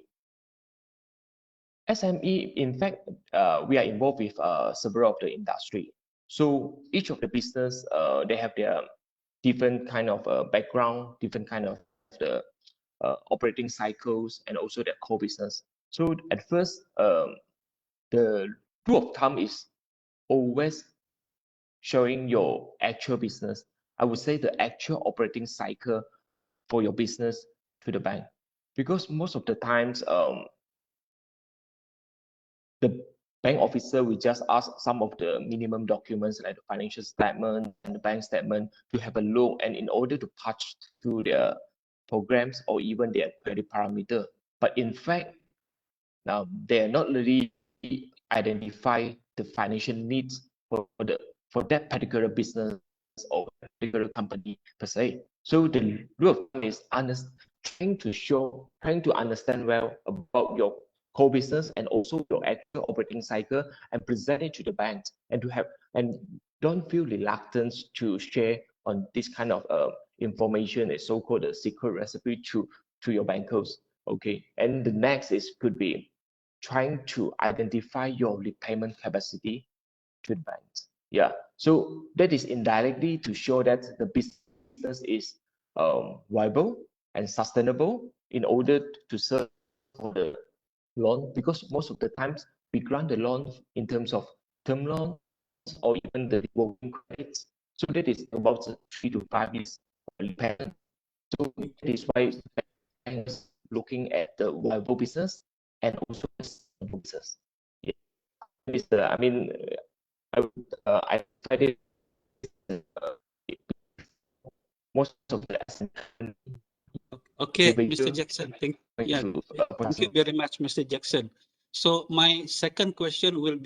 S11: in fact, we are involved with several of the industry. So each of the business, they have their different kind of background, different kind of the operating cycles, and also their core business. So at first, the rule of thumb is always showing your actual business. I would say the actual operating cycle for your business to the bank, because most of the times, the bank officer will just ask some of the minimum documents like the financial statement and the bank statement to have a look, and in order to patch through their programs or even their credit parameter. But in fact, now they are not really identify the financial needs for that particular business or particular company per se. So the rule of thumb is trying to understand well about your core business and also your actual operating cycle and present it to the bank, and don't feel reluctant to share on this kind of information, a so-called secret recipe to your bankers. Okay, and the next could be trying to identify your repayment capacity to the banks. Yeah, so that is indirectly to show that the business is viable and sustainable in order to serve for the loan, because most of the times we grant the loan in terms of term loans or even the revolving credits. So that is about 3 to 5 years repayment. So that is why banks looking at the viable business and also the sustainable business. Yeah. I mean, I tried it. Most of the
S5: Okay, Mr. Jackson, thank you very much, Mr. Jackson. So my second question will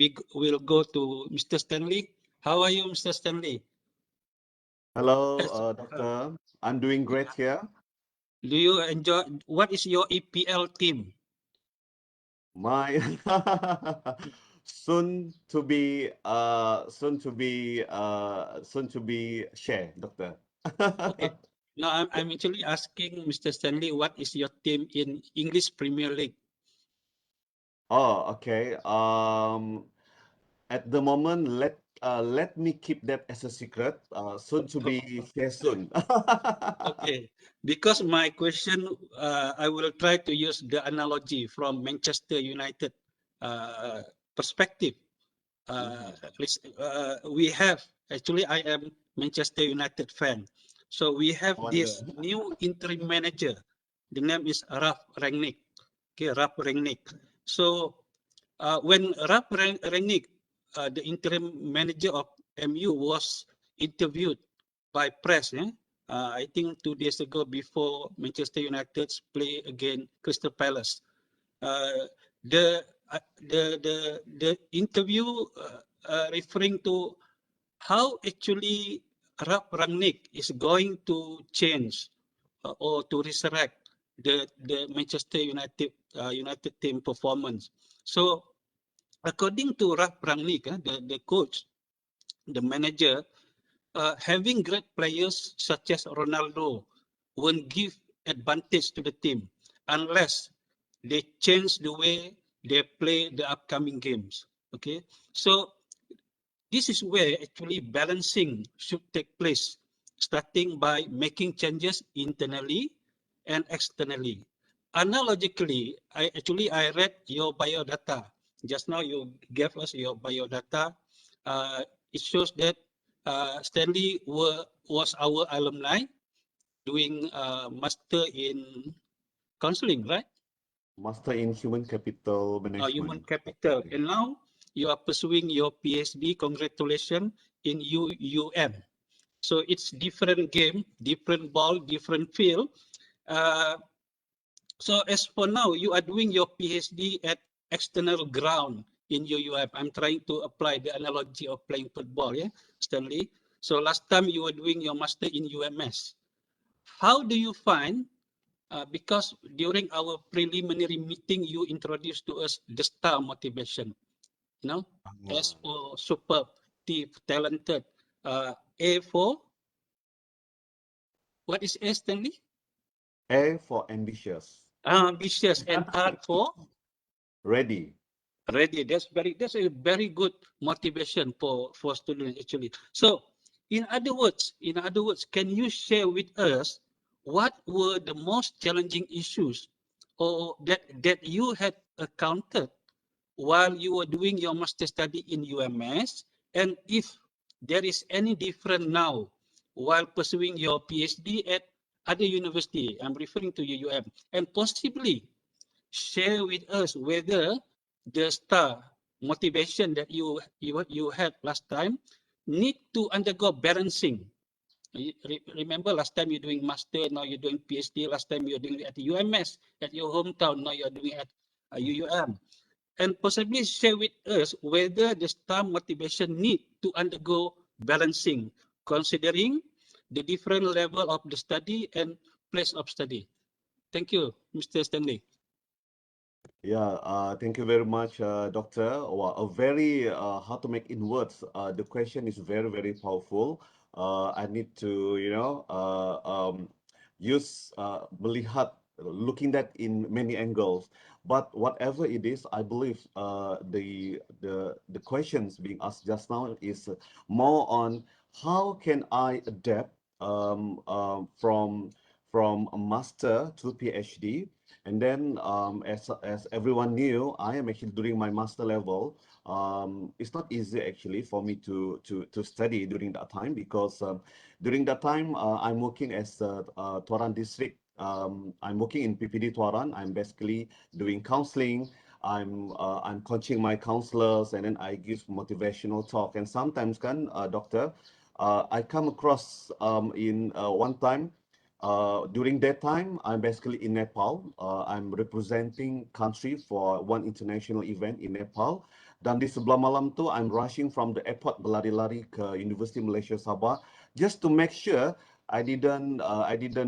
S5: go to Mr. Stanley. How are you, Mr. Stanley?
S12: Hello, Doctor. I'm doing great here.
S5: Do you enjoy? What is your EPL team?
S12: My soon to be share, Doctor.
S5: No, I'm actually asking Mr. Stanley, what is your team in English Premier League?
S12: Oh, okay. At the moment, let me keep that as a secret. Soon to be share soon.
S5: Okay, because my question, I will try to use the analogy from Manchester United perspective. We have, actually, I am Manchester United fan. So we have this new interim manager. The name is Ralf Rangnick. Okay, Ralf Rangnick. So when Ralf Rangnick, the interim manager of MU, was interviewed by press, I think 2 days ago before Manchester United's play against Crystal Palace. The interview referring to how actually Ralf Rangnick is going to change or to resurrect the Manchester United team performance. So according to Ralf Rangnick, the coach, the manager, having great players such as Ronaldo won't give advantage to the team unless they change the way they play the upcoming games. Okay, so this is where actually balancing should take place, starting by making changes internally and externally. Analogically, I read your biodata. Just now you gave us your biodata. It shows that Stanley was our alumni doing master in counseling, right?
S12: Master in Human Capital Management.
S5: Human capital. And now you are pursuing your PhD. Congratulations in UUM. So it's different game, different ball, different field. So as for now, you are doing your PhD at external ground in UUM. I'm trying to apply the analogy of playing football, yeah, Stanley. So last time you were doing your master in UMS. How do you find, because during our preliminary meeting, you introduced to us the STAR motivation, you know, S for superb, T for talented, A for, what is S, Stanley?
S12: A for ambitious.
S5: Ambitious, and R for?
S12: Ready.
S5: Ready. That's a very good motivation for students actually. So in other words, can you share with us what were the most challenging issues or that you had encountered while you were doing your master study in UMS, and if there is any different now while pursuing your PhD at other university? I'm referring to UUM, and possibly share with us whether the STAR motivation that you had last time need to undergo balancing. Remember last time you're doing master, now you're doing PhD. Last time you're doing it at UMS, at your hometown, now you're doing it at UUM. And possibly share with us whether the STAR motivation need to undergo balancing, considering the different level of the study and place of study. Thank you, Mr. Stanley.
S12: Yeah, thank you very much, Doctor. Wow, a very how to make in words. The question is very, very powerful. I need to, use melihat, looking that in many angles. But whatever it is, I believe the questions being asked just now is more on how can I adapt from a master to PhD. And then, as everyone knew, I am actually doing my master level. It's not easy actually for me to study during that time, because during that time I'm working as Tuaran district. I'm working in PPD Tuaran. I'm basically doing counseling. I'm coaching my counselors, and then I give motivational talk. And sometimes, doctor, I come across in one time. During that time, I'm basically in Nepal. I'm representing country for one international event in Nepal. Dan di sebelah malam tu, I'm rushing from the airport berlari-lari ke Universiti Malaysia Sabah just to make sure I didn't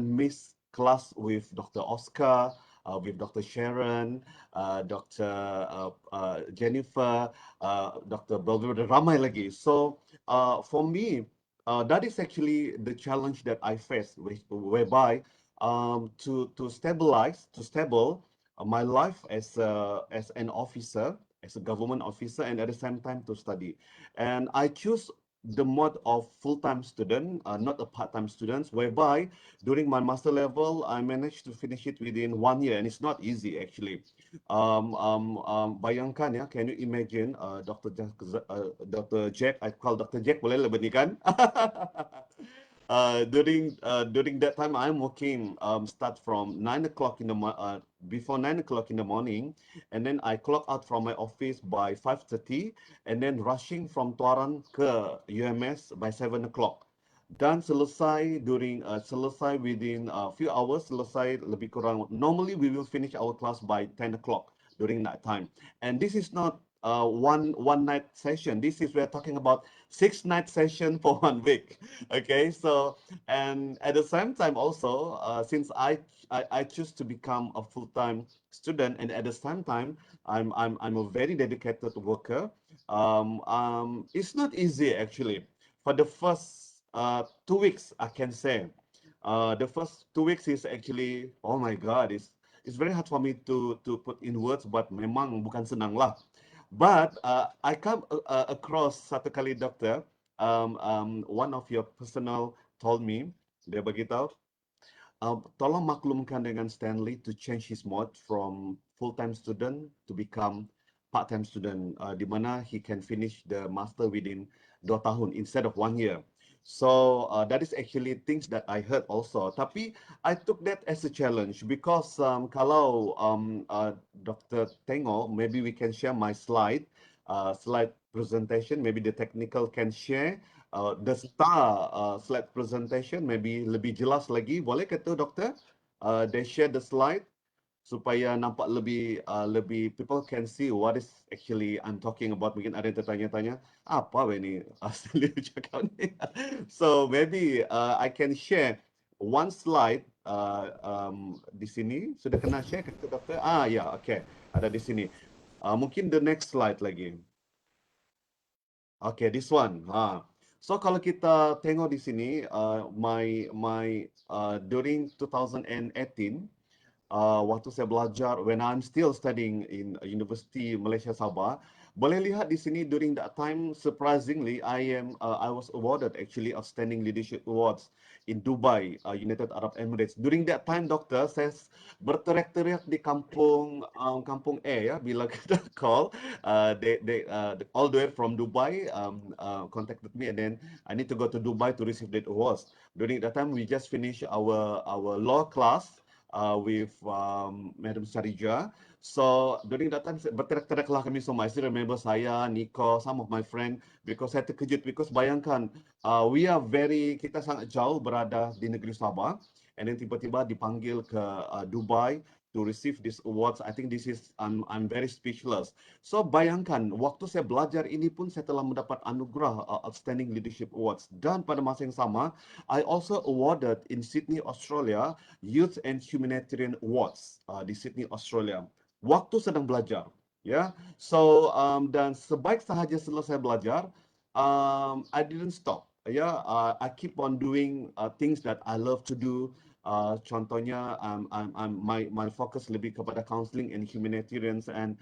S12: miss class with Dr. Oscar, with Dr. Sharon, Dr. Jennifer, Dr. Ramai lagi. So for me, that is actually the challenge that I face, whereby to stable my life as an officer, as a government officer, and at the same time to study. And I choose the mode of full-time student, not a part-time students, whereby during my master level, I managed to finish it within 1 year, and it's not easy actually. Bayangkan ya, can you imagine Dr. Jack, I call Dr. Jack, boleh lebih ni kan? During that time, I'm working start from 9 o'clock in the before 9 o'clock in the morning, and then I clock out from my office by 5:30, and then rushing from Tuaran ke UMS by 7 o'clock. Dan selesai selesai within a few hours, selesai lebih kurang. Normally we will finish our class by 10 o'clock during that time. And this is not one night session. This is, we're talking about 6 night session for 1 week. Okay, so, and at the same time also, since I choose to become a full-time student, and at the same time I'm a very dedicated worker. It's not easy actually. For the first 2 weeks, I can say, the first 2 weeks is actually, oh my God, it's very hard for me to put in words, but memang bukan senang lah. But I come across satu kali, doktor, one of your personnel told me, dia beritahu, tolong maklumkan dengan Stanley to change his mode from full-time student to become part-time student, di mana he can finish the master within 2 tahun instead of 1 year. So that is actually things that I heard also. Tapi I took that as a challenge, because kalau Dr. tengok, maybe we can share my slide presentation. Maybe the technical can share the star slide presentation. Maybe lebih jelas lagi. Boleh ke tu, Doktor? They share the slide supaya nampak lebih people can see what is actually I'm talking about. Mungkin ada yang tertanya-tanya, apa ini Stanley cakap ni? So maybe I can share one slide di sini. Sudah kena share ke doktor? Ya, okay, ada di sini. Mungkin the next slide lagi. Okay, this one. So kalau kita tengok di sini, during 2018, waktu saya belajar, when I'm still studying in Universiti Malaysia Sabah, boleh lihat di sini during that time, surprisingly, I was awarded actually outstanding leadership awards in Dubai, United Arab Emirates. During that time, doktor, saya berteriak-teriak di kampung ya, bila kita call, they all the way from Dubai contacted me, and then I need to go to Dubai to receive that awards. During that time, we just finished our law class with Madam Sarija. So during that time, berteriak-teriaklah kami semua. I still remember saya, Nico, some of my friend, because saya terkejut, because bayangkan, kita sangat jauh berada di negeri Sabah, and then tiba-tiba dipanggil ke Dubai to receive these awards. I think this is, I'm very speechless. So bayangkan, waktu saya belajar ini pun saya telah mendapat anugerah Outstanding Leadership Awards. Dan pada masa yang sama, I also awarded in Sydney, Australia, Youth and Humanitarian Awards di Sydney, Australia. Waktu sedang belajar, ya. So dan sebaik sahaja selesai belajar, I didn't stop. Ya, I keep on doing things that I love to do. Contohnya, my focus lebih kepada counseling and humanitarians, and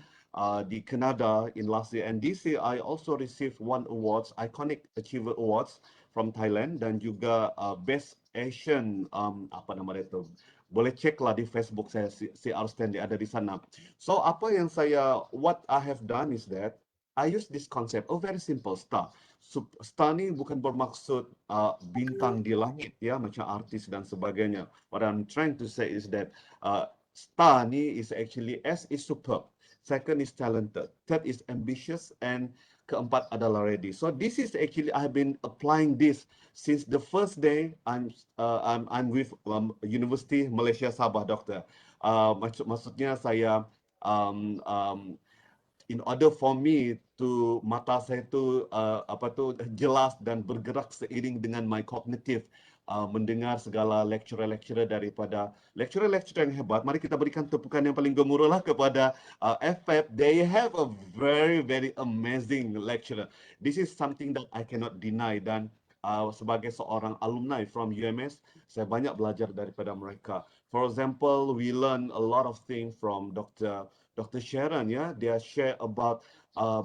S12: di Canada in last year, and this year I also received one awards, Iconic Achiever Awards from Thailand dan juga Best Asian apa nama dia tu. Boleh cek lah di Facebook saya, si Stanley ada di sana. So apa yang what I have done is that I use this concept, very simple, star. Star ni bukan bermaksud bintang di langit ya, macam artis dan sebagainya. What I'm trying to say is that star ni is actually S is superb, second is talented, third is ambitious, and keempat adalah ready. So this is actually I've been applying this since the first day I'm with Universiti Malaysia Sabah, Doctor. Maksudnya saya in order for me to mata saya tu jelas dan bergerak seiring dengan my cognitive mendengar segala lecturer-lecturer daripada lecturer-lecturer yang hebat. Mari kita berikan tepukan yang paling gemuruh lah kepada FPEP. They have a very amazing lecturer. This is something that I cannot deny dan sebagai seorang alumni from UMS, saya banyak belajar daripada mereka. For example, we learn a lot of things from Dr. Sharon, ya, dia share about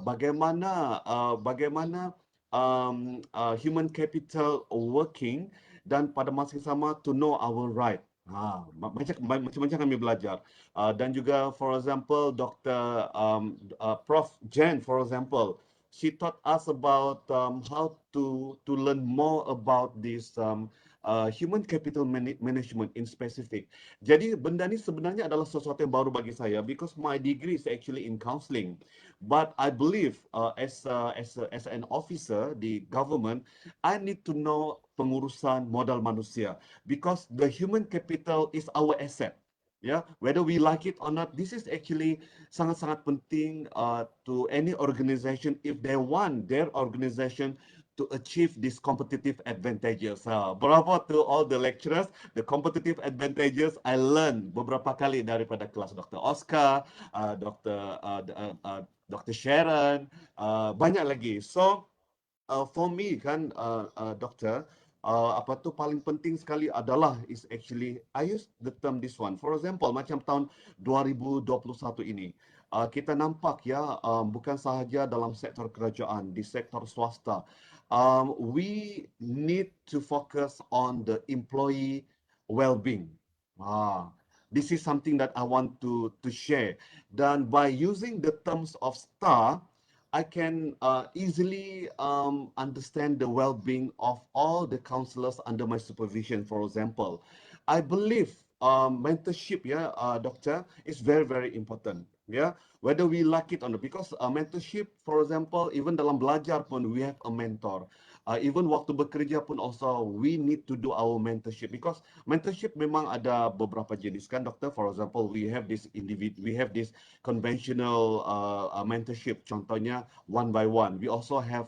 S12: bagaimana human capital working dan pada masa yang sama to know our right. Macam-macam kami belajar. Dan juga, for example, Dr. Prof Jen, for example, she taught us about how to learn more about this human capital management in specific. Jadi benda ni sebenarnya adalah sesuatu yang baru bagi saya because my degree is actually in counselling. But I believe as an officer di government, I need to know pengurusan modal manusia because the human capital is our asset. Yeah, whether we like it or not, this is actually sangat-sangat penting to any organization if they want their organization to achieve these competitive advantages. Bravo to all the lecturers. The competitive advantages I learned beberapa kali daripada kelas Dr. Oscar, Dr. Sharon, banyak lagi. So for me kan, Doktor, paling penting sekali adalah is actually I use the term this one. For example, macam tahun 2021 ini, kita nampak ya, bukan sahaja dalam sektor kerajaan, di sektor swasta, we need to focus on the employee well-being. This is something that I want to share. Dan by using the terms of STAR, I can easily understand the well-being of all the counselors under my supervision. For example, I believe mentorship, yeah, Doctor, is very important. Yeah, whether we like it or not, because mentorship, for example, even dalam belajar pun we have a mentor. Even waktu bekerja pun also we need to do our mentorship because mentorship memang ada beberapa jenis kan, Doktor. For example, we have this conventional mentorship, contohnya one by one. We also have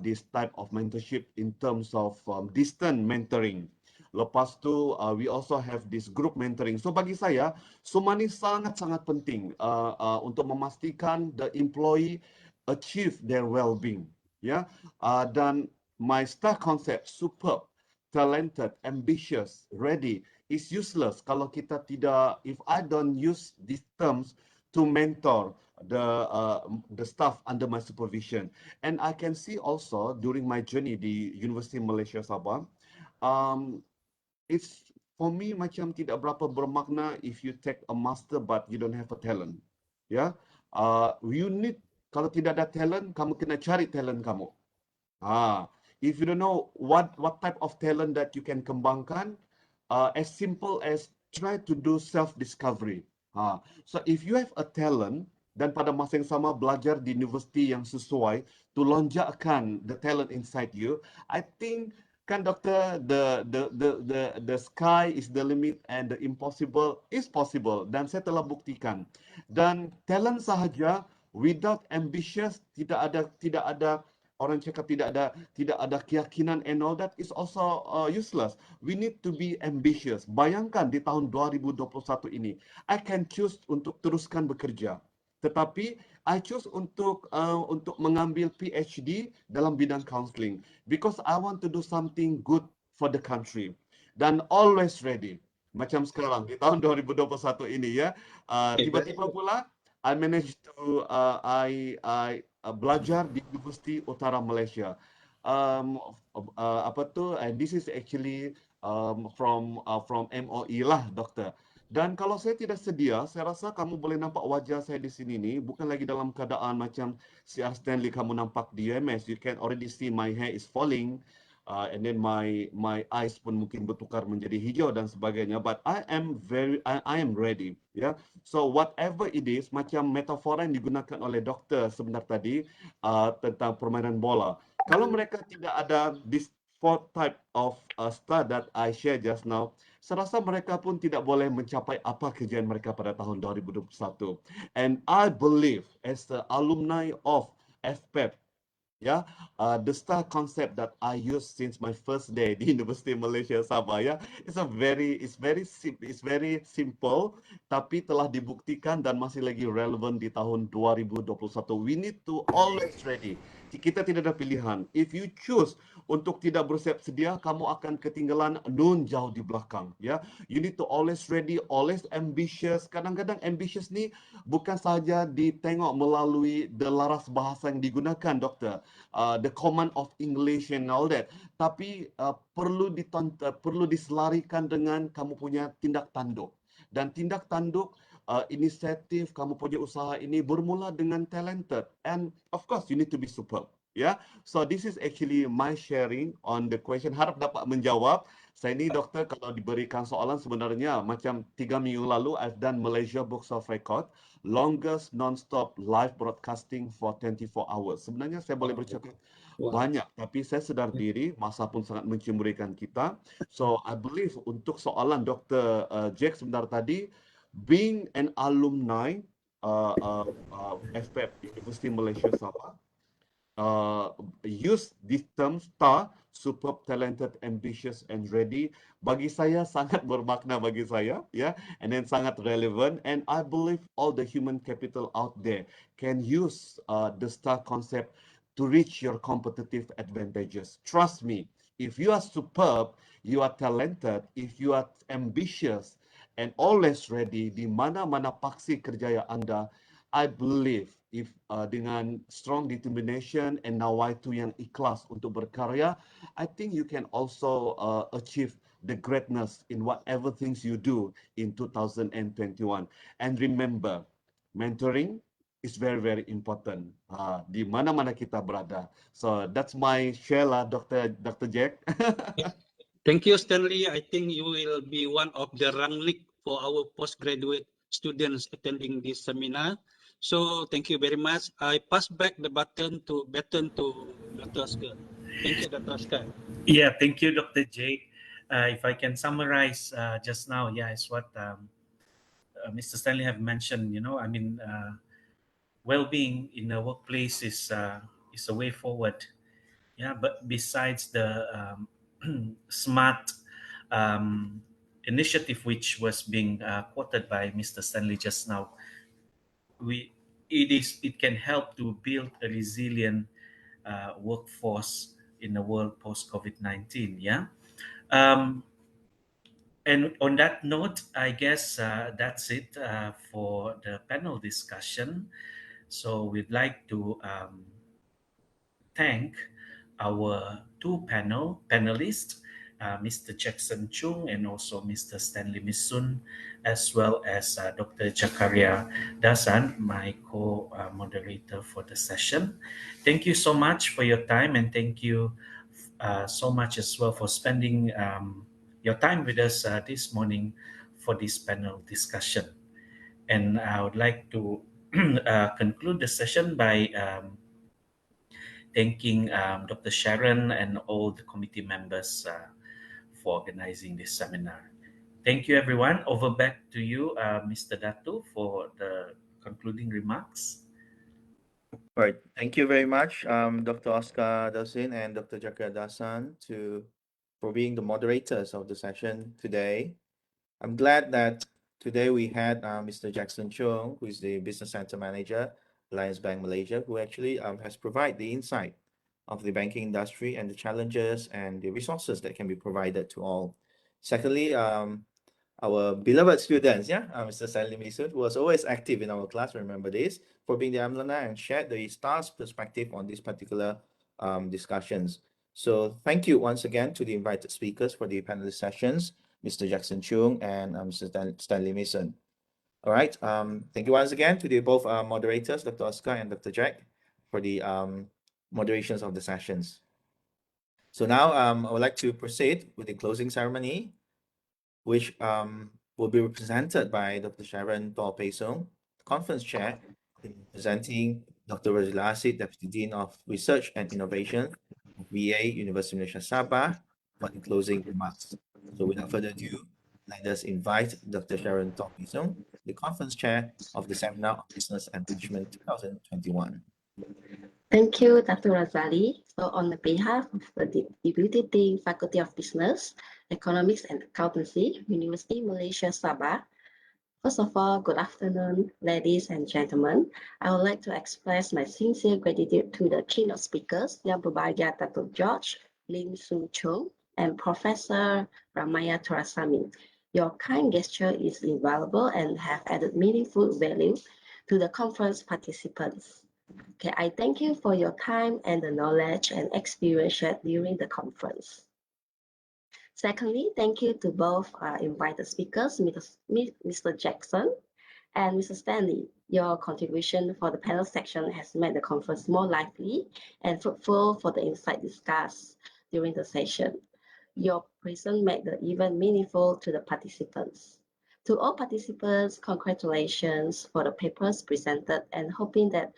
S12: this type of mentorship in terms of distant mentoring. Lepas tu, we also have this group mentoring. So bagi saya, semua ini sangat-sangat penting untuk memastikan the employee achieve their well-being. Ya, dan my STAR concept, superb, talented, ambitious, ready, is useless kalau kita tidak, if I don't use these terms to mentor the staff under my supervision. And I can see also during my journey di Universiti Malaysia Sabah, it's for me macam tidak berapa bermakna if you take a master but you don't have a talent. Ya, you need, kalau tidak ada talent, kamu kena cari talent kamu. If you don't know what type of talent that you can kembangkan, as simple as try to do self-discovery. So if you have a talent dan pada masa yang sama belajar di universiti yang sesuai to lonjakkan the talent inside you, I think kan, Doktor, the sky is the limit and the impossible is possible. Dan saya telah buktikan. Dan talent sahaja without ambitious, tidak ada orang cakap tidak ada keyakinan and all that is also useless. We need to be ambitious. Bayangkan di tahun 2021 ini, I can choose untuk teruskan bekerja. Tetapi I choose untuk mengambil PhD dalam bidang counseling because I want to do something good for the country dan always ready. Macam sekarang di tahun 2021 ini ya, tiba-tiba pula I managed to I belajar di Universiti Utara Malaysia. and this is actually from MOE lah, doktor. Dan kalau saya tidak sedia, saya rasa kamu boleh nampak wajah saya di sini ni bukan lagi dalam keadaan macam CR Stanley kamu nampak di UMS. You can already see my hair is falling. And then my eyes pun mungkin bertukar menjadi hijau dan sebagainya. But I am ready. Yeah. So whatever it is, macam metafora yang digunakan oleh doktor sebentar tadi tentang permainan bola. Kalau mereka tidak ada this four type of style that I share just now, saya rasa mereka pun tidak boleh mencapai apa kejayaan mereka pada tahun 2021. And I believe as the alumni of FPEP, yeah, the star concept that I use since my first day di Universiti Malaysia Sabah, yeah, it's very simple, tapi telah dibuktikan dan masih lagi relevan di tahun 2021. We need to always ready. Kita tidak ada pilihan. If you choose untuk tidak bersiap sedia, kamu akan ketinggalan nun jauh di belakang. Ya, you need to always ready, always ambitious. Kadang-kadang ambitious ni bukan saja ditengok melalui the laras bahasa yang digunakan, doktor, the command of English and all that. Tapi perlu diselarikan dengan kamu punya tindak tanduk. Dan tindak tanduk inisiatif kamu punya usaha ini bermula dengan talented, and of course you need to be superb. Yeah, so this is actually my sharing on the question. Harap dapat menjawab. Saya ni doktor, kalau diberikan soalan sebenarnya macam 3 minggu lalu I've done Malaysia Books of Record, longest non-stop live broadcasting for 24 hours. Sebenarnya saya boleh bercakap banyak, tapi saya sedar diri masa pun sangat mencemurikan kita. So I believe untuk soalan Dr. Jack sebentar tadi, being an alumni FPEP Universiti Malaysia Sabah, use this term star, superb, talented, ambitious, and ready. Bagi saya sangat bermakna bagi saya, yeah, and then sangat relevant. And I believe all the human capital out there can use the star concept to reach your competitive advantages. Trust me, if you are superb, you are talented, if you are ambitious, and always ready di mana-mana paksi kerjaya Anda, I believe if dengan strong determination and nawaitu yang ikhlas untuk berkarya, I think you can also achieve the greatness in whatever things you do in 2021. And remember, mentoring is very, very important di mana-mana kita berada. So that's my share lah, Dr. Jack.
S5: Thank you, Stanley. I think you will be one of the rank for our postgraduate students attending this seminar. So thank you very much. I pass back the baton to Dr. Oscar. Thank you, Dr. Oscar.
S10: Yeah, thank you, Dr. Jake. If I can summarize just now, yeah, it's what Mr. Stanley have mentioned. You know, I mean, well-being in the workplace is a way forward. Yeah, but besides the smart initiative which was being quoted by Mr. Stanley just now, it can help to build a resilient workforce in the world post COVID-19. Yeah, and on that note, I guess that's it for the panel discussion. So we'd like to thank our two panelists, Mr. Chung and also Mr. Stanley Missun, as well as Dr. Jakaria Dasan, my co-moderator for the session. Thank you so much for your time, and thank you so much as well for spending your time with us this morning for this panel discussion. And I would like to conclude the session by thanking Dr. Sharon and all the committee members for organizing this seminar. Thank you, everyone. Over back to you, Mr. Dato, for the concluding remarks.
S1: All right. Thank you very much, Dr. Oscar Dasin and Dr. Jaka Dasan, for being the moderators of the session today. I'm glad that today we had Mr. Jackson Chung, who is the Business Center Manager, Alliance Bank Malaysia, who actually has provided the insight of the banking industry and the challenges and the resources that can be provided to all. Secondly, our beloved students, Mr. Stanley Missun, who was always active in our class, remember this, for being the alumni and shared the STAR's perspective on these particular discussions. So thank you once again to the invited speakers for the panelist sessions, Mr. Jackson Chung and Mr. Stanley Missun. All right. Thank you once again to the both moderators, Dr. Oscar and Dr. Jack, for the moderations of the sessions. So now I would like to proceed with the closing ceremony, which will be represented by Dr. Sharon Tor Pesong, Conference Chair, presenting Dr. Razila Asid, Deputy Dean of Research and Innovation of VA, Universiti Malaysia Sabah, for the closing remarks. So without further ado, let us invite Dr. Sharon Tor Pesong, the Conference Chair of the Seminar on Business and Management 2021.
S13: Thank you, Dr. Razali. So on behalf of the Deputy Dean, Faculty of Business, Economics and Accountancy, Universiti Malaysia Sabah, first of all, good afternoon, ladies and gentlemen. I would like to express my sincere gratitude to the keynote speakers, Yang Berbahagia Dato George, Lim Chung, and Professor Ramayah Thurasamy. Your kind gesture is invaluable and have added meaningful value to the conference participants. Okay, I thank you for your time and the knowledge and experience shared during the conference. Secondly, thank you to both invited speakers, Mr. Jackson and Mr. Stanley. Your contribution for the panel section has made the conference more lively and fruitful for the insight discussed during the session. Your presence made the event meaningful to the participants. To all participants, congratulations for the papers presented and hoping that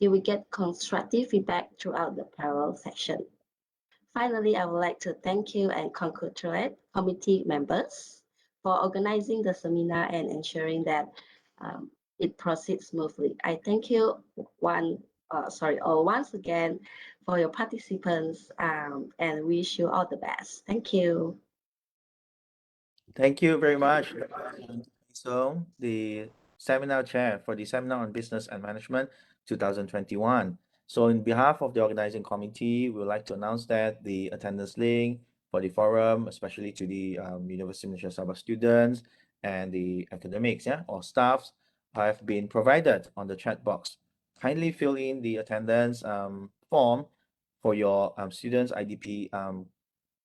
S13: you will get constructive feedback throughout the parallel session. Finally, I would like to thank you and congratulate committee members for organizing the seminar and ensuring that it proceeds smoothly. I thank you once again for your participants and wish you all the best. Thank you.
S1: Thank you very much. So the seminar chair for the Seminar on Business and Management 2021. So in behalf of the organizing committee, we would like to announce that the attendance link for the forum, especially to the Universiti Malaysia Sabah students and the academics or staffs, have been provided on the chat box. Kindly fill in the attendance form for your students' IDP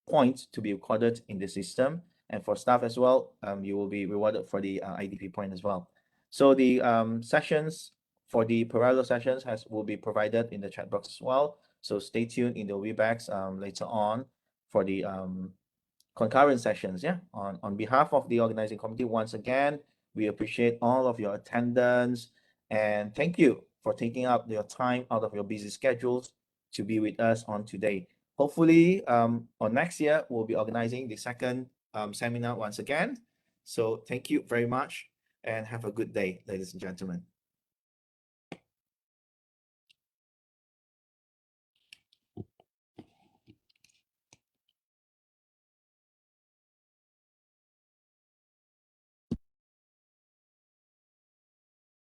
S1: points to be recorded in the system. And for staff as well, you will be rewarded for the IDP point as well. So the sessions for the parallel sessions will be provided in the chat box as well. So stay tuned in the Webex later on for the concurrent sessions. On behalf of the organizing committee, once again, we appreciate all of your attendance and thank you for taking up your time out of your busy schedules to be with us on today. Hopefully, on next year, we'll be organizing the second seminar once again. So thank you very much and have a good day, ladies and gentlemen.